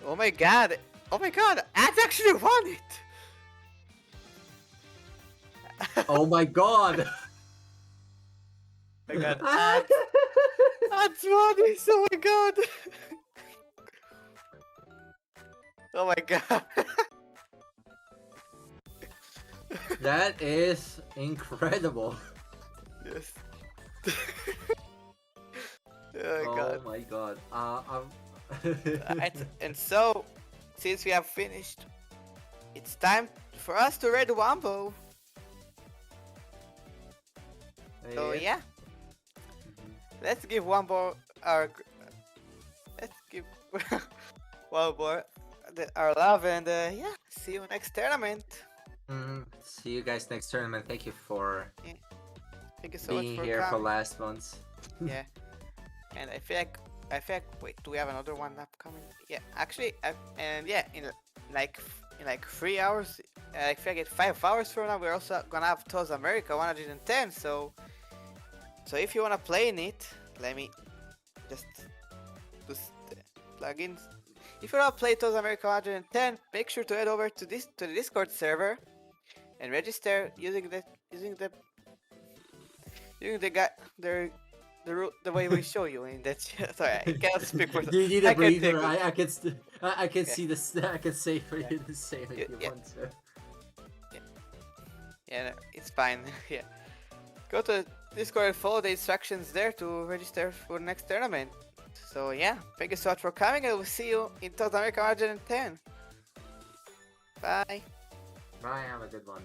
Oh my god! Oh my god! Ads actually won it! Oh my god! I got ads! Ads won this! Oh my god! Oh my god! That is incredible. Yes. Oh my god. And so, since we have finished, it's time for us to raid Wombo. So yeah, let's give Wombo our Wombo our love, and yeah, see you next tournament. See you guys next tournament. Thank you for Thank you so much being for here for coming. last month. Yeah, and I feel like wait, do we have another one upcoming? Yeah, actually, in like 3 hours, I feel like 5 hours from now we're also gonna have TAWS America 110. So if you wanna play in it, let me just plug in. If you wanna play TAWS America 110, make sure to head over to the Discord server. and register using the guy the way we show you in that. Sorry, I cannot speak for. Do you need a I can't breather? take it. I can Yeah. see this. I can say for Yeah. you the same if you Yeah. want to. Yeah, no, it's fine. Yeah. Go to Discord and follow the instructions there to register for the next tournament. So yeah, thank you so much for coming, and we'll see you in South America 110. Bye. Bye. Have a good one.